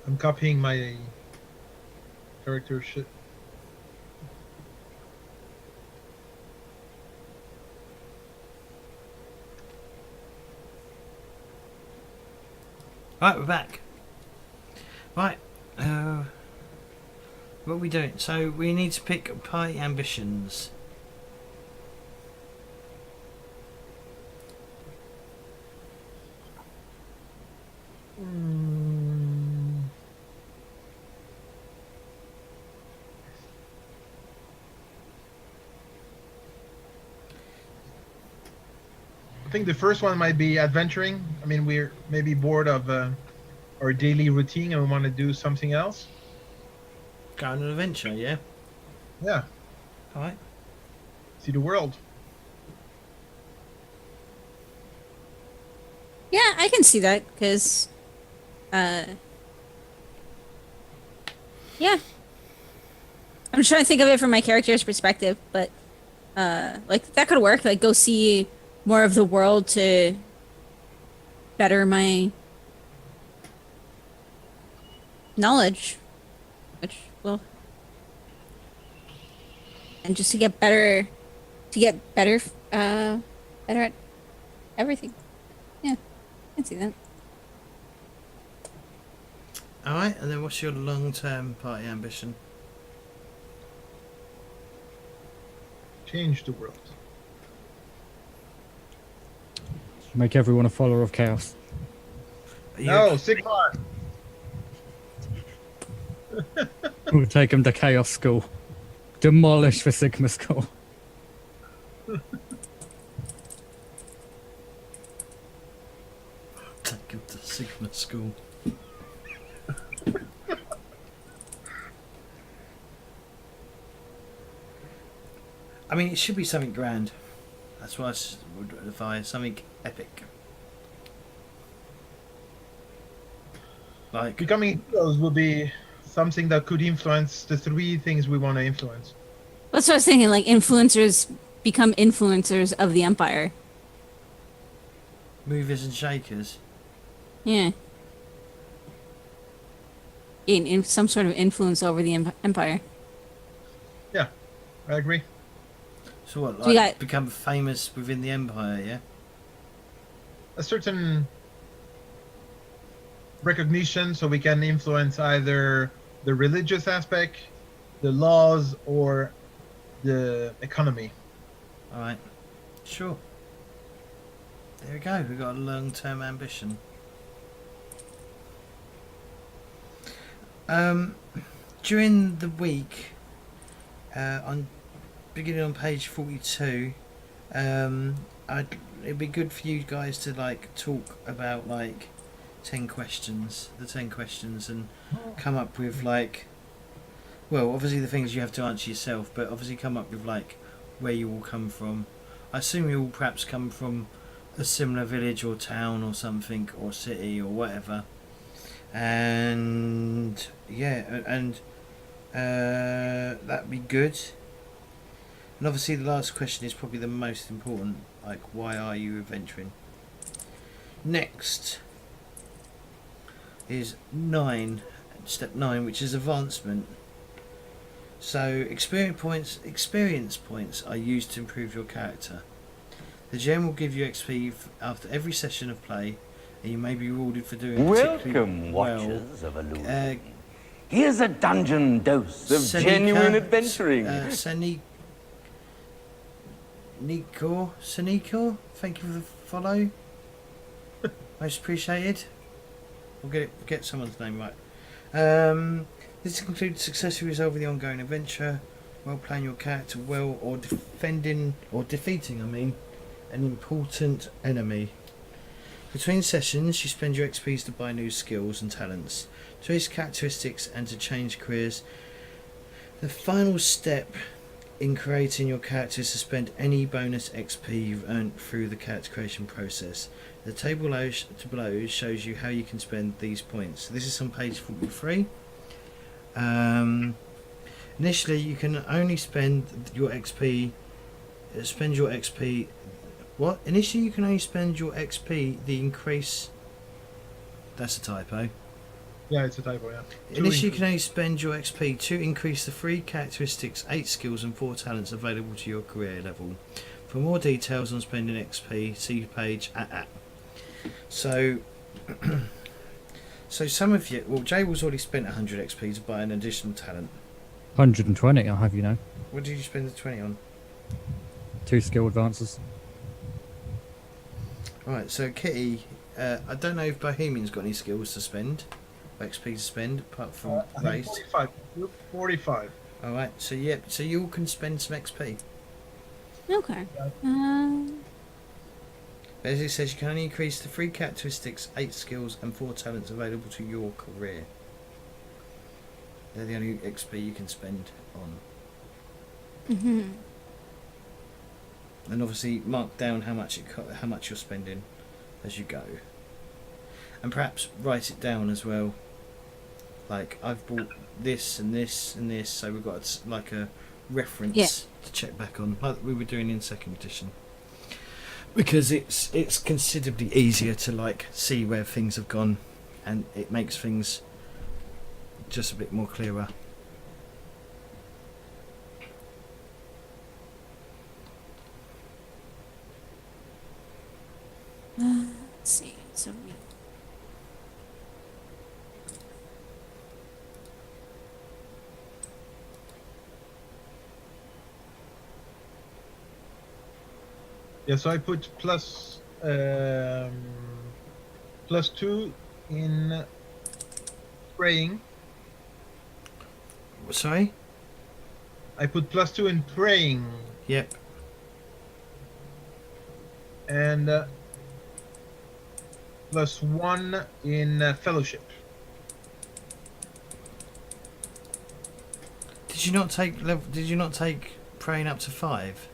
I'm copying my character shit. Right, we're back. Right, what are we doing? So we need to pick party ambitions. I think the first one might be adventuring. I mean, we're maybe bored of our daily routine and we want to do something else. Go on an adventure, yeah? Yeah, Alright. see the world. Yeah, I can see that because, yeah. I'm trying to think of it from my character's perspective, but, like that could work. Like, go see more of the world to better my knowledge, which will, and just to get better, better at everything. Yeah, I can see that. Alright, and then what's your long-term party ambition? change the world. Make everyone a follower of chaos. Are you No, okay? Sigmar. We'll take them to chaos school. Demolish the Sigma school. Take him to Sigma school. I mean, it should be something grand. That's what I would advise. Something epic. Like, Becoming heroes will be something that could influence the 3 things we want to influence. That's what I was thinking. Like influencers become influencers of the empire. movers and shakers. Yeah. In some sort of influence over the empire. Yeah, I agree. So what, So you like, got- become famous within the empire, yeah? A certain recognition so we can influence either the religious aspect, the laws, or the economy. Alright. Sure. There we go, we've got a long-term ambition. During the week, on beginning on page 42, it'd be good for you guys to like talk about like 10 questions, the 10 questions, and come up with like, well, obviously the things you have to answer yourself, but obviously come up with like where you all come from. I assume you all perhaps come from a similar village or town or something, or city or whatever. And yeah, and that'd be good. And obviously the last question is probably the most important, like why are you adventuring? Next is 9, step 9, which is advancement. So experience points are used to improve your character. The gem will give you XP after every session of play, and you may be rewarded for doing particularly Welcome, well. watchers of illusion. Here's a dungeon dose of Senika, genuine adventuring. Senikor, thank you for the follow. Most appreciated. We'll get someone's name right. This includes successfully resolving the ongoing adventure, well playing your character well, or defeating an important enemy. Between sessions, you spend your XPs to buy new skills and talents, to raise characteristics, and to change careers. The final step in creating your character is to spend any bonus XP you've earned through the character creation process. The table below shows you how you can spend these points. This is on page 43. Initially, you can only spend your XP. What? Initially, you can only spend your XP. The increase. That's a typo. Yeah, it's a typo, yeah. Initially, you can only spend your XP to increase the 3 characteristics, 8 skills, and 4 talents available to your career level. For more details on spending XP, see page at. So, so some of you. Well, Jay was already spent 100 XP to buy an additional talent. 120, I'll have you know. What did you spend the 20 on? 2 skill advances. Right, so Kitty, I don't know if Bohemian's got any skills to spend, or XP to spend, apart from I think raised. 45. 45. Alright, so yeah, so you all can spend some XP. Okay. As it says, you can only increase the 3 characteristics, 8 skills, and 4 talents available to your career. They're the only XP you can spend on. Mm-hmm. And obviously mark down how much you're spending as you go, and perhaps write it down as well. Like, I've bought this and this and this, so we've got like a reference to check back on, like we were doing in 2nd edition, because it's considerably easier to like see where things have gone, and it makes things just a bit more clearer. Let's see. So we. Yeah, so I put +2 in praying. Sorry? I put +2 in praying Yep. and +1 in fellowship. Did you not take Did you not take praying up to 5?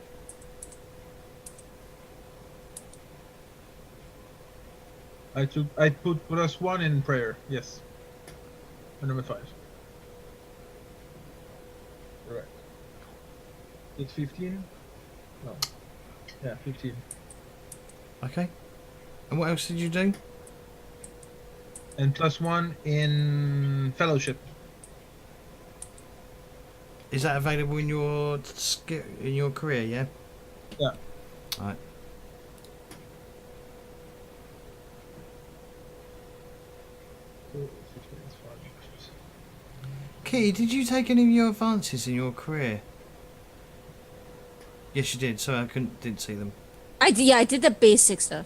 I put +1 in prayer. Yes. Number 5. Correct. It's 15. No. Yeah, 15. Okay. And what else did you do? And +1 in fellowship. Is that available in your career? Yeah. Yeah. All right. So 15 is fine. Key, did you take any of your advances in your career? Yes, you did. Sorry, didn't see them. I did the basic stuff.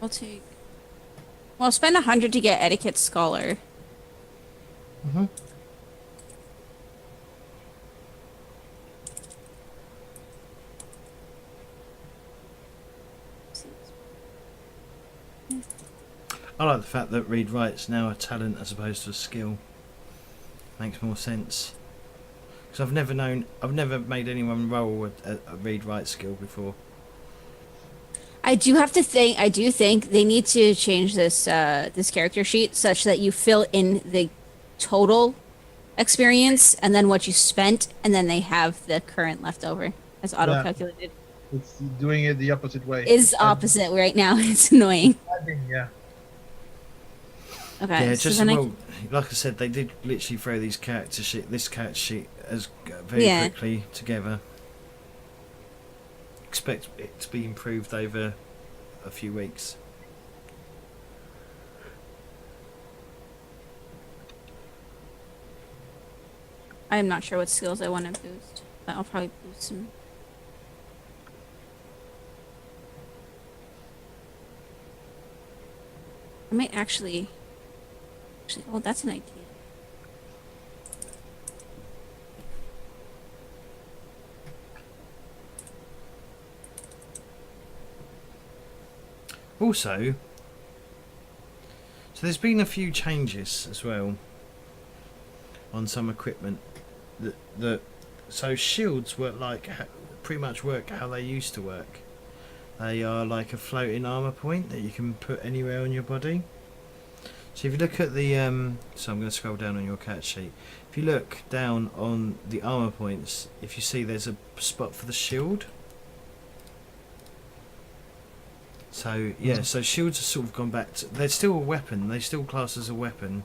I'll take. Well, I'll spend 100 to get etiquette scholar. Mm-hmm. I like the fact that read write's now a talent as opposed to a skill. Makes more sense. Because I've never made anyone roll a read write skill before. I do think they need to change this character sheet such that you fill in the total experience and then what you spent, and then they have the current left over as auto calculated. It's doing it the opposite way. Is opposite right now. It's annoying. Yeah. Okay. Yeah, so just then well, like I said, they did literally throw this character sheet as very quickly together. Expect it to be improved over a few weeks. I am not sure what skills I want to boost, but I'll probably boost some. I might actually. Oh, that's an idea. Also, so there's been a few changes as well on some equipment. So shields pretty much work how they used to work. They are like a floating armor point that you can put anywhere on your body. So if you look at the so I'm going to scroll down on your cat sheet. If you look down on the armor points, if you see there's a spot for the shield. So yeah, so shields have sort of gone back to, they're still a weapon, they still class as a weapon,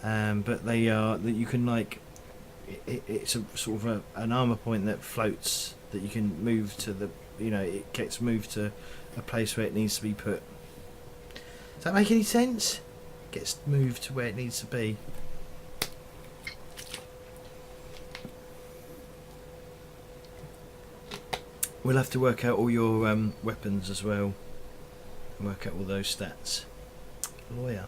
but they are that you can like it's a sort of an armor point that floats, that you can move to the, it gets moved to a place where it needs to be put. Does that make any sense? Gets moved to where it needs to be. We'll have to work out all your weapons as well. Work out all those stats. Lawyer.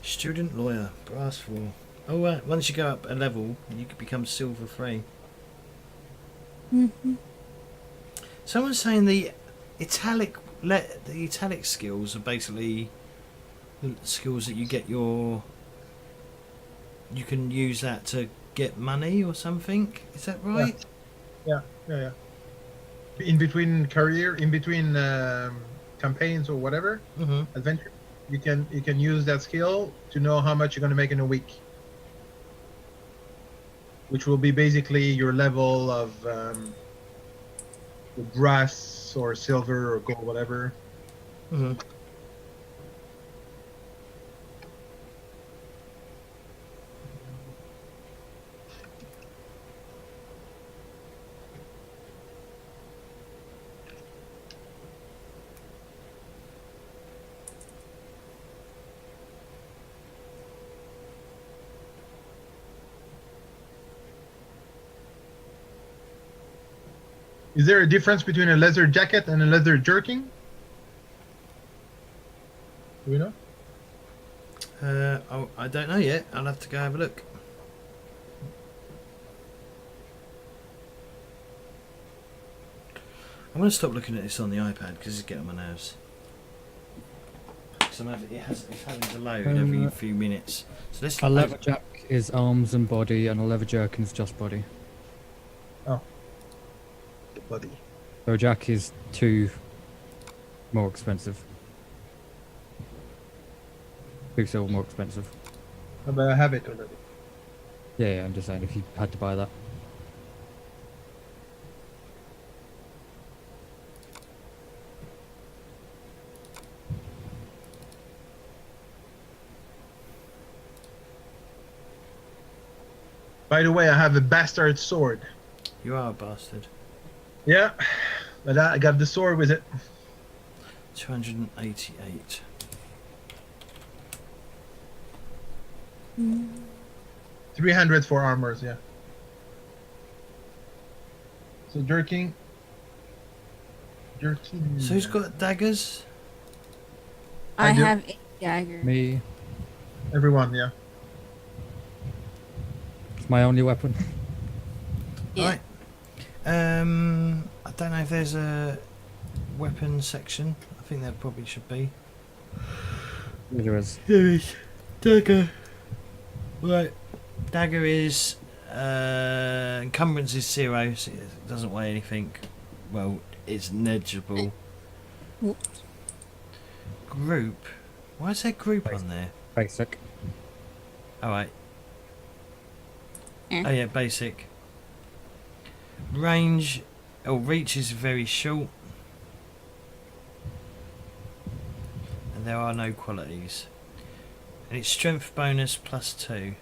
Student lawyer. Brass 4. Oh, right. Once you go up a level, you could become silver 3. Mm-hmm. Someone's saying the italic skills are basically skills that you get you can use that to get money or something. Is that right? Yeah. In between campaigns or whatever, adventure, you can use that skill to know how much you're going to make in a week, which will be basically your level of brass or silver or gold, whatever. Is there a difference between a leather jacket and a leather jerkin? Do we know? I don't know yet. I'll have to go have a look. I'm going to stop looking at this on the iPad because it's getting on my nerves. So it's having to load every few minutes. So let's A leather jack is arms and body, and a leather jerkin is just body. Oh. The body. So a jack is 2 more expensive. 2 silver more expensive. Oh, but I have it already. Yeah, I'm just saying if you had to buy that. By the way, I have a bastard sword. You are a bastard. Yeah, but I got the sword with it. 288. 300 for armors, yeah. So jerking. So who's got daggers? I do. have a dagger. Me, Everyone, yeah. it's my only weapon. Yeah. Right. I don't know if there's a weapon section. I think there probably should be. There is. There is. Dagger. Right. Dagger is encumbrance is 0, so it doesn't weigh anything. Well, it's negligible. Whoops. Group. Why is there group on there? Basic. Alright. Yeah. Oh yeah, basic. Range or reach is very short. And there are no qualities. And it's strength bonus +2.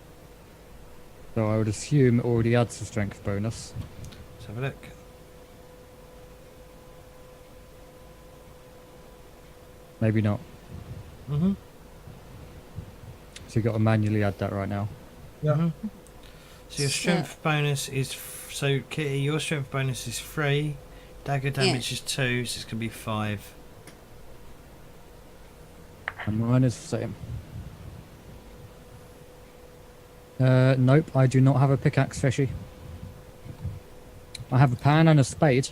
So I would assume it already adds a strength bonus. Let's have a look. Maybe not. Mm-hmm. So you got to manually add that right now. Yeah. Mm-hmm. So your strength bonus is so Kitty, your strength bonus is 3. Dagger damage is 2, so it's gonna be 5. And mine is the same. Nope, I do not have a pickaxe, fishy. I have a pan and a spade.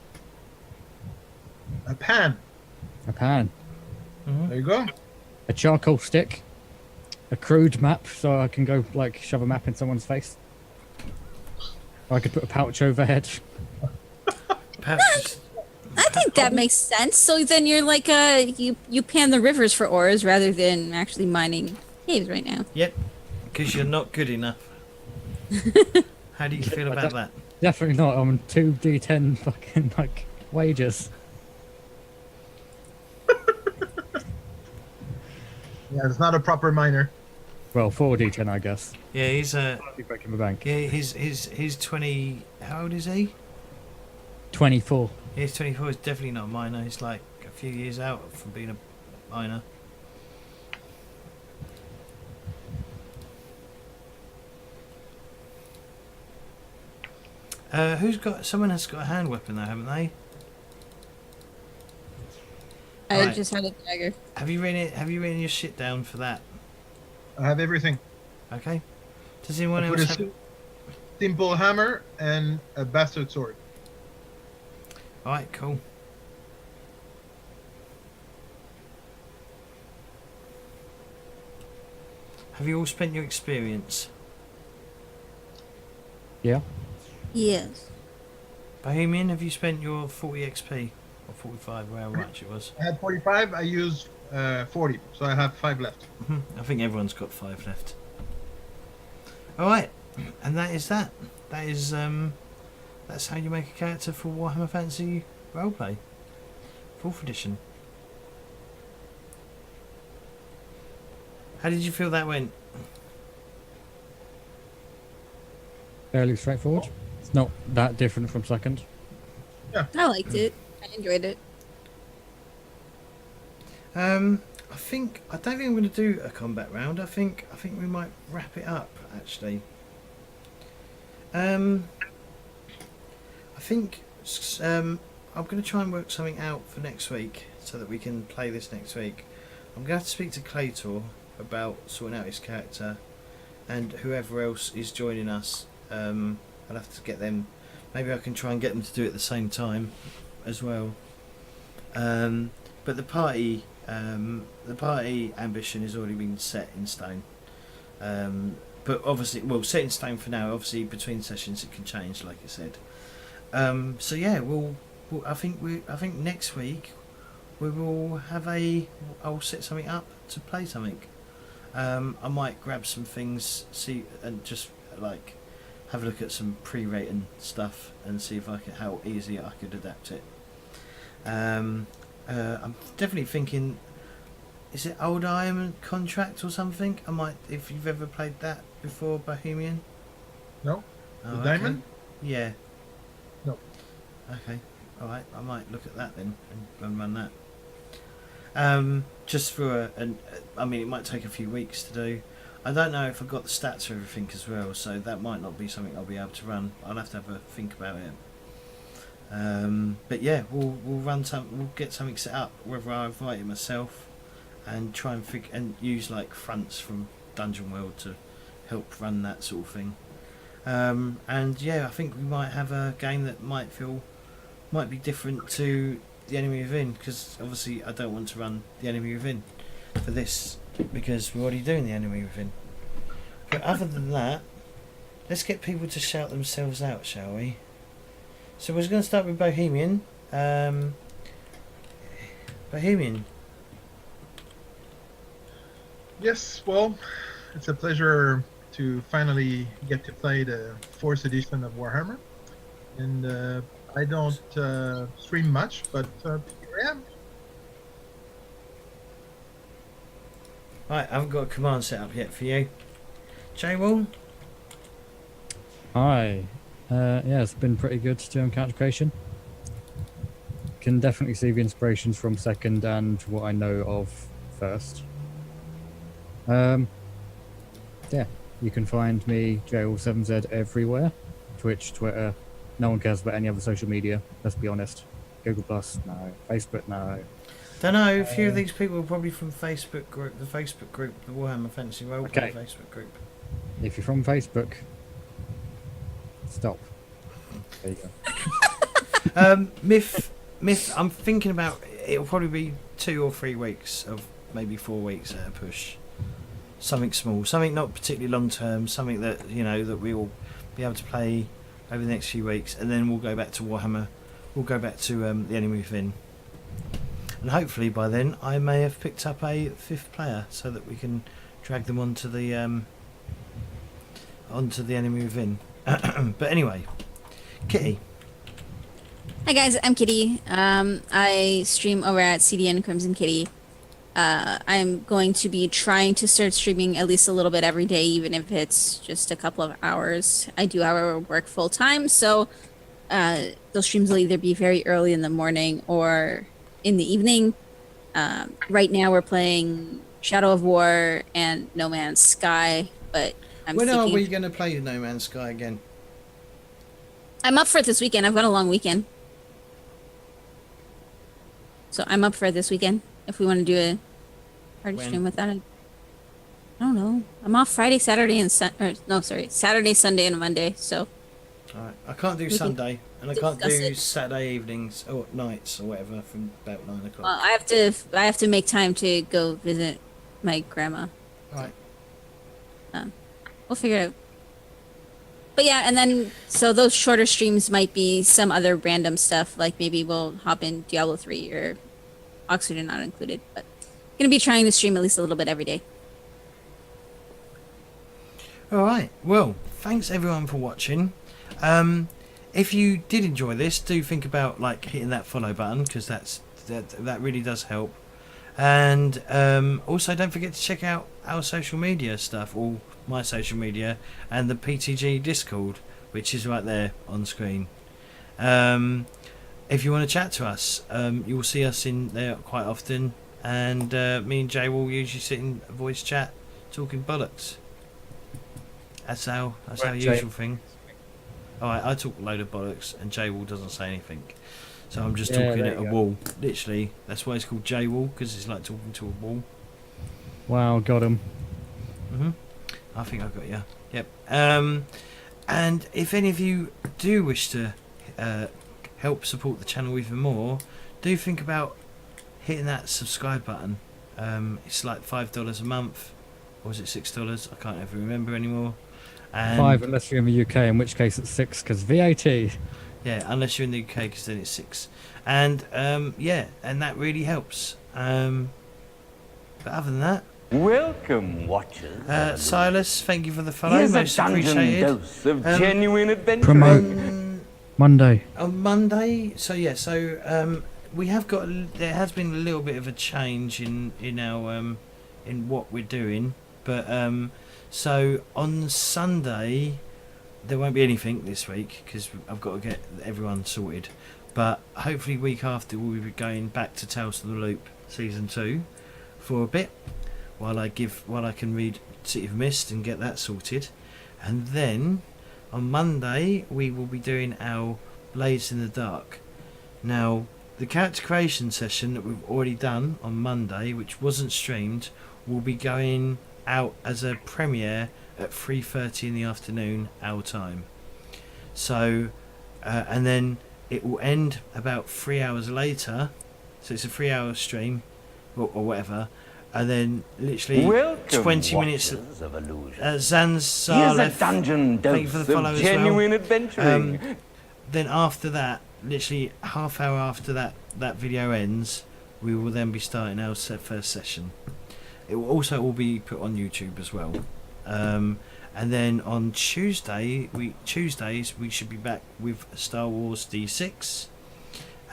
A pan. A pan. Mm-hmm. There you go. A charcoal stick. A crude map, so I can go, like, shove a map in someone's face. Or I could put a pouch overhead. Perhaps just, I think that makes sense. So then you're like you pan the rivers for ores rather than actually mining caves right now. yep, because you're not good enough. How do you feel about that? Definitely not. I'm 2d10 fucking, like, wages. Yeah, it's not a proper miner. Well, 4d10, I guess. Yeah, he's Be breaking the bank. yeah, he's 20. How old is he? 24. Yeah, he's 24. He's definitely not a miner. He's like a few years out from being a miner. Who's got? Someone has got a hand weapon though, haven't they? I Right. just had a dagger. Have you written it? Have you written your shit down for that? I have everything. Okay. Does anyone I put else a have? simple hammer and a bastard sword. All right, cool. Have you all spent your experience? Yeah. Yes. Bohemian, have you spent your 40 XP? Or 45, however much it was. I had 45. I used 40, so I have 5 left. I think everyone's got 5 left. Alright, and that is that. That is, that's how you make a character for Warhammer Fantasy Roleplay. 4th edition. How did you feel that went? Fairly straightforward. It's not that different from second. I liked it. I enjoyed it. I don't think I'm going to do a combat round. I think we might wrap it up actually. I think I'm going to try and work something out for next week so that we can play this next week. I'm going to have to speak to Claytor about sorting out his character, and whoever else is joining us. I'll have to get them. Maybe I can try and get them to do it at the same time as well. But the party ambition has already been set in stone. But obviously, well, set in stone for now. Obviously, between sessions it can change, like I said. So yeah, I think next week we will have I'll set something up to play something. I might grab some things, and just like have a look at some pre-written stuff and see if how easy I could adapt it. I'm definitely thinking, is it Old Iron Contract or something? I might, if you've ever played that before, Bohemian. No? Oh, The Diamond? Yeah. No. Okay. All right. I might look at that then and run that. Just for I mean, it might take a few weeks to do. I don't know if I've got the stats for everything as well, so that might not be something I'll be able to run. I'll have to have a think about it. But yeah, we'll get something set up. Whether I invite it myself and try and use like fronts from Dungeon World to help run that sort of thing. And yeah, I think we might have a game that might be different to the Enemy Within, because obviously I don't want to run the Enemy Within for this because we're already doing the Enemy Within. But other than that, let's get people to shout themselves out, shall we? So we're going to start with Bohemian. Bohemian. Yes, well, it's a pleasure to finally get to play the 4th edition of Warhammer. And I don't stream much, but here I am. Right, I haven't got a command set up yet for you. J-Wall? Hi. Yeah, it's been pretty good doing character creation. Can definitely see the inspirations from second and what I know of first. Yeah, you can find me JL7Z everywhere. Twitch, Twitter. No one cares about any other social media, let's be honest. Google Plus, no. Facebook, no. Don't know, a few of these people are probably from the Facebook group, the Warhammer Fantasy Roleplay Facebook group. If you're from Facebook, stop. There you go. Myth, I'm thinking about, it'll probably be 2 or 3 weeks of maybe 4 weeks at a push. Something small, something not particularly long term, something that, that we'll be able to play over the next few weeks, and then we'll go back to Warhammer. We'll go back to the Enemy Within. And hopefully by then I may have picked up a 5th player so that we can drag them onto the Enemy Within. But anyway, Kitty. Hi guys, I'm Kitty. I stream over at CDN Crimson Kitty. I'm going to be trying to start streaming at least a little bit every day, even if it's just a couple of hours. I do, however, work full time, so those streams will either be very early in the morning or in the evening. Right now we're playing Shadow of War and No Man's Sky, but When are we going to play No Man's Sky again? I'm up for it this weekend. I've got a long weekend. So I'm up for it this weekend. If we want to do a party stream with that. I don't know. I'm off Friday, Saturday, and Saturday, Sunday, and Monday. So. Alright. I can't do Sunday, and I can't do Saturday evenings or nights or whatever from about 9 o'clock. Well, I have to make time to go visit my grandma. Right. We'll figure it out. But yeah, and then so those shorter streams might be some other random stuff, like maybe we'll hop in Diablo 3 or Oxford Not Included, but I'm gonna be trying to stream at least a little bit every day. Alright, well, thanks everyone for watching. If you did enjoy this, do think about hitting that follow button, because that really does help. And also don't forget to check out our social media stuff, all my social media, and the PTG Discord, which is right there on screen. If you want to chat to us, you'll see us in there quite often, and me and Jay will usually sit in voice chat talking bollocks. That's our usual thing. Alright, I talk a load of bollocks and J-Wall doesn't say anything. So I'm just Yeah, talking there at you a go. wall. Literally, that's why it's called J-Wall, because it's like talking to a wall. Wow, got him. I think I got you. Yep. And if any of you do wish to help support the channel even more, do think about hitting that subscribe button. It's like $5 a month, or is it $6? I can't ever remember anymore. And 5 unless you're in the UK, in which case it's 6 because VAT. yeah, unless you're in the UK, because then it's 6. And yeah, and that really helps. But other than that, Welcome, watchers. Silas, thank you for the follow. Here's a Most dungeon appreciated. dose of genuine adventure. Promote. Monday. On Monday, so yeah, so we have got. There has been a little bit of a change in our in what we're doing, but so on Sunday there won't be anything this week because I've got to get everyone sorted. But hopefully, week after we'll be going back to Tales of the Loop season 2 for a bit, while I can read City of Mist and get that sorted, and then on Monday we will be doing our Blades in the Dark. Now, the character creation session that we've already done on Monday, which wasn't streamed, will be going out as a premiere at 3:30 in the afternoon our time. So, and then it will end about 3 hours later. So it's a 3-hour stream, or whatever. And then literally Welcome, 20 minutes. watchers of illusion. Zanzar Here's a left. dungeon Thank you for dose the follow of as well. genuine adventuring. Then after that, literally half hour after that video ends, we will then be starting our first session. It will also all be put on YouTube as well. And then on Tuesdays we should be back with Star Wars D6.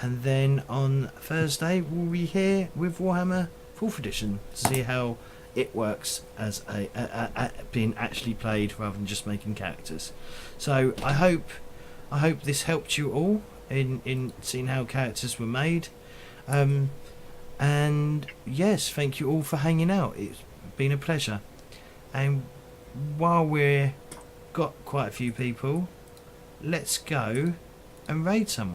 And then on Thursday we'll be here with Warhammer 4th edition to see how it works as a being actually played rather than just making characters. So I hope this helped you all in seeing how characters were made. And yes, thank you all for hanging out. It's been a pleasure. And while we're got quite a few people, let's go and raid someone.